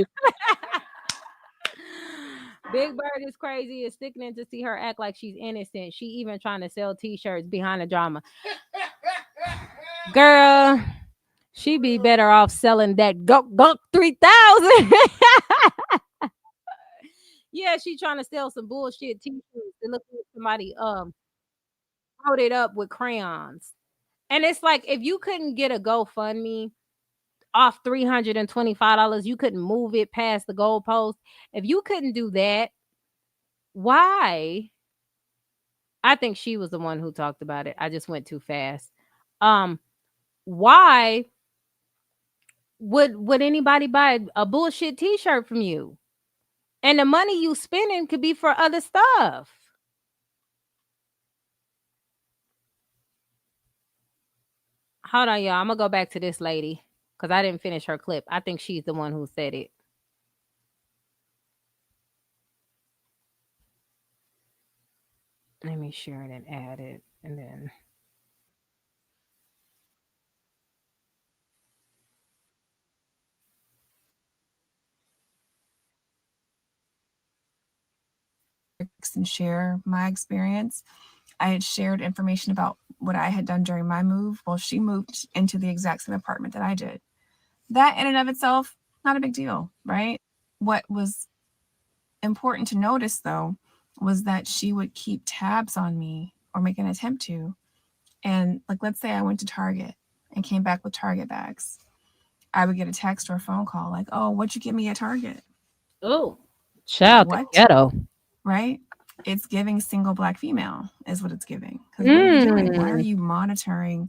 Big Bird is crazy. It's sickening to see her act like she's innocent. She even trying to sell t-shirts behind the drama. Girl, she be better off selling that gunk 3000. Yeah, she trying to sell some bullshit t-shirts and look like somebody wrote it up with crayons. And it's like if you couldn't get a GoFundMe off $325, you couldn't move it past the goalpost. If you couldn't do that, why? I think she was the one who talked about it. I just went too fast. Why would anybody buy a bullshit t-shirt from you? And the money you spending could be for other stuff. Hold on, y'all. I'm gonna go back to this lady because I didn't finish her clip. I think she's the one who said it. Let me share it and add it, and then and share my experience. I had shared information about what I had done during my move. Well, she moved into the exact same apartment that I did. That in and of itself, not a big deal, right? What was important to notice though was that she would keep tabs on me or make an attempt to. And like, let's say I went to Target and came back with Target bags. I would get a text or a phone call like, oh, what'd you get me at Target? Oh, child, the What? ghetto. Right? It's giving single Black female is what it's giving. Because what are you doing? Why are you monitoring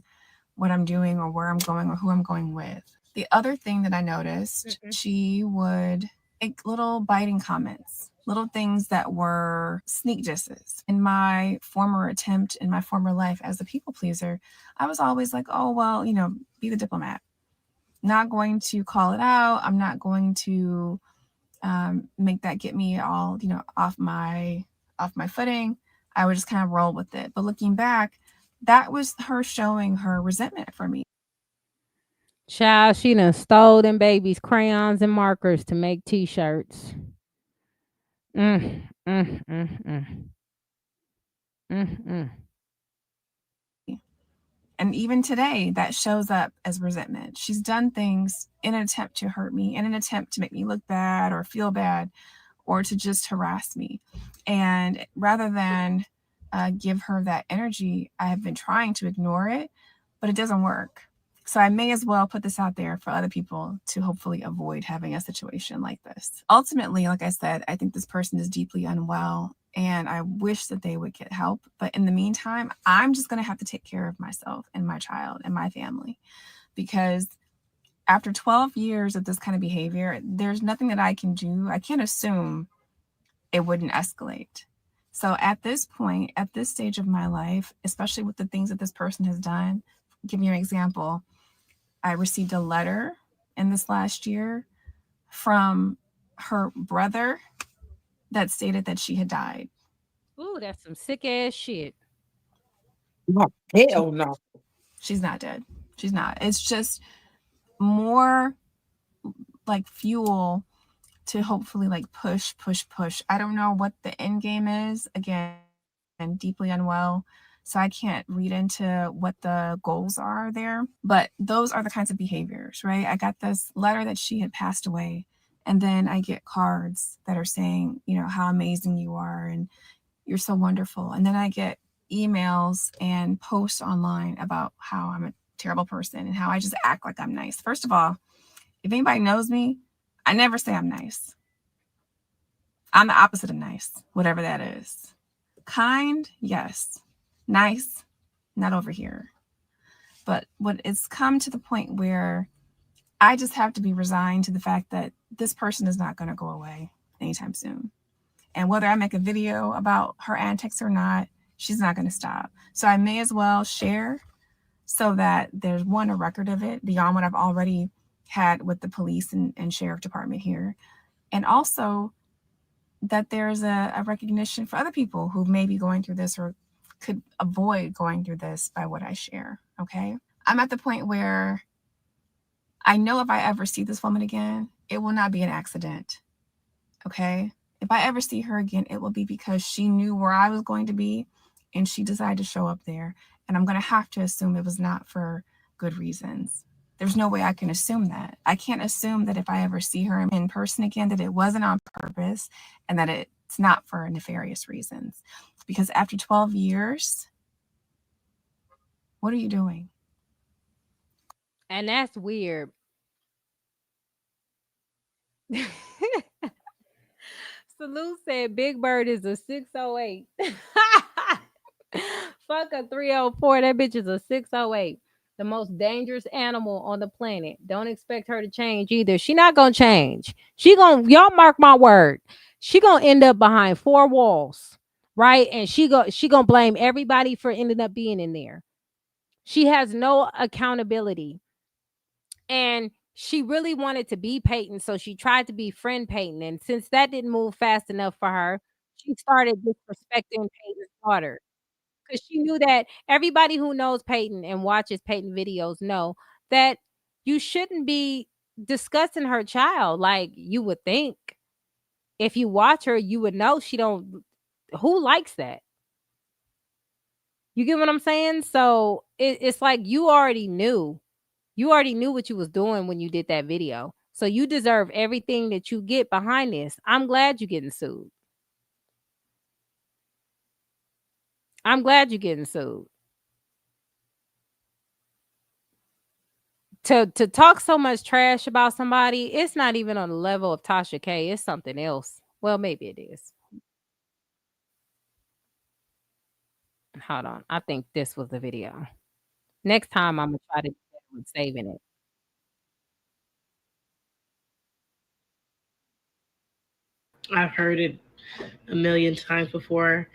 what I'm doing or where I'm going or who I'm going with? The other thing that I noticed, she would make little biting comments, little things that were sneak disses. In my former attempt in my former life as a people pleaser, I was always like, oh, well, you know, be the diplomat. Not going to call it out. I'm not going to make that get me all, you know, off my footing. I would just kind of roll with it. But looking back, that was her showing her resentment for me. Child, she done stole them babies' crayons and markers to make t-shirts. Mm, mm, mm, mm. Mm, mm. And even today, that shows up as resentment. She's done things in an attempt to hurt me, in an attempt to make me look bad or feel bad, or to just harass me. And rather than give her that energy, I have been trying to ignore it, but it doesn't work. So I may as well put this out there for other people to hopefully avoid having a situation like this. Ultimately, like I said, I think this person is deeply unwell and I wish that they would get help. But in the meantime, I'm just going to have to take care of myself and my child and my family, because after 12 years of this kind of behavior, there's nothing that I can do. I can't assume it wouldn't escalate. So at this point, at this stage of my life, especially with the things that this person has done, give you an example. I received a letter in this last year from her brother that stated that she had died. Ooh, that's some sick ass shit. Oh, hell no. She's not dead. She's not. It's just more like fuel to hopefully like push. I don't know what the end game is. Again, and deeply unwell. So I can't read into what the goals are there, but those are the kinds of behaviors, right? I got this letter that she had passed away, and then I get cards that are saying, you know, how amazing you are and you're so wonderful. And then I get emails and posts online about how I'm a terrible person and how I just act like I'm nice. First of all, if anybody knows me, I never say I'm nice. I'm the opposite of nice, whatever that is. Kind, yes. Nice, not over here. But what it's come to the point where I just have to be resigned to the fact that this person is not going to go away anytime soon. And whether I make a video about her antics or not, she's not going to stop. So I may as well share so that there's one, a record of it beyond what I've already had with the police and sheriff department here. And also that there's a recognition for other people who may be going through this or could avoid going through this by what I share. Okay. I'm at the point where I know if I ever see this woman again, it will not be an accident. Okay. If I ever see her again, it will be because she knew where I was going to be and she decided to show up there. And I'm going to have to assume it was not for good reasons. There's no way I can assume that. I can't assume that if I ever see her in person again, that it wasn't on purpose and that it's not for nefarious reasons. Because after 12 years, what are you doing? And that's weird. Salute said Big Bird is a 608. Fuck a 304. That bitch is a 608. The most dangerous animal on the planet. Don't expect her to change either. She not gonna change. Y'all mark my word. She gonna end up behind four walls, right? And she gonna blame everybody for ending up being in there. She has no accountability. And she really wanted to be Peyton, so she tried to be friend Peyton. And since that didn't move fast enough for her, she started disrespecting Peyton's daughter. Because she knew that everybody who knows Peyton and watches Peyton videos know that you shouldn't be discussing her child. Like you would think. If you watch her, you would know she don't. Who likes that? You get what I'm saying? So it's like you already knew. You already knew what you was doing when you did that video. So you deserve everything that you get behind this. I'm glad you're getting sued. I'm glad you're getting sued. To talk so much trash about somebody, it's not even on the level of Tasha K. It's something else. Well, maybe it is. Hold on. I think this was the video. Next time I'm gonna try to do better with saving it. I've heard it a million times before.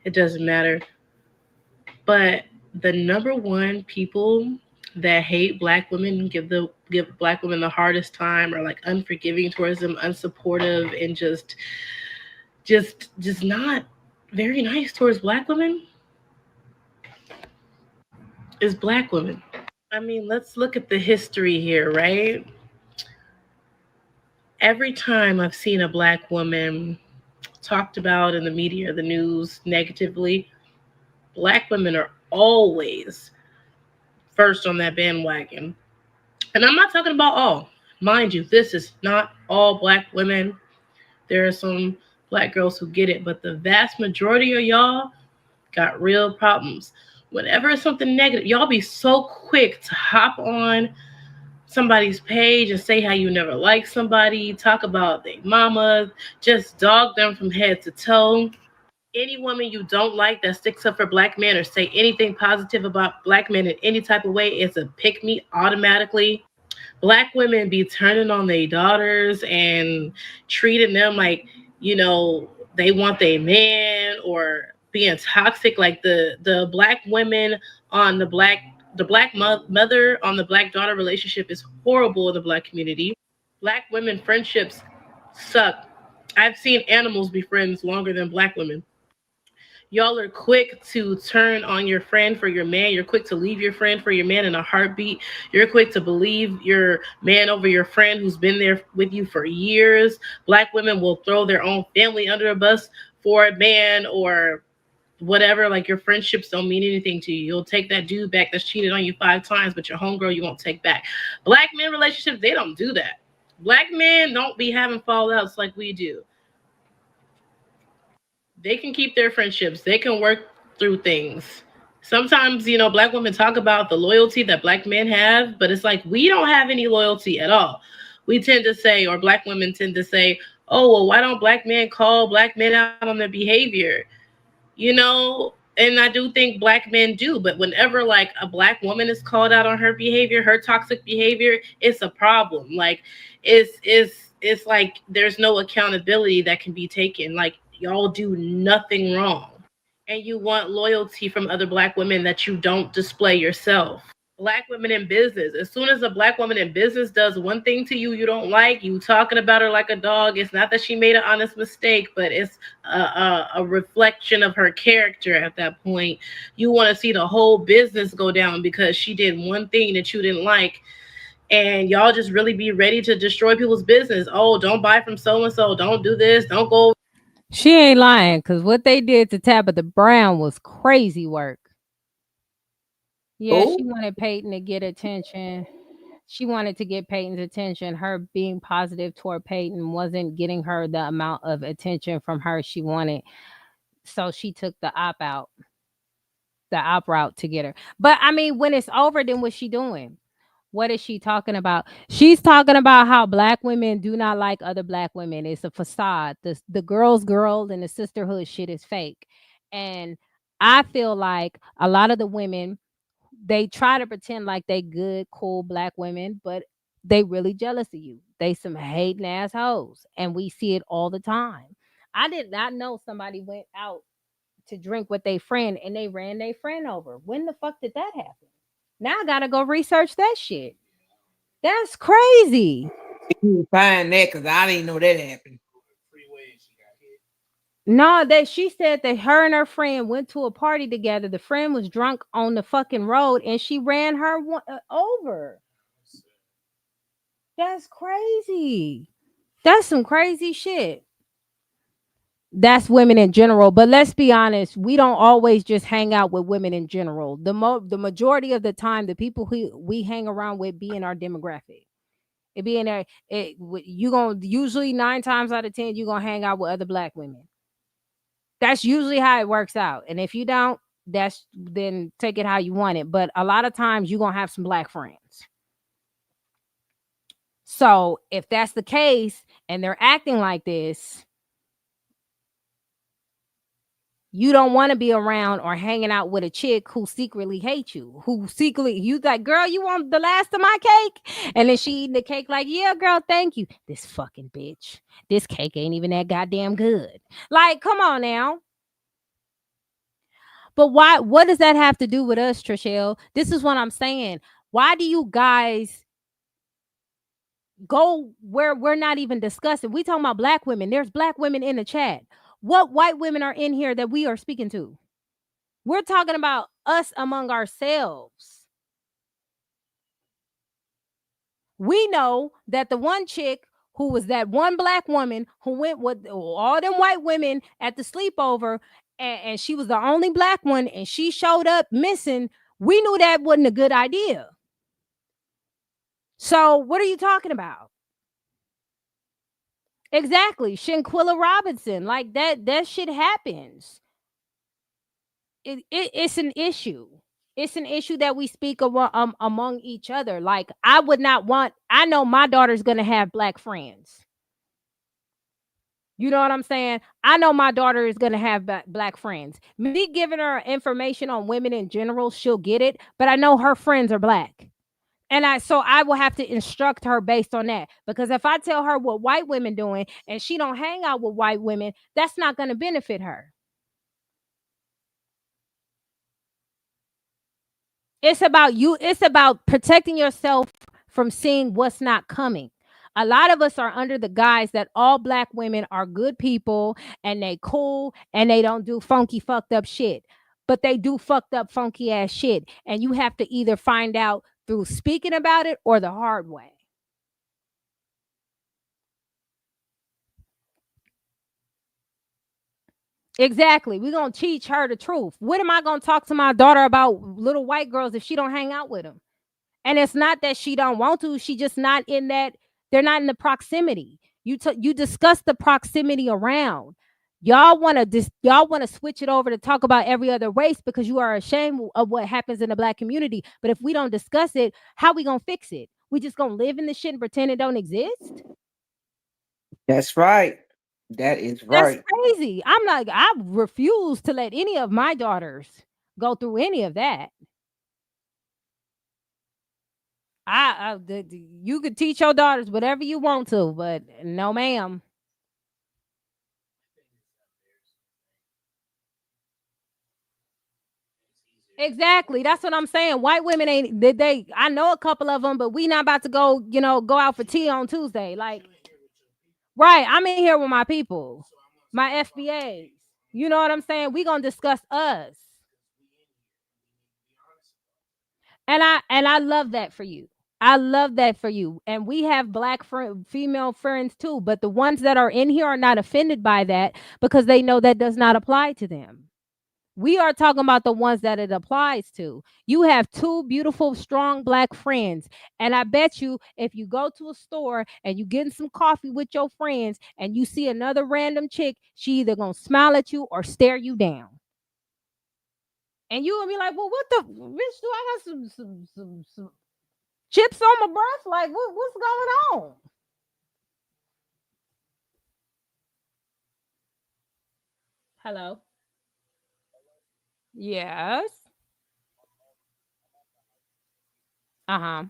It doesn't matter. But the number one people that hate black women, give black women the hardest time, or like unforgiving towards them, unsupportive, and just not very nice towards black women is black women. I mean, let's look at the history here, right? Every time I've seen a black woman talked about in the media or the news negatively, black women are always first on that bandwagon. And I'm not talking about all. Mind you, this is not all black women. There are some black girls who get it, but the vast majority of y'all got real problems. Whenever it's something negative, y'all be so quick to hop on somebody's page and say how you never liked somebody, talk about their mama, just dog them from head to toe. Any woman you don't like that sticks up for black men or say anything positive about black men in any type of way is a pick me automatically. Black women be turning on their daughters and treating them like, they want their man, or being toxic. Like the black women on the black mother on the black daughter relationship is horrible in the black community. Black women friendships suck. I've seen animals be friends longer than black women. Y'all are quick to turn on your friend for your man. You're quick to leave your friend for your man in a heartbeat. You're quick to believe your man over your friend who's been there with you for years. Black women will throw their own family under a bus for a man or whatever. Like, your friendships don't mean anything to you. You'll take that dude back that's cheated on you 5 times, but your homegirl you won't take back. Black men relationships, they don't do that. Black men don't be having fallouts like we do. They can keep their friendships. They can work through things. Sometimes, black women talk about the loyalty that black men have, but it's like, we don't have any loyalty at all. We tend to say, or black women tend to say, oh, well, why don't black men call black men out on their behavior? And I do think black men do, but whenever like a black woman is called out on her behavior, her toxic behavior, it's a problem. Like, it's like there's no accountability that can be taken. Like, y'all do nothing wrong, and you want loyalty from other black women that you don't display yourself. Black women in business. As soon as a black woman in business does one thing to you you don't like, you talking about her like a dog. It's not that she made an honest mistake, but it's a reflection of her character at that point. You want to see the whole business go down because she did one thing that you didn't like. And y'all just really be ready to destroy people's business. Oh, don't buy from so-and-so. Don't do this. Don't go. She ain't lying, because what they did to Tabitha Brown was crazy work. Yeah, she wanted Peyton to get attention. She wanted to get Peyton's attention. Her being positive toward Peyton wasn't getting her the amount of attention from her she wanted. So she took the op route to get her. But I mean, when it's over, then what's she doing? What is she talking about? She's talking about how black women do not like other black women. It's a facade. The girl and the sisterhood shit is fake. And I feel like a lot of the women, they try to pretend like they good, cool black women, but they really jealous of you. They some hating assholes. And we see it all the time. I did not know somebody went out to drink with their friend and they ran their friend over. When the fuck did that happen? Now I gotta go research that shit. That's crazy. You find that because I didn't know that happened. No, that she said that her and her friend went to a party together. The friend was drunk on the fucking road and she ran her over. That's crazy. That's some crazy shit. That's women in general, but let's be honest, we don't always just hang out with women in general. The majority of the time, the people who we hang around with be in our demographic. It be in there. You gonna usually 9 times out of 10 you gonna hang out with other black women. That's usually how it works out. And if you don't, that's then take it how you want it. But a lot of times you gonna have some black friends. So if that's the case and they're acting like this, you don't want to be around or hanging out with a chick who secretly hates you, who secretly you like, girl, you want the last of my cake? And then she eating the cake like, yeah, girl, thank you. This fucking bitch. This cake ain't even that goddamn good. Like, come on now. But why? What does that have to do with us, Trishelle? This is what I'm saying. Why do you guys go where we're not even discussing? We talking about black women. There's black women in the chat. What white women are in here that we are speaking to? We're talking about us among ourselves. We know that the one chick who was that one black woman who went with all them white women at the sleepover, and she was the only black one, and she showed up missing. We knew that wasn't a good idea. So what are you talking about? Exactly. Shanquilla Robinson. Like that shit happens. It's an issue. It's an issue that we speak among each other. Like, I would not want, I know my daughter's going to have black friends. You know what I'm saying? I know my daughter is going to have black friends. Me giving her information on women in general, she'll get it. But I know her friends are black. And I will have to instruct her based on that. Because if I tell her what white women doing and she don't hang out with white women, that's not going to benefit her. It's about you. It's about protecting yourself from seeing what's not coming. A lot of us are under the guise that all black women are good people and they cool and they don't do funky fucked up shit. But they do fucked up funky ass shit. And you have to either find out through speaking about it or the hard way. Exactly. We're going to teach her the truth. What am I going to talk to my daughter about little white girls if she don't hang out with them? And it's not that she don't want to. She just not in that. They're not in the proximity. You discuss the proximity around. Y'all want to switch it over to talk about every other race because you are ashamed of what happens in the black community. But if we don't discuss it, how we going to fix it? We just going to live in the shit and pretend it don't exist? That's right. That is That's right. crazy. I refuse to let any of my daughters go through any of that. You could teach your daughters whatever you want to, but no, ma'am. Exactly. That's what I'm saying. White women ain't they. I know a couple of them, but we not about to go out for tea on Tuesday. Like, right? I'm in here with my people, my FBAs. You know what I'm saying? We gonna discuss us, and I love that for you. I love that for you. And we have female friends too, but the ones that are in here are not offended by that because they know that does not apply to them. We are talking about the ones that it applies to. You have two beautiful, strong black friends. And I bet you if you go to a store and you getting some coffee with your friends and you see another random chick, she either gonna smile at you or stare you down. And you will be like, well, what the bitch do I got some chips on my breath? Like, what's going on? Hello. Yes. Uh-huh.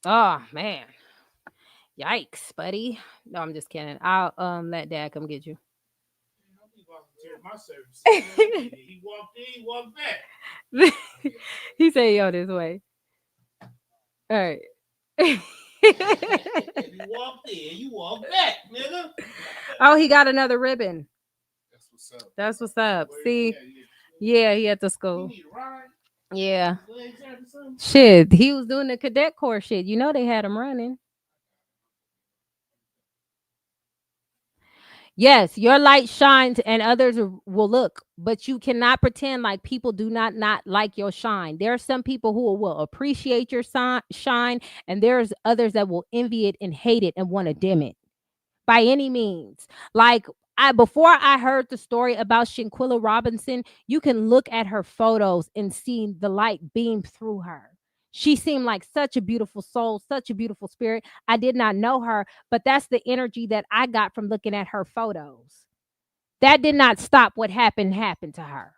Oh man. Yikes, buddy. No, I'm just kidding. I'll let dad come get you. My service. He walked in, he walked back. He said, yo, this way. All right. You walked in, you walked back, nigga. Oh, he got another ribbon. That's what's up. See? Yeah, he at the school. Yeah. Shit, he was doing the cadet corps shit. You know they had him running. Yes, your light shines and others will look, but you cannot pretend like people do not like your shine. There are some people who will appreciate your shine, and there's others that will envy it and hate it and want to dim it by any means. Like before I heard the story about Shanquilla Robinson, you can look at her photos and see the light beam through her. She seemed like such a beautiful soul, such a beautiful spirit. I did not know her, but that's the energy that I got from looking at her photos. That did not stop what happened to her.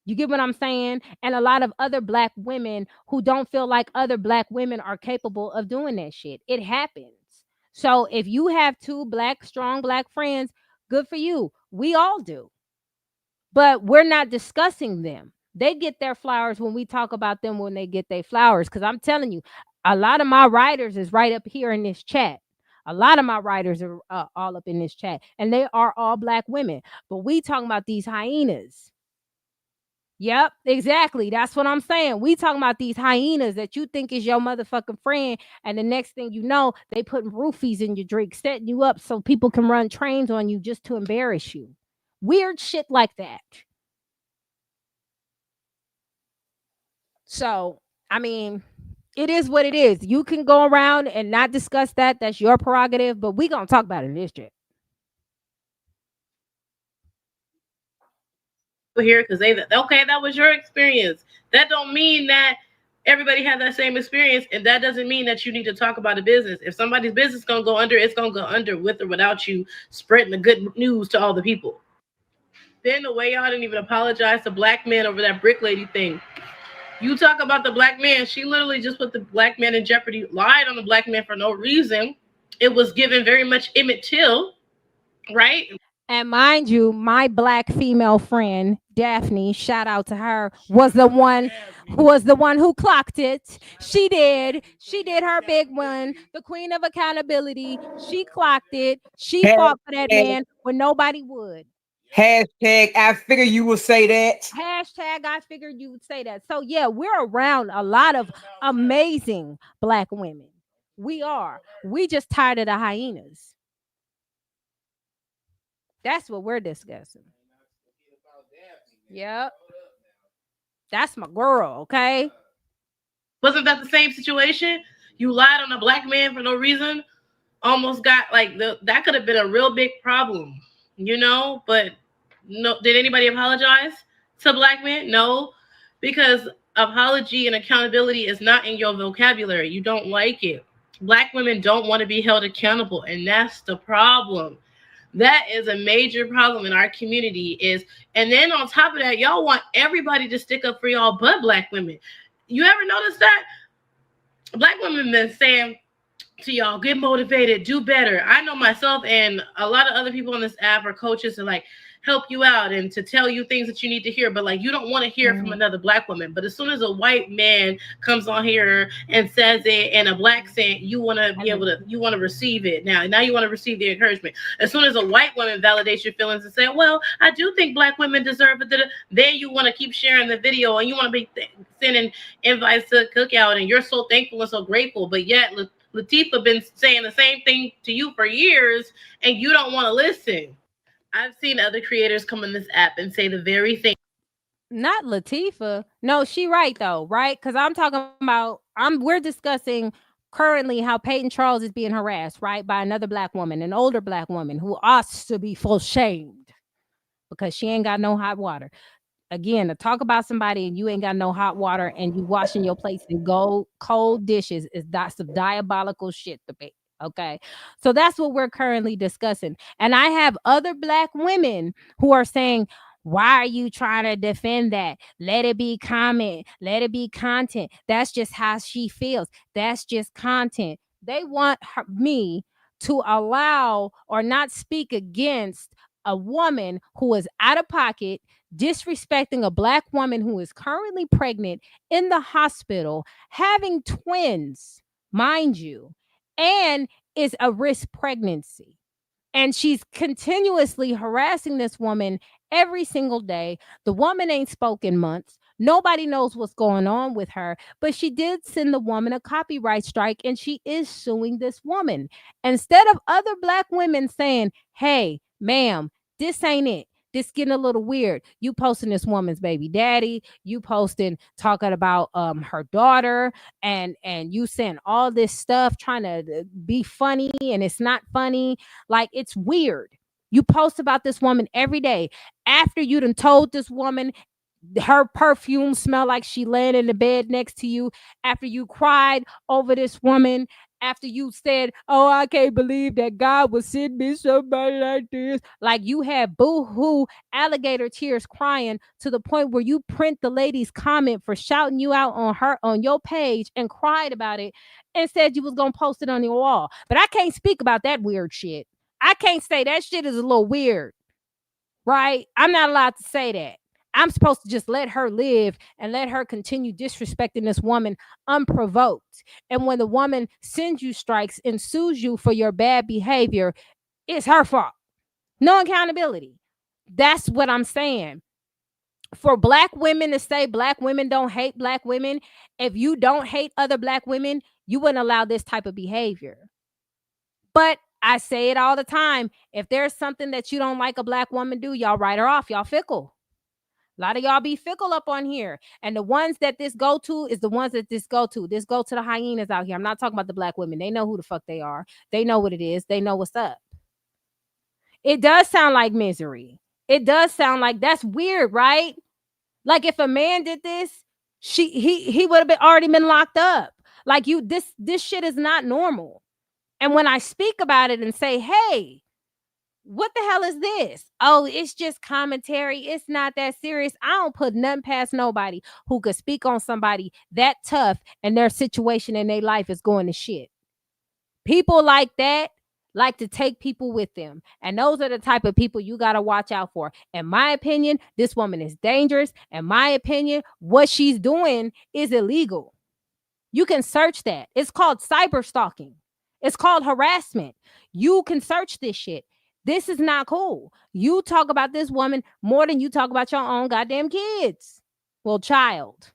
You get what I'm saying? And a lot of other black women who don't feel like other black women are capable of doing that shit. It happens. So if you have two strong black friends, good for you. We all do. But we're not discussing them. They get their flowers when we talk about them when they get their flowers. Because I'm telling you, a lot of my writers is right up here in this chat. A lot of my writers are all up in this chat. And they are all black women. But we talking about these hyenas. Yep, exactly. That's what I'm saying. We talking about these hyenas that you think is your motherfucking friend, and the next thing you know, they putting roofies in your drink, setting you up so people can run trains on you just to embarrass you. Weird shit like that. So, I mean, it is what it is. You can go around and not discuss that. That's your prerogative, but we gonna talk about it in this chat. Here because that was your experience. That don't mean that everybody had that same experience, and that doesn't mean that you need to talk about a business. If somebody's business gonna go under, it's gonna go under with or without you spreading the good news to all the people. Then the way y'all didn't even apologize to black men over that brick lady thing. You talk about the black man, she literally just put the black man in jeopardy, lied on the black man for no reason. It was given very much Emmett Till, right? And mind you, my black female friend Daphne, shout out to her, was the one who clocked it. She did her big one, the queen of accountability. She clocked it. She fought for that man when nobody would. Hashtag I figured you would say that. Hashtag I figured you would say that. So yeah, we're around a lot of amazing black women. We are. We just tired of the hyenas. That's what we're discussing. Yep. That's my girl, okay? Wasn't that the same situation? You lied on a black man for no reason. Almost got that could have been a real big problem, but no, did anybody apologize to black men? No, because apology and accountability is not in your vocabulary. You don't like it. Black women don't want to be held accountable, and that's the problem. That is a major problem in our community and then on top of that, y'all want everybody to stick up for y'all but black women. You ever notice that? Black women been saying to y'all, get motivated, do better. I know myself and a lot of other people on this app are coaches to help you out and to tell you things that you need to hear, but you don't want to hear from another black woman. But as soon as a white man comes on here and says it in a black accent, you want to be able to, you want to receive it. Now you want to receive the encouragement. As soon as a white woman validates your feelings and say, well, I do think black women deserve it, then you want to keep sharing the video and you want to be sending invites to the cookout and you're so thankful and so grateful, but yet Latifah been saying the same thing to you for years, and you don't want to listen. I've seen other creators come on this app and say the very thing. Not Latifah. No, she right though, right? Because I'm talking about we're discussing currently how Peyton Charles is being harassed, right, by another black woman, an older black woman who ought to be full shamed because she ain't got no hot water. Again, to talk about somebody and you ain't got no hot water and you washing your plates and go cold dishes is that's some diabolical shit to be. Okay. So that's what we're currently discussing. And I have other black women who are saying, why are you trying to defend that? Let it be comment. Let it be content. That's just how she feels. That's just content. They want me to allow or not speak against a woman who is out of pocket, disrespecting a black woman who is currently pregnant in the hospital, having twins, mind you, and is a risk pregnancy. And she's continuously harassing this woman every single day. The woman ain't spoken months. Nobody knows what's going on with her, but she did send the woman a copyright strike and she is suing this woman. Instead of other black women saying, hey, ma'am, this ain't it. This getting a little weird. You posting this woman's baby daddy, you posting talking about her daughter, and you saying all this stuff trying to be funny and it's not funny. Like, it's weird. You post about this woman every day after you done told this woman her perfume smell like she laying in the bed next to you, after you cried over this woman, after you said, oh, I can't believe that God would send me somebody like this. Like, you had boo-hoo alligator tears crying to the point where you print the lady's comment for shouting you out on your page and cried about it and said you was gonna post it on your wall. But I can't speak about that weird shit. I can't say that shit is a little weird, right? I'm not allowed to say that. I'm supposed to just let her live and let her continue disrespecting this woman unprovoked. And when the woman sends you strikes and sues you for your bad behavior, it's her fault. No accountability. That's what I'm saying. For black women to say black women don't hate black women, if you don't hate other black women, you wouldn't allow this type of behavior. But I say it all the time. If there's something that you don't like a black woman do, y'all write her off. Y'all fickle. A lot of y'all be fickle up on here. And the ones that this go to is the ones that this go to. This go to the hyenas out here. I'm not talking about the black women. They know who the fuck they are. They know what it is. They know what's up. It does sound like misery. It does sound like that's weird, right? Like, if a man did this, he would have already been locked up. Like, this shit is not normal. And when I speak about it and say, hey, what the hell is this? Oh, it's just commentary. It's not that serious. I don't put nothing past nobody who could speak on somebody that tough and their situation in their life is going to shit. People like that like to take people with them. And those are the type of people you got to watch out for. In my opinion, this woman is dangerous. In my opinion, what she's doing is illegal. You can search that. It's called cyber stalking. It's called harassment. You can search this shit. This is not cool. You talk about this woman more than you talk about your own goddamn kids. Well, child.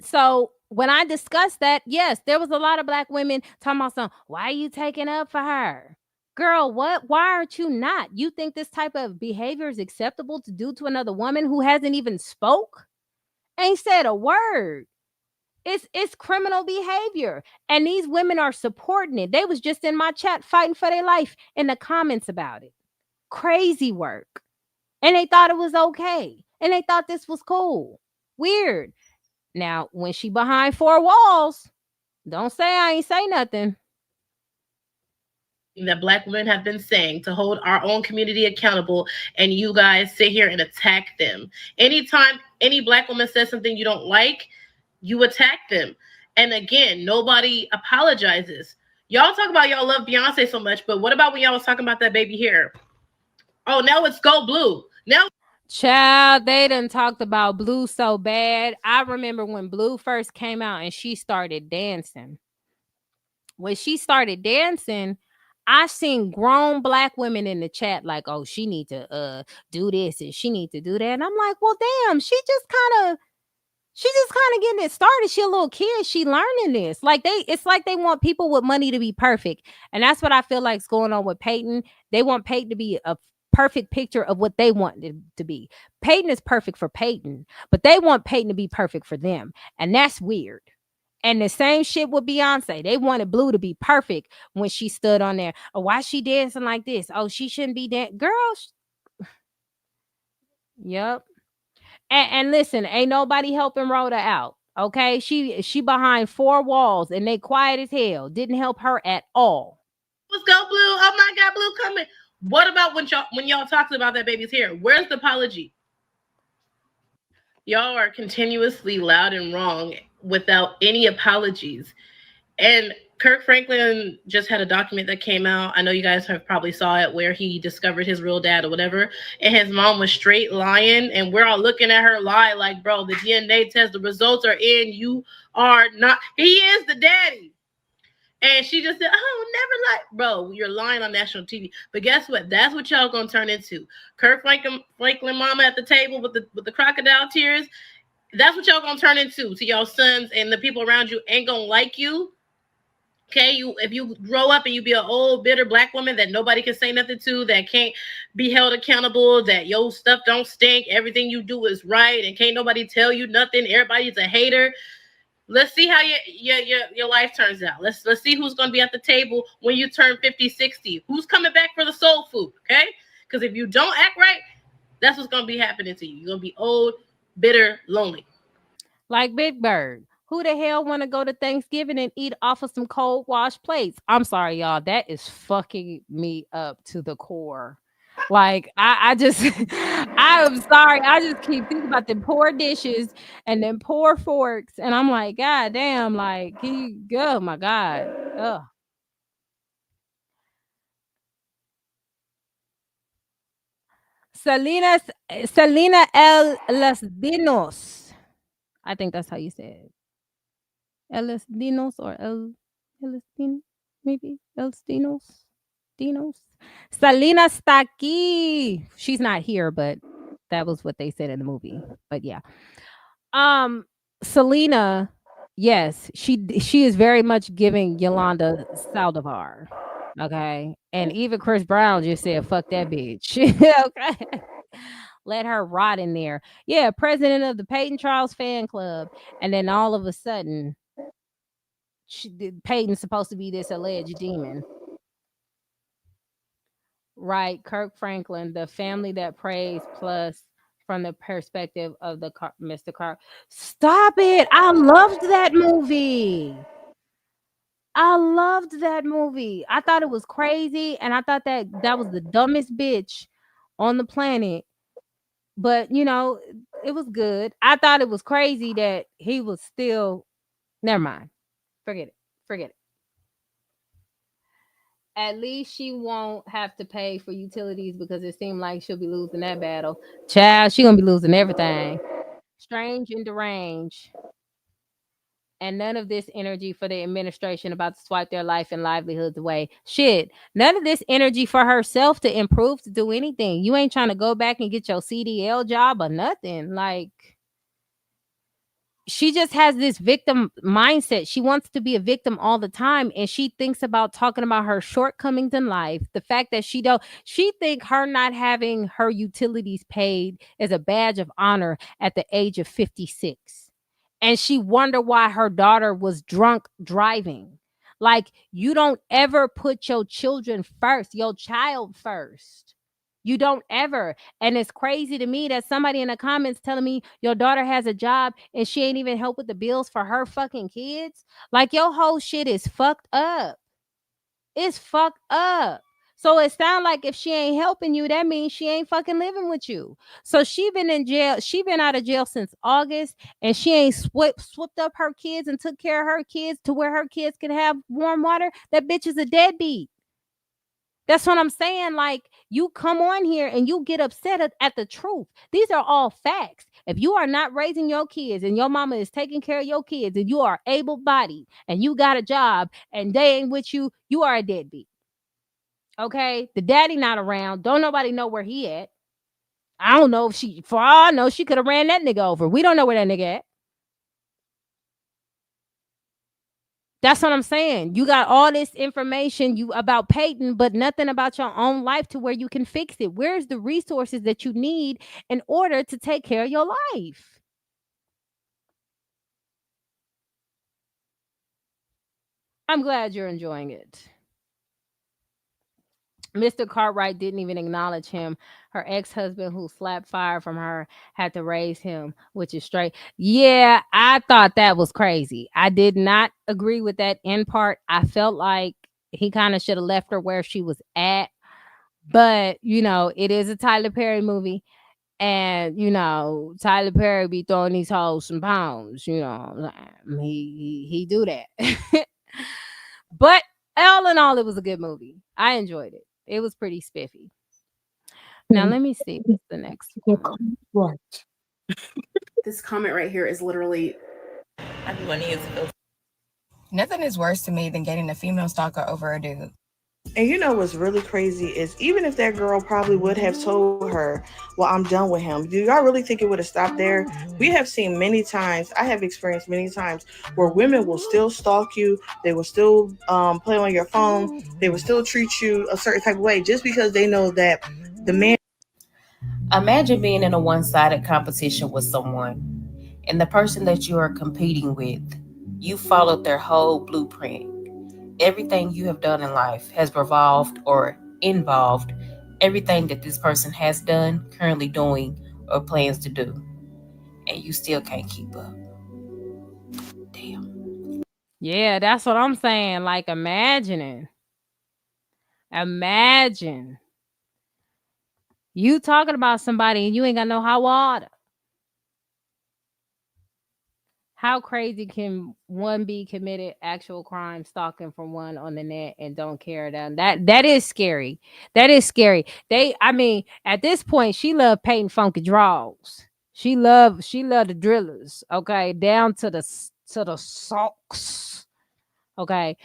So when I discussed that, yes, there was a lot of black women talking about some, why are you taking up for her? Girl, what? Why aren't you not? You think this type of behavior is acceptable to do to another woman who hasn't even spoke? Ain't said a word. It's criminal behavior. And these women are supporting it. They was just in my chat fighting for their life in the comments about it. Crazy work. And they thought it was okay. And they thought this was cool. Weird. Now, when she behind four walls, don't say I ain't say nothing. That black women have been saying to hold our own community accountable, and you guys sit here and attack them. Anytime any black woman says something you don't like, you attack them. And again, nobody apologizes. Y'all talk about y'all love Beyonce so much, but what about when y'all was talking about that baby hair? Oh, now it's Go Blue. Now, child, they done talked about Blue so bad. I remember when Blue first came out and she started dancing. When she started dancing, I seen grown black women in the chat like, oh, she need to do this and she need to do that. And I'm like, well, damn, she just kind of She just kind of getting it started. She a little kid. She learning this. Like it's like they want people with money to be perfect, and that's what I feel like is going on with Peyton. They want Peyton to be a perfect picture of what they want it to be. Peyton is perfect for Peyton, but they want Peyton to be perfect for them, and that's weird. And the same shit with Beyonce. They wanted Blue to be perfect when she stood on there. Oh, why she dancing like this? Oh, she shouldn't be dancing. Girls. Yep. And listen, ain't nobody helping Rhoda out. Okay. She behind four walls and they quiet as hell. Didn't help her at all. Let's go, Blue. Oh my God, Blue coming. What about when y'all talked about that baby's hair? Where's the apology? Y'all are continuously loud and wrong without any apologies. And Kirk Franklin just had a document that came out. I know you guys have probably saw it where he discovered his real dad or whatever. And his mom was straight lying. And we're all looking at her lie like, bro, the DNA test, the results are in. You are not. He is the daddy. And she just said, oh, never lie. Bro, you're lying on national TV. But guess what? That's what y'all gonna turn into. Kirk Franklin mama at the table with the crocodile tears. That's what y'all gonna turn into to y'all sons, and the people around you ain't gonna like you. Okay, if you grow up and you be an old bitter black woman that nobody can say nothing to, that can't be held accountable, that your stuff don't stink, everything you do is right, and can't nobody tell you nothing. Everybody's a hater. Let's see how your life turns out. Let's see who's going to be at the table when you turn 50, 60. Who's coming back for the soul food, okay? Because if you don't act right, that's what's going to be happening to you. You're going to be old, bitter, lonely. Like Big Bird. Who the hell want to go to Thanksgiving and eat off of some cold washed plates? I'm sorry, y'all. That is fucking me up to the core. Like I just I'm sorry. I just keep thinking about them poor dishes and them poor forks. And I'm like, God damn, like oh my God. Ugh. Selena El Los Dinos. I think that's how you say it. El Dinos or El Dinos, maybe El Dinos. Dinos. Selena está aquí. She's not here, but that was what they said in the movie. But yeah. Selena, yes, she is very much giving Yolanda Saldivar. Okay. And even Chris Brown just said, fuck that bitch. Okay. Let her rot in there. Yeah, president of the Peyton Charles fan club. And then all of a sudden, Peyton's supposed to be this alleged demon. Right, Kirk Franklin, the family that prays, plus from the perspective of the Mr. Carr. Stop it! I loved that movie. I loved that movie. I thought it was crazy, and I thought that was the dumbest bitch on the planet. But it was good. I thought it was crazy that he was still. Never mind. Forget it. Forget it. At least she won't have to pay for utilities because it seemed like she'll be losing that battle. Child, she gonna be losing everything. Strange and deranged. And none of this energy for the administration about to swipe their life and livelihoods away. Shit. None of this energy for herself to improve, to do anything. You ain't trying to go back and get your CDL job or nothing. Like, she just has this victim mindset. She wants to be a victim all the time, and she thinks about talking about her shortcomings in life. The fact that she think her not having her utilities paid is a badge of honor at the age of 56. And she wonder why her daughter was drunk driving. Like, you don't ever put your children first, your child first. You don't ever. And it's crazy to me that somebody in the comments telling me your daughter has a job and she ain't even help with the bills for her fucking kids. Like, your whole shit is fucked up. It's fucked up. So it sounds like if she ain't helping you, that means she ain't fucking living with you. So she been in jail. She been out of jail since August, and she ain't swooped up her kids and took care of her kids to where her kids can have warm water. That bitch is a deadbeat. That's what I'm saying. Like, you come on here and you get upset at the truth. These are all facts. If you are not raising your kids and your mama is taking care of your kids and you are able-bodied and you got a job and they ain't with you, you are a deadbeat. Okay? The daddy not around. Don't nobody know where he at. I don't know if for all I know, she could have ran that nigga over. We don't know where that nigga at. That's what I'm saying. You got all this information you about Peyton, but nothing about your own life to where you can fix it. Where's the resources that you need in order to take care of your life? I'm glad you're enjoying it. Mr. Cartwright didn't even acknowledge him. Her ex-husband, who slapped fire from her, had to raise him, which is straight. Yeah, I thought that was crazy. I did not agree with that end part. I felt like he kind of should have left her where she was at. But, it is a Tyler Perry movie. And, Tyler Perry be throwing these hoes some pounds, he do that. But all in all, it was a good movie. I enjoyed it. It was pretty spiffy. Now let me see what's the next one. Right. This comment right here is literally Everyone needs to feel. Nothing is worse to me than getting a female stalker over a dude. And you know what's really crazy is even if that girl probably would have told her, well, I'm done with him, do y'all really think it would have stopped there? We have seen many times, I have experienced many times where women will still stalk you, they will still play on your phone, they will still treat you a certain type of way just because they know that the man. Imagine being in a one-sided competition with someone, and the person that you are competing with, you followed their whole blueprint. Everything you have done in life has revolved or involved everything that this person has done, currently doing, or plans to do. And you still can't keep up. Damn. Yeah, that's what I'm saying. Like, imagine you talking about somebody and you ain't got no hot water. How crazy can one be committed actual crime stalking from one on the net and don't care down? That is scary. That is scary. At this point, she loved Peyton Funky Draws. She loved the drillers. Okay, down to the socks. Okay.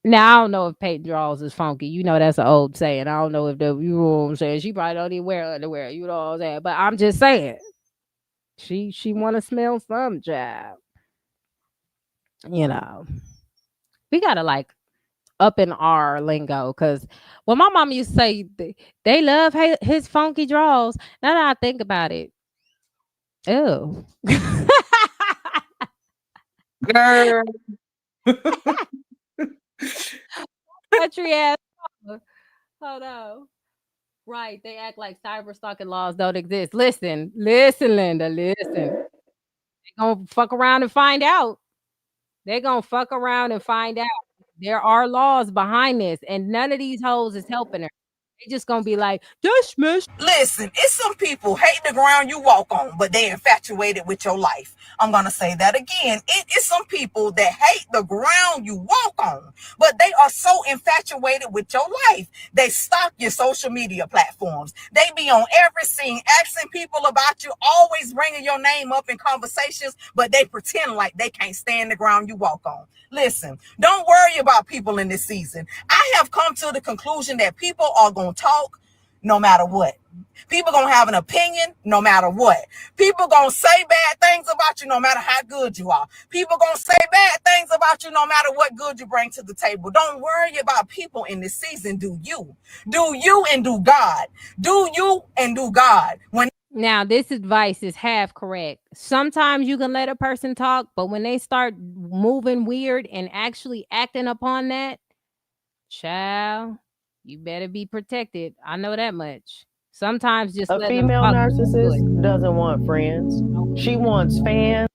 Now I don't know if Peyton Draws is funky. That's an old saying. I don't know if you know what I'm saying. She probably don't even wear underwear. You know what I'm saying. But I'm just saying, she want to smell some job. You know, we gotta like up in our lingo because when my mom used to say they love his funky draws. Now that I think about it, ew, Girl. country ass. Hold on. Right, they act like cyber stalking laws don't exist. Listen, Linda, listen. They gonna fuck around and find out. They gonna fuck around and find out. There are laws behind this, and none of these hoes is helping her. They just gonna be like, dismiss. Listen, it's some people hate the ground you walk on, but they infatuated with your life. I'm gonna say that again. It is some people that hate the ground you walk on, but they are so infatuated with your life. They stalk your social media platforms. They be on every scene, asking people about you, always bringing your name up in conversations, but they pretend like they can't stand the ground you walk on. Listen, don't worry about people in this season. I have come to the conclusion that people are going to talk no matter what. People going to have an opinion no matter what. People going to say bad things about you no matter how good you are. People going to say bad things about you no matter what good you bring to the table. Don't worry about people in this season. Do you. Do you and do God. Do you and do God. Now, this advice is half correct. Sometimes you can let a person talk, but when they start moving weird and actually acting upon that, child, you better be protected. I know that much. Sometimes just A let them female talk. narcissist doesn't want friends. She wants fans.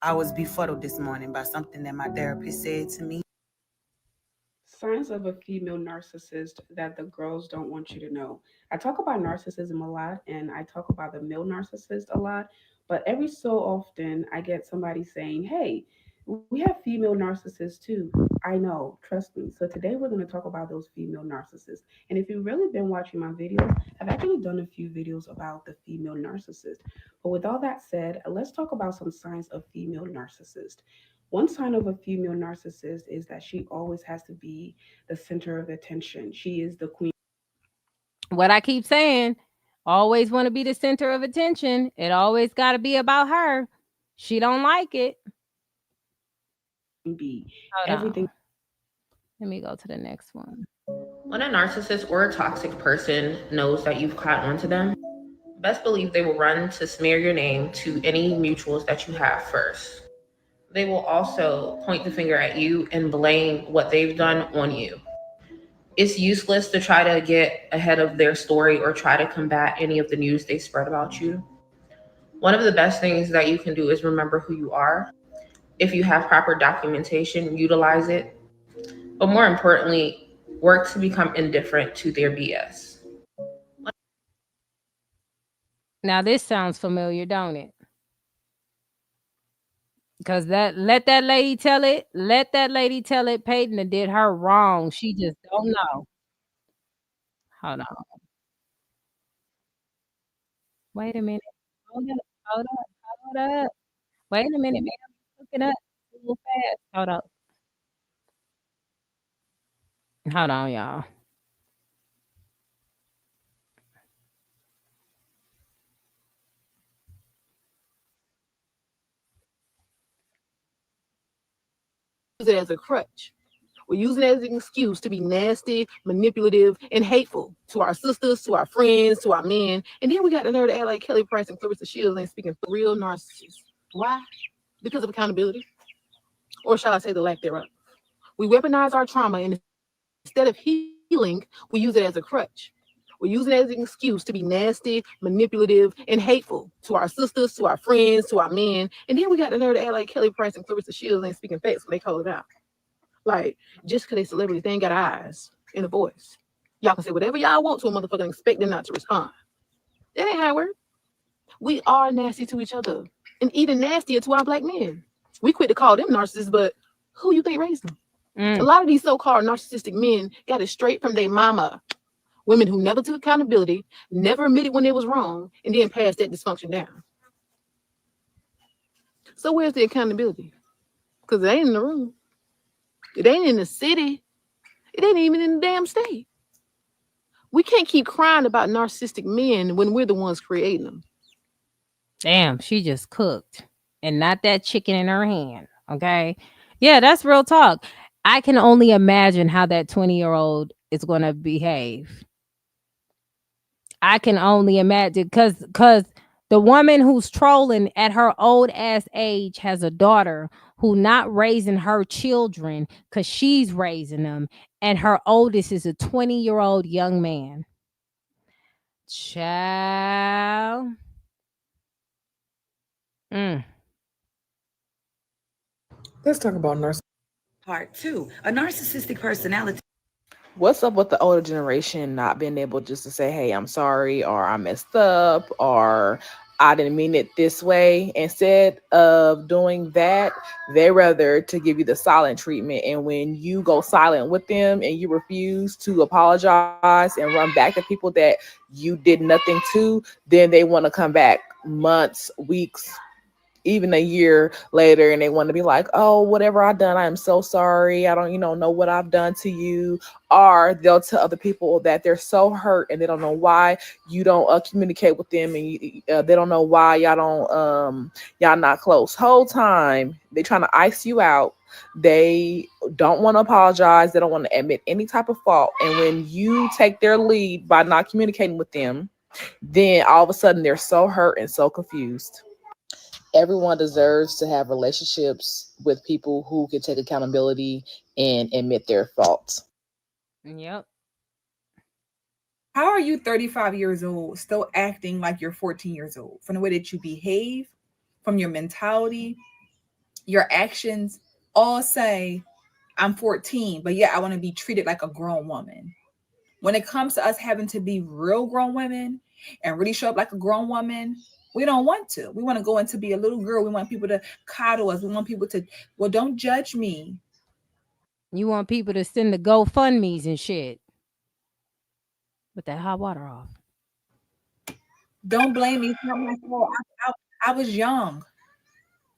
I was befuddled this morning by something that my therapist said to me. signs of a female narcissist that the girls don't want you to know. I talk about narcissism a lot and I talk about the male narcissist a lot, but every so often I get somebody saying, hey, we have female narcissists too. I know, trust me. So today we're going to talk about those female narcissists. And if you've really been watching my videos, I've actually done a few videos about the female narcissist. But with all that said, let's talk about some signs of female narcissist. One sign of a female narcissist is that she always has to be the center of attention. She is the queen. What I keep saying, always want to be the center of attention. It always got to be about her. She don't like it. be Hold everything. on. Let me go to the next one. When a narcissist or a toxic person knows that you've caught on to them, best believe they will run to smear your name to any mutuals that you have first. They will also point the finger at you and blame what they've done on you. It's useless to try to get ahead of their story or try to combat any of the news they spread about you. One of the best things that you can do is remember who you are. If you have proper documentation, utilize it. But more importantly, work to become indifferent to their BS. Now this sounds familiar, don't it? Because let that lady tell it. Let that lady tell it. Peyton did her wrong. She just don't know. Hold on. Wait a minute. Hold up. Hold up. Hold up. Wait a minute, man. Look it up a little fast. Hold up. Hold on, y'all. Use it as a crutch. We use it as an excuse to be nasty, manipulative, and hateful to our sisters, to our friends, to our men. And then we got the nerve to act like Kelly Price and Clarissa Shields ain't speaking for real narcissists. Why? Because of accountability. Or shall I say the lack thereof. We weaponize our trauma, and instead of healing, we use it as a crutch. We use it as an excuse to be nasty, manipulative, and hateful to our sisters, to our friends, to our men. And then we got the nerve to act like Kelly Price and Clarissa Shields ain't speaking facts when they call it out. Like, just because they celebrities, they ain't got eyes and a voice. Y'all can say whatever y'all want to a motherfucker and expect them not to respond. That ain't how it works. We are nasty to each other and even nastier to our black men. We quit to call them narcissists, but who you think raised them? A lot of these so-called narcissistic men got it straight from their mama. Women who never took accountability, never admitted when they was wrong, and then passed that dysfunction down. So where's the accountability? Because it ain't in the room. It ain't in the city. It ain't even in the damn state. We can't keep crying about narcissistic men when we're the ones creating them. Damn, she just cooked. And not that chicken in her hand. Okay. Yeah, that's real talk. I can only imagine how that 20-year-old is going to behave. I can only imagine because the woman who's trolling at her old ass age has a daughter who not raising her children because she's raising them, and her oldest is a 20-year-old young man. Child. Let's talk about narcissism. Part 2, a narcissistic personality. What's up with the older generation not being able just to say, hey, I'm sorry, or I messed up, or I didn't mean it this way? Instead of doing that, they rather to give you the silent treatment. And when you go silent with them and you refuse to apologize and run back to people that you did nothing to, then they want to come back months, weeks, even a year later, and they want to be like, oh, whatever I've done, I am so sorry. I don't, know what I've done to you. Or they'll tell other people that they're so hurt and they don't know why you don't communicate with them, and they don't know why y'all not close. Whole time they trying to ice you out. They don't want to apologize. They don't want to admit any type of fault. And when you take their lead by not communicating with them, then all of a sudden they're so hurt and so confused. Everyone deserves to have relationships with people who can take accountability and admit their faults. Yep. How are you 35 years old still acting like you're 14 years old? From the way that you behave, from your mentality, your actions, all say, I'm 14, but yeah, I want to be treated like a grown woman. When it comes to us having to be real grown women and really show up like a grown woman, we don't want to. We want to go into be a little girl. We want people to coddle us. We want people to, well, don't judge me. You want people to send the GoFundMe's and shit. With that hot water off. Don't blame me. It's not my fault. I was young.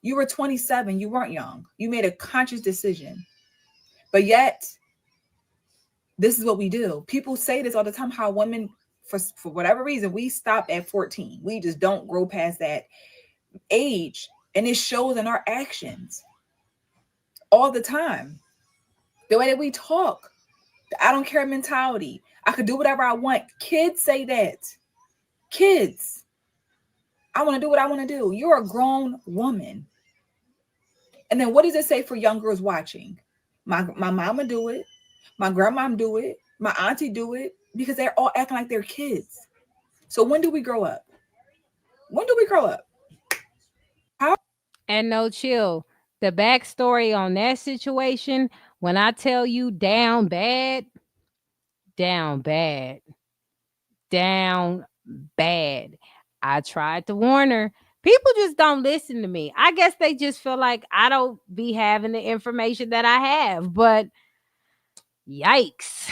You were 27. You weren't young. You made a conscious decision. But yet, this is what we do. People say this all the time, how women, for whatever reason, we stop at 14. We just don't grow past that age. And it shows in our actions. all the time. The way that we talk, the I don't care mentality. I could do whatever I want. Kids say that. Kids, I want to do what I want to do. You're a grown woman. And then what does it say for young girls watching? My mama do it. My grandmom do it. My auntie do it, because they're all acting like they're kids. So when do we grow up? When do we grow up? How? And no, chill. The backstory on that situation, when I tell you down bad, down bad, down bad. I tried to warn her. People just don't listen to me. I guess they just feel like I don't be having the information that I have. But yikes.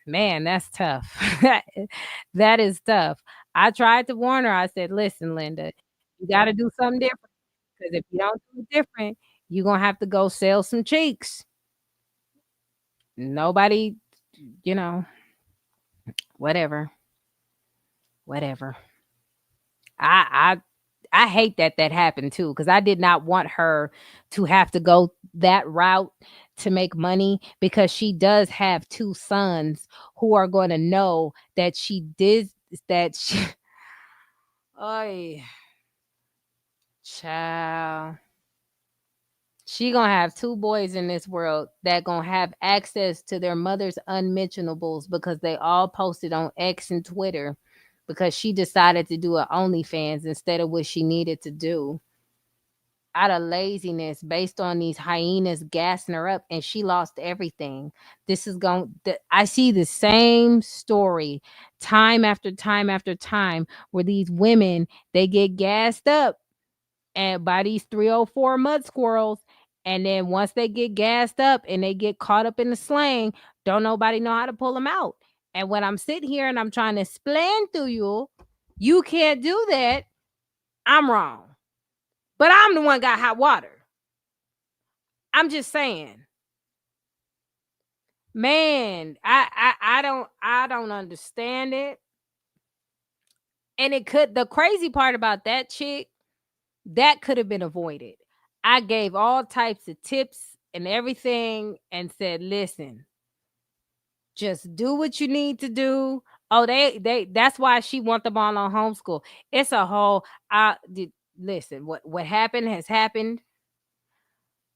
Man, that's tough. That is tough. I tried to warn her. I said, listen, Linda, you got to do something different. Because if you don't do it different, you're going to have to go sell some cheeks. Nobody, you know, whatever. Whatever. I hate that happened too, because I did not want her to have to go that route to make money, because she does have two sons who are going to know that she did that. She, oh, child. She gonna have two boys in this world that gonna have access to their mother's unmentionables, because they all posted on X and Twitter, because she decided to do a OnlyFans instead of what she needed to do out of laziness, based on these hyenas gassing her up, and she lost everything. This is going. I see the same story time after time after time, where these women, they get gassed up and by these 304 mud squirrels. And then once they get gassed up and they get caught up in the slang, don't nobody know how to pull them out. And when I'm sitting here and I'm trying to explain to you, you can't do that, I'm wrong. But I'm the one got hot water. I'm just saying. Man, I don't understand it. And the crazy part about that chick, that could have been avoided. I gave all types of tips and everything and said, listen, just do what you need to do. Oh, that's why she want them all on homeschool. It's a whole listen, what happened has happened,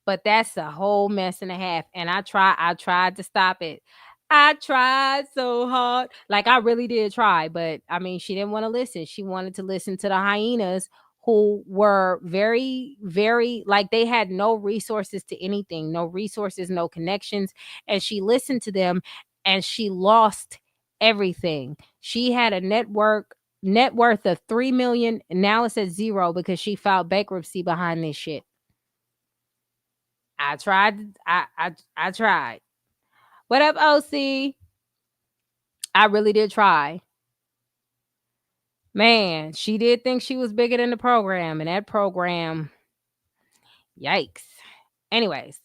but that's a whole mess and a half. And I tried to stop it. I tried so hard. Like, I really did try, but I mean, she didn't want to listen. She wanted to listen to the hyenas, who were very, very, like, they had no resources to anything, no resources, no connections. And she listened to them and she lost everything. She had a net worth of 3 million. And now it's at zero because she filed bankruptcy behind this shit. I tried. I tried. What up, OC? I really did try. Man, she did think she was bigger than the program, and that program, yikes. Anyways.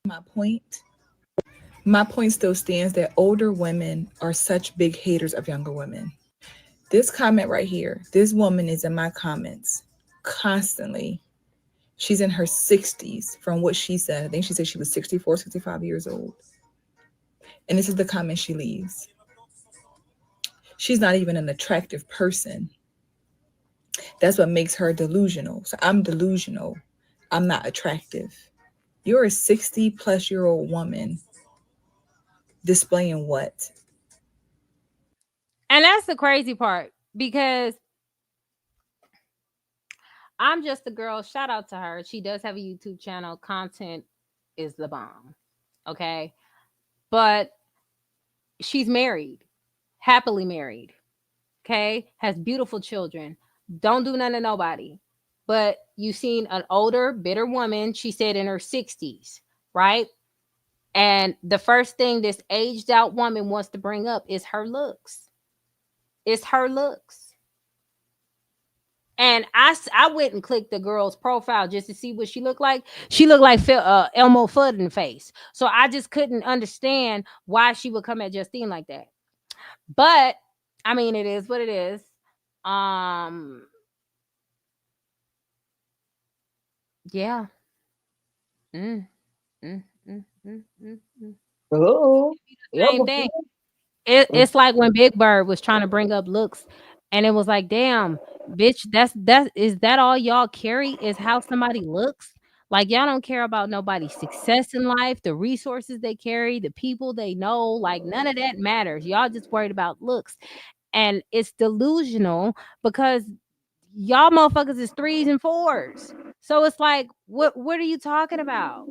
My point still stands that older women are such big haters of younger women. This comment right here, this woman is in my comments constantly. She's in her 60s from what she said. I think she said she was 64, 65 years old. And this is the comment she leaves. She's not even an attractive person. That's what makes her delusional. So I'm delusional. I'm not attractive. You're a 60-plus-year-old woman displaying what? And that's the crazy part, because I'm just a girl. Shout out to her. She does have a YouTube channel. Content is the bomb. Okay. But she's married, happily married. Okay. Has beautiful children. Don't do nothing to nobody. But you seen an older, bitter woman, she said in her 60s, right? And the first thing this aged out woman wants to bring up is her looks. It's her looks. And I went and clicked the girl's profile just to see what she looked like. She looked like Elmo Fudd in the face. So I just couldn't understand why she would come at Justine like that. But I mean, it is what it is. Yeah. Mm, mm, mm, mm, mm, mm. Oh, yeah, Same thing. It's like when Big Bird was trying to bring up looks, and it was like, damn, bitch, that is that all y'all carry is how somebody looks? Like y'all don't care about nobody's success in life, the resources they carry, the people they know, like none of that matters. Y'all just worried about looks. And it's delusional because y'all motherfuckers is threes and fours. So it's like, what are you talking about?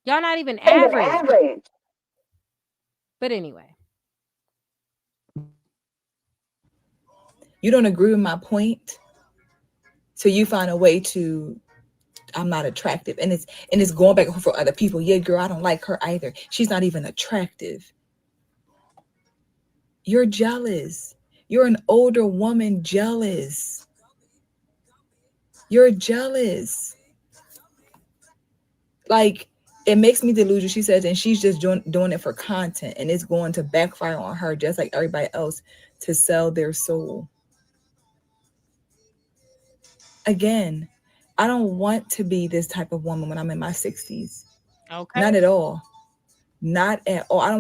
Y'all not even average. But anyway. You don't agree with my point, so you find a way to, I'm not attractive, and it's going back for other people. Yeah, girl, I don't like her either. She's not even attractive. You're jealous. You're an older woman jealous. You're jealous. Like, it makes me delusional, she says, and she's just doing it for content, and it's going to backfire on her just like everybody else to sell their soul. Again, I don't want to be this type of woman when I'm in my 60s. Okay. Not at all. Not at all. I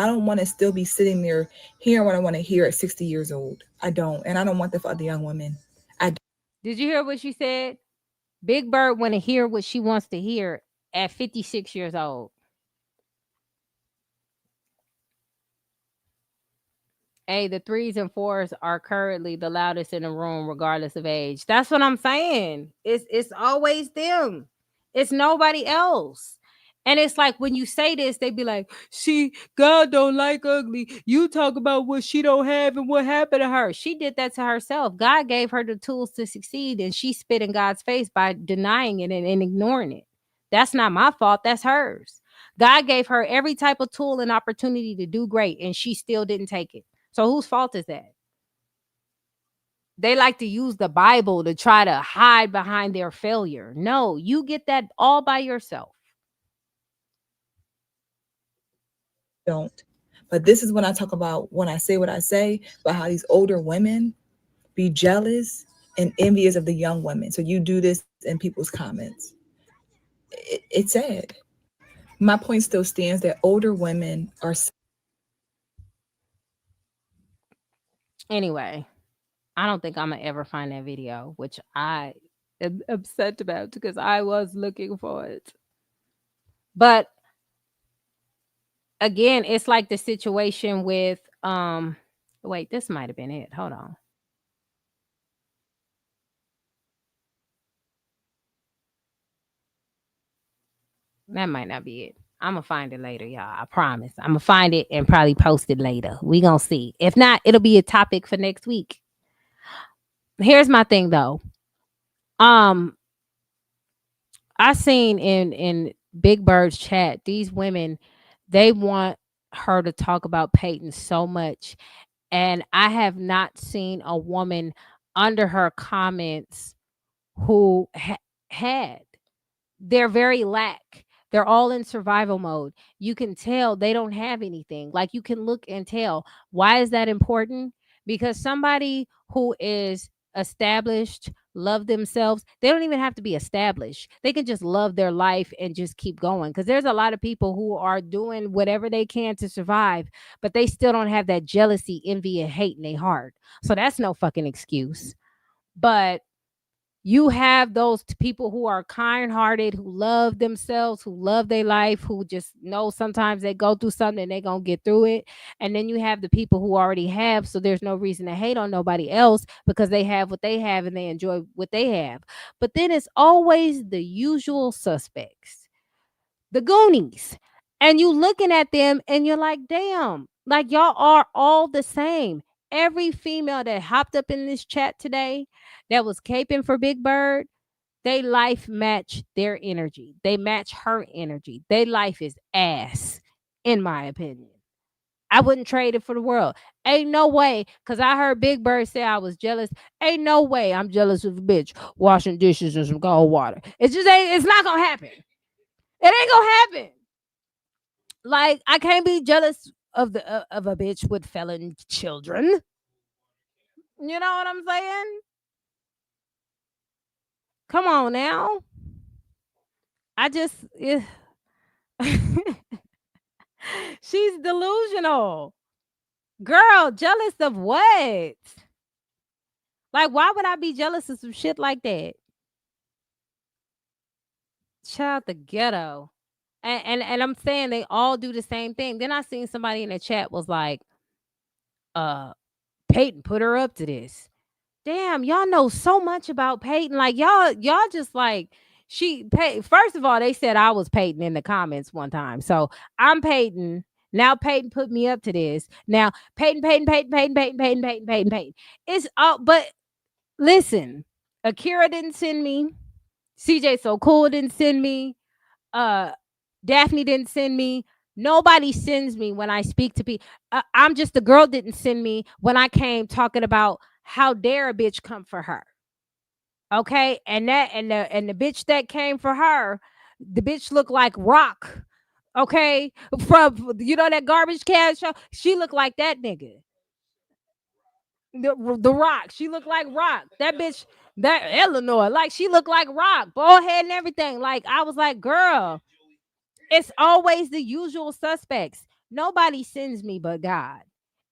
don't want to still be sitting there hearing what I want to hear at 60 years old. I don't. And I don't want that for other young women. Did you hear what she said? Big Bird want to hear what she wants to hear at 56 years old. Hey, the threes and fours are currently the loudest in the room, regardless of age. That's what I'm saying. It's always them. It's nobody else. And it's like when you say this, they be like, "See, God don't like ugly. You talk about what she don't have and what happened to her." She did that to herself. God gave her the tools to succeed, and she spit in God's face by denying it and ignoring it. That's not my fault. That's hers. God gave her every type of tool and opportunity to do great, and she still didn't take it. So whose fault is that? They like to use the Bible to try to hide behind their failure. No, you get that all by yourself. Don't. But this is when I talk about, when I say what I say, about how these older women be jealous and envious of the young women. So you do this in people's comments. It's sad. My point still stands that older women are. Anyway, I don't think I'm gonna ever find that video, which I am upset about because I was looking for it. But again, it's like the situation with wait, this might have been it. Hold on. That might not be it. I'm gonna find it later, y'all. I promise. I'm gonna find it and probably post it later. We gonna see. If not, it'll be a topic for next week. Here's my thing though. Um, I seen in Big Bird's chat, these women, they want her to talk about Peyton so much. And I have not seen a woman under her comments who had. They're very lack. They're all in survival mode. You can tell they don't have anything. Like you can look and tell. Why is that important? Because somebody who is established, love themselves, they don't even have to be established. They can just love their life and just keep going. Because there's a lot of people who are doing whatever they can to survive, but they still don't have that jealousy, envy, and hate in their heart. So that's no fucking excuse. But you have those people who are kind-hearted, who love themselves, who love their life, who just know sometimes they go through something and they're going to get through it. And then you have the people who already have, so there's no reason to hate on nobody else because they have what they have and they enjoy what they have. But then it's always the usual suspects, the Goonies. And you looking at them and you're like, damn, like y'all are all the same. Every female that hopped up in this chat today that was caping for Big Bird, they life match their energy. They match her energy. Their life is ass, in my opinion. I wouldn't trade it for the world. Ain't no way, because I heard Big Bird say I was jealous. Ain't no way I'm jealous of a bitch washing dishes in some cold water. It just ain't, it's not gonna happen. It ain't gonna happen. Like, I can't be jealous of a bitch with felon children. You know what I'm saying? Come on now. I just she's delusional. Girl, jealous of what? Like, why would I be jealous of some shit like that? Child, the ghetto. And I'm saying they all do the same thing. Then I seen somebody in the chat was like, uh, Peyton put her up to this. Damn, y'all know so much about Peyton. Like y'all just like first of all, they said I was Peyton in the comments one time. So I'm Peyton. Now Peyton put me up to this. Now Peyton. It's all but listen, Akira didn't send me. CJ So Cool didn't send me. Uh Daphne didn't send me. Nobody sends me when I speak to people. I'm just the girl didn't send me when I came talking about how dare a bitch come for her. Okay, and the bitch that came for her, the bitch looked like Rock. Okay, from that garbage can show, she looked like that nigga. The Rock, she looked like Rock. That bitch, that Eleanor, like she looked like Rock, bald head and everything. Like I was like, girl, it's always the usual suspects. Nobody sends me but God.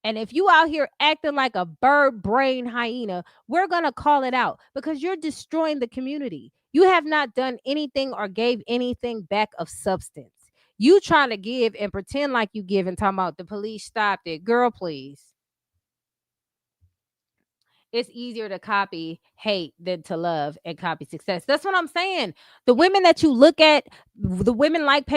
And if you out here acting like a bird brain hyena, we're going to call it out because you're destroying the community. You have not done anything or gave anything back of substance. You trying to give and pretend like you give and talking about the police stopped it. Girl, please. It's easier to copy hate than to love and copy success. That's what I'm saying. The women that you look at, the women like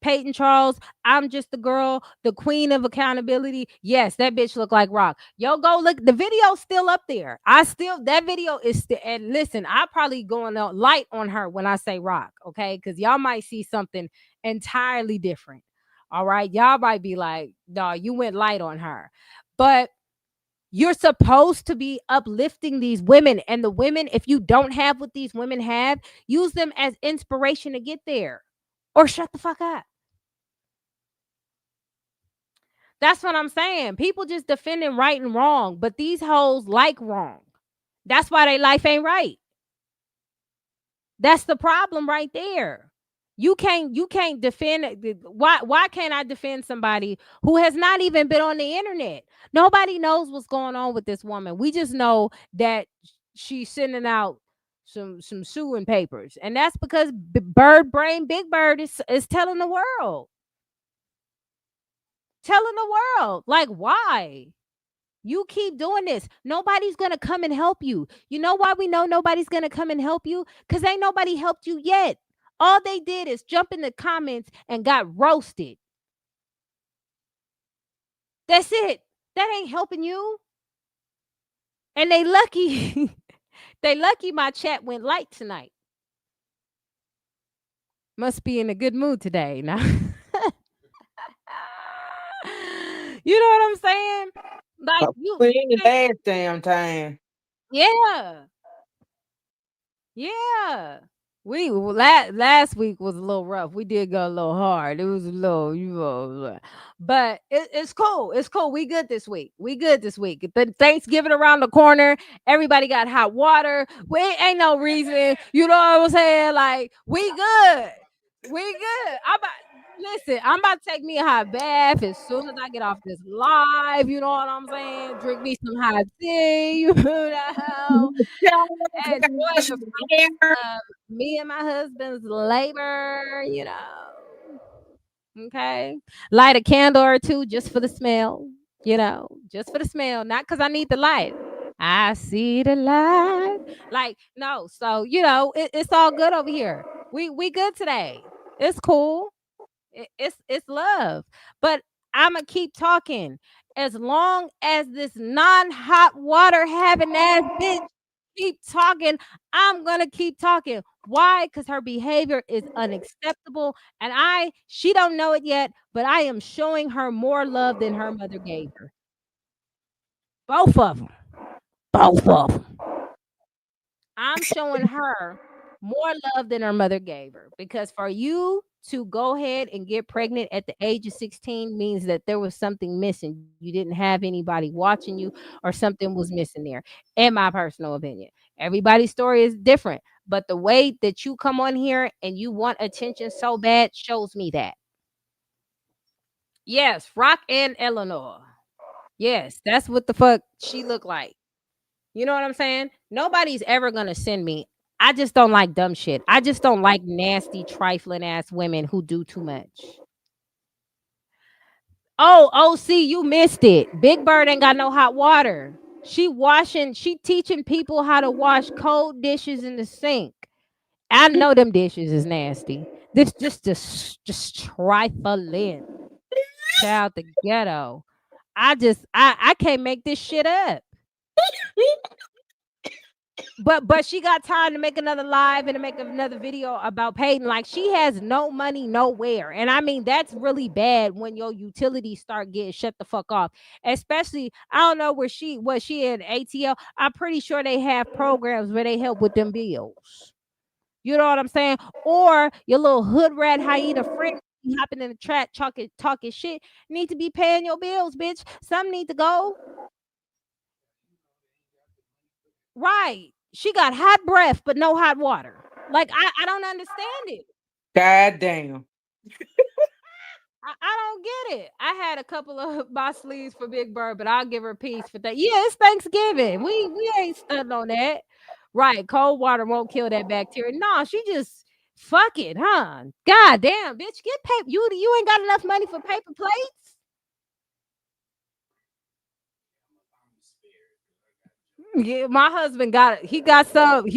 Peyton Charles, I'm just the girl, the queen of accountability. Yes, that bitch look like Rock. Yo, go look. The video's still up there. That video is still, and listen, I probably going out light on her when I say Rock, okay? Because y'all might see something entirely different. All right. Y'all might be like, no, you went light on her. But you're supposed to be uplifting these women. And the women, if you don't have what these women have, use them as inspiration to get there. Or shut the fuck up. That's what I'm saying. People just defending right and wrong. But these hoes like wrong. That's why their life ain't right. That's the problem right there. You can't defend. Why can't I defend somebody who has not even been on the internet? Nobody knows what's going on with this woman. We just know that she's sending out some suing papers, and that's because Bird Brain Big Bird is telling the world. Like, why? You keep doing this. Nobody's going to come and help you. You know why we know nobody's going to come and help you? Because ain't nobody helped you yet. All they did is jump in the comments and got roasted. That's it. That ain't helping you. And they lucky. They lucky my chat went light tonight. Must be in a good mood today. Now. You know what I'm saying? Like you in the last damn time. Yeah. Yeah. Last week was a little rough. We did go a little hard. It was a little, but it's cool. It's cool. We good this week. The Thanksgiving around the corner. Everybody got hot water. We ain't no reason. You know what I'm saying? Like we good. I'm about to take me a hot bath as soon as I get off this live. You know what I'm saying? Drink me some hot tea. You know, enjoy the fruits of me and my husband's labor. You know, okay. Light a candle or two just for the smell. You know, just for the smell, not because I need the light. I see the light. Like no, so it's all good over here. We good today. It's cool. It's love. But I'ma keep talking. As long as this non-hot water having ass bitch keep talking, I'm gonna keep talking. Why? Because her behavior is unacceptable. And she don't know it yet, but I am showing her more love than her mother gave her. Both of them. I'm showing her more love than her mother gave her, because for you to go ahead and get pregnant at the age of 16 means that there was something missing. You didn't have anybody watching you, or something was missing there, in my personal opinion. Everybody's story is different, But the way that you come on here and you want attention so bad shows me that. Yes, Rock and Eleanor. Yes, that's what the fuck she looked like. You know what I'm saying? Nobody's ever gonna send me. I just don't like dumb shit. I just don't like nasty, trifling ass women who do too much. Oh, OC, you missed it. Big Bird ain't got no hot water. She teaching people how to wash cold dishes in the sink. I know them dishes is nasty. This just trifling. Child the ghetto. I can't make this shit up. But she got time to make another live and to make another video about Peyton. Like, she has no money nowhere. And I mean, that's really bad when your utilities start getting shut the fuck off. Especially, I don't know where she was she in ATL. I'm pretty sure they have programs where they help with them bills. You know what I'm saying? Or your little hood rat hyena friend hopping in the track talking shit need to be paying your bills, bitch. Some need to go. Right. She got hot breath, but no hot water. Like, I don't understand it. God damn. I don't get it. I had a couple of my sleeves for Big Bird, but I'll give her peace for that. Yeah, it's Thanksgiving. We ain't stunting on that. Right. Cold water won't kill that bacteria. No, she just fuck it, huh? God damn, bitch. Get paper. You ain't got enough money for paper plates. Yeah, my husband got it. He got jokes.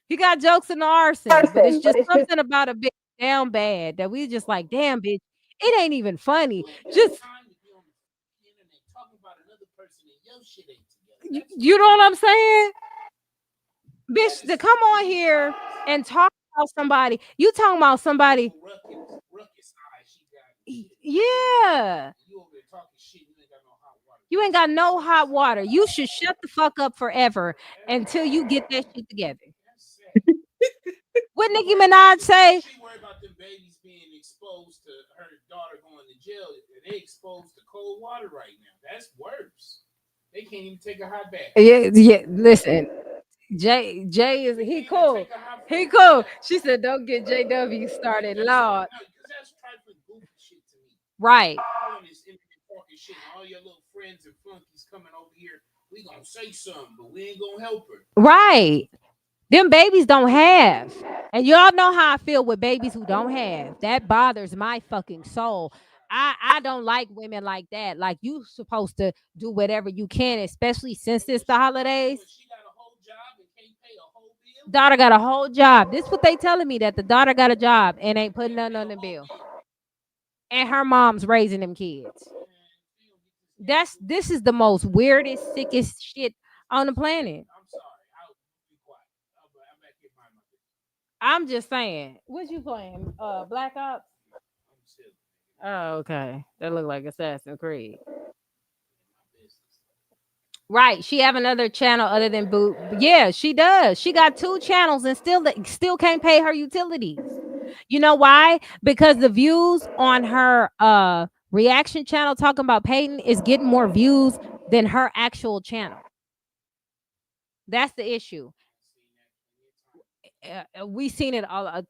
He got jokes in the arson, but it's just something about a bitch down bad that we just like, damn, bitch, it ain't even funny. Just you know what I'm saying? Bitch, to come on here and talk about somebody, you talking about somebody. Yeah. You ain't got no hot water. You should shut the fuck up forever until you get that shit together. What Nicki Minaj say? She worried about them babies being exposed to her daughter going to jail. They exposed to cold water right now. That's worse. They can't even take a hot bath. Yeah. Listen, Jay is he cool. He cool. She said, "Don't get JW started, Lord." Right. All your little friends and flunkies coming over here. We gonna say something, but we ain't gonna help her. Right. Them babies don't have. And y'all know how I feel with babies who don't have. That bothers my fucking soul. I don't like women like that. Like, you supposed to do whatever you can, especially since it's the holidays. Daughter got a whole job. This what they telling me, that the daughter got a job and ain't putting nothing on the bill. And her mom's raising them kids. This is the most weirdest, sickest shit on the planet. I'm just saying. What you playing? Black Ops? Oh, okay. That look like Assassin's Creed. Right. She have another channel other than Boo. Yeah, she does. She got 2 channels and still can't pay her utilities. You know why? Because the views on her reaction channel talking about Peyton is getting more views than her actual channel. That's the issue. We seen it all.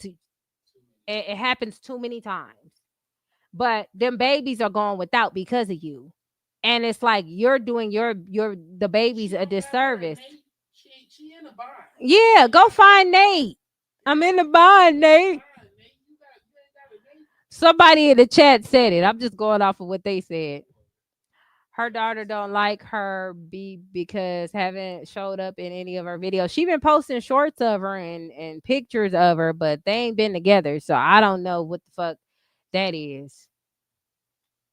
It happens too many times. But them babies are going without because of you. And it's like you're doing the babies a disservice. She in a bind. Yeah, go find Nate. I'm in the bind, Nate. Somebody in the chat said it. I'm just going off of what they said. Her daughter don't like her because haven't showed up in any of her videos. She been posting shorts of her and pictures of her, but they ain't been together. So I don't know what the fuck that is.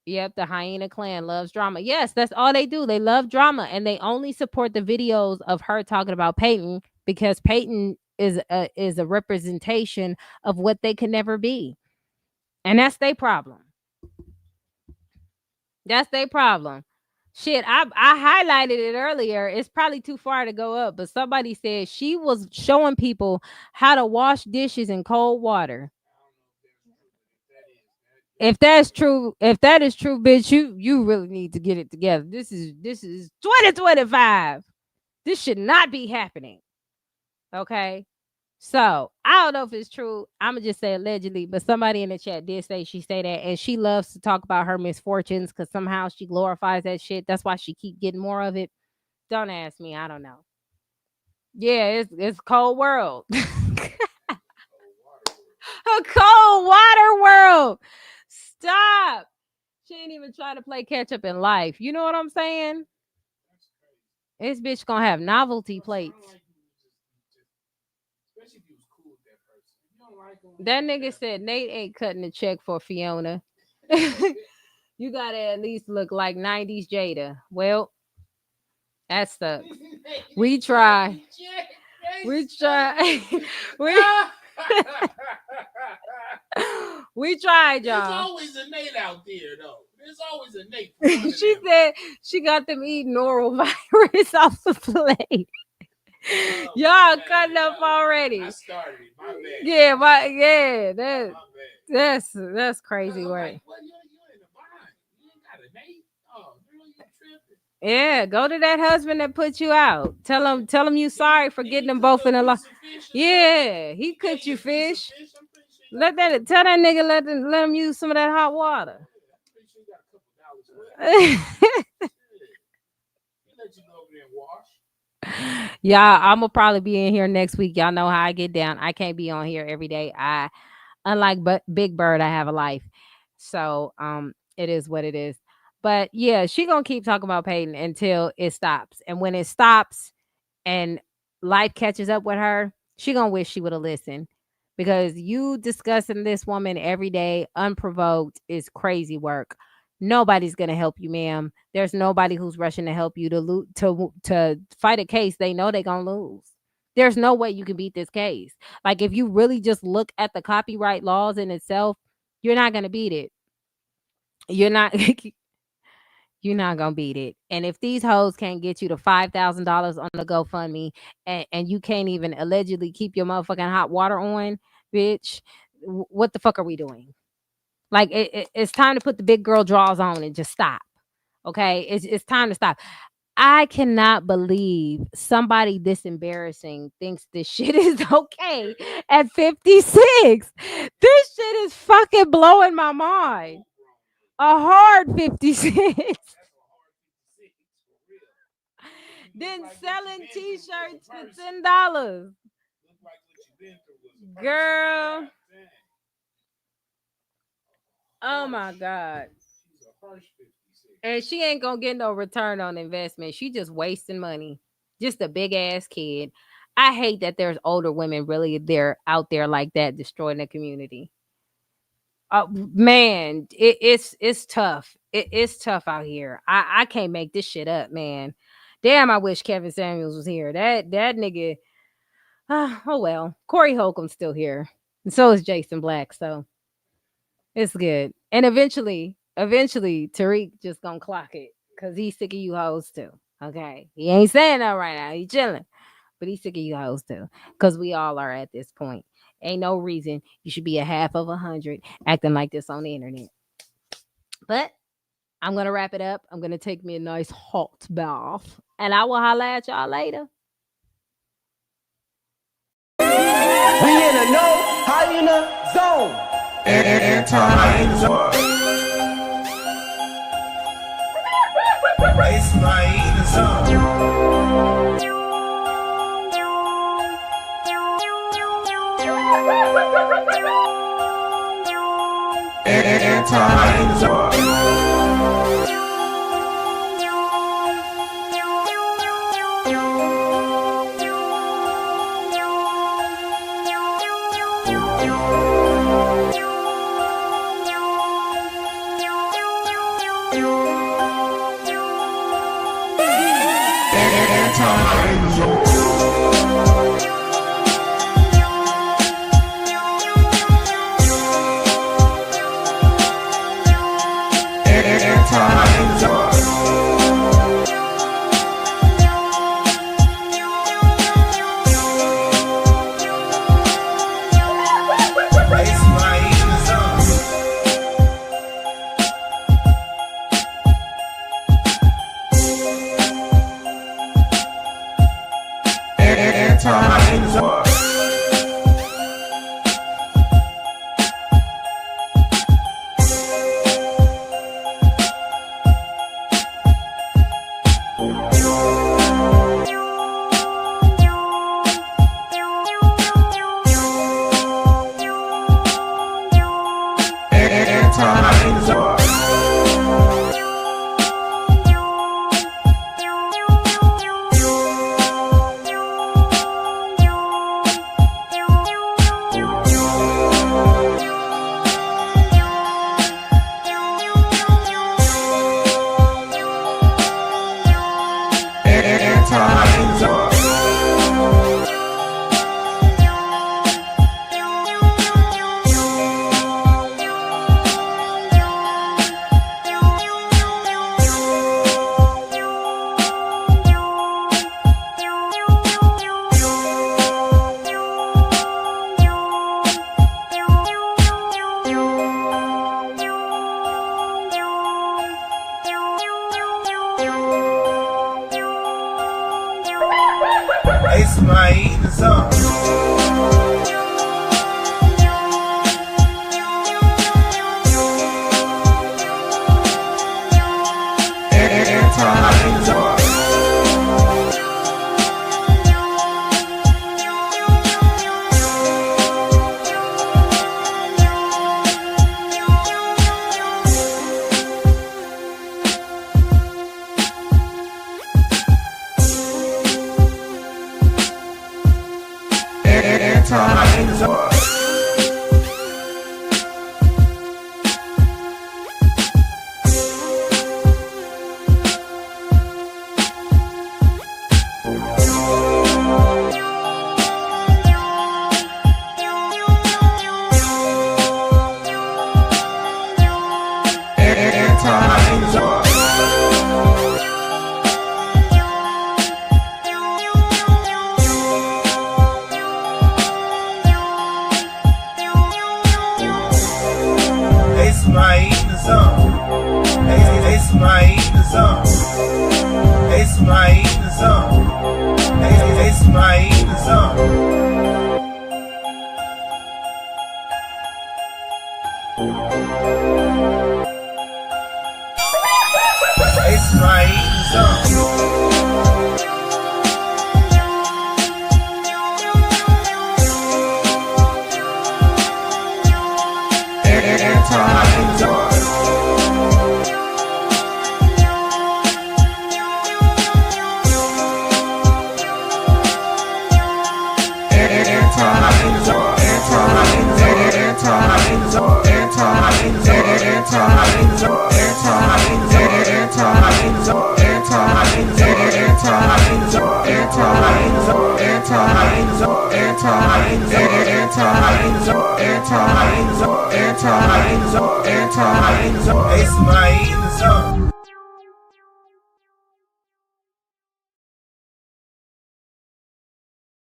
Yep, the Hyena Clan loves drama. Yes, that's all they do. They love drama, and they only support the videos of her talking about Peyton because Peyton is a representation of what they can never be, and that's their problem. That's their problem. Shit, I highlighted it earlier. It's probably too far to go up, but somebody said she was showing people how to wash dishes in cold water. If that is true, bitch, you really need to get it together. This is 2025. This should not be happening. Okay. So I don't know if it's true. I'm gonna just say allegedly, but somebody in the chat did say she say that, and she loves to talk about her misfortunes because somehow she glorifies that shit. That's why she keep getting more of it. Don't ask me. I don't know. Yeah, it's cold world. A cold water world. Stop. She ain't even trying to play catch up in life. You know what I'm saying? This bitch gonna have novelty plates. That nigga said Nate ain't cutting the check for Fiona. You gotta at least look like 90s Jada. Well, that's the we try. We try. We tried, There's y'all. always a Nate out there, though. There's always a Nate. She said she got them eating norovirus off the plate. Y'all cutting up already. I started it. My bad. Yeah, that's crazy work. Yeah, go to that husband that put you out. Tell him you sorry for getting them both in the lot. Yeah, he cooked you fish. Tell that nigga let him use some of that hot water. Y'all, I'm gonna probably be in here next week. Y'all know how I get down. I can't be on here every day. Unlike Big Bird, I have a life. So it is what it is. But yeah, she gonna keep talking about Peyton until it stops. And when it stops and life catches up with her, she gonna wish she would have listened. Because you discussing this woman every day unprovoked is crazy work. Nobody's gonna help you, ma'am. There's nobody who's rushing to help you to fight a case they know they're gonna lose. There's no way you can beat this case. Like if you really just look at the copyright laws in itself, you're not gonna beat it. You're not you're not gonna beat it. And if these hoes can't get you to $5,000 on the GoFundMe and you can't even allegedly keep your motherfucking hot water on, bitch, what the fuck are we doing? Like it's time to put the big girl draws on and just stop. Okay, it's time to stop. I cannot believe somebody this embarrassing thinks this shit is okay at 56. This shit is fucking blowing my mind. A hard 56. Then selling t-shirts for $10. Girl. Oh my God. And she ain't gonna get no return on investment. She just wasting money. Just a big ass kid. I hate that there's older women really out there like that destroying the community. Man, it's tough. It's tough out here. I can't make this shit up, man. Damn, I wish Kevin Samuels was here. That nigga. Oh well. Corey Holcomb's still here. And so is Jason Black. So it's good. And eventually, Tariq just gonna clock it. Cause he's sick of you hoes too. Okay. He ain't saying that right now. He chilling. But he's sick of you hoes too. Cause we all are at this point. Ain't no reason you should be a half of 100 acting like this on the internet. But I'm going to wrap it up. I'm going to take me a nice hot bath. And I will holla at y'all later. We in a no hyena zone. Anti-hyena zone. It's my hyena zone. Anti-hyena zone. Anti-hyena zone. Hey, somebody eating something. Hey, somebody eating something.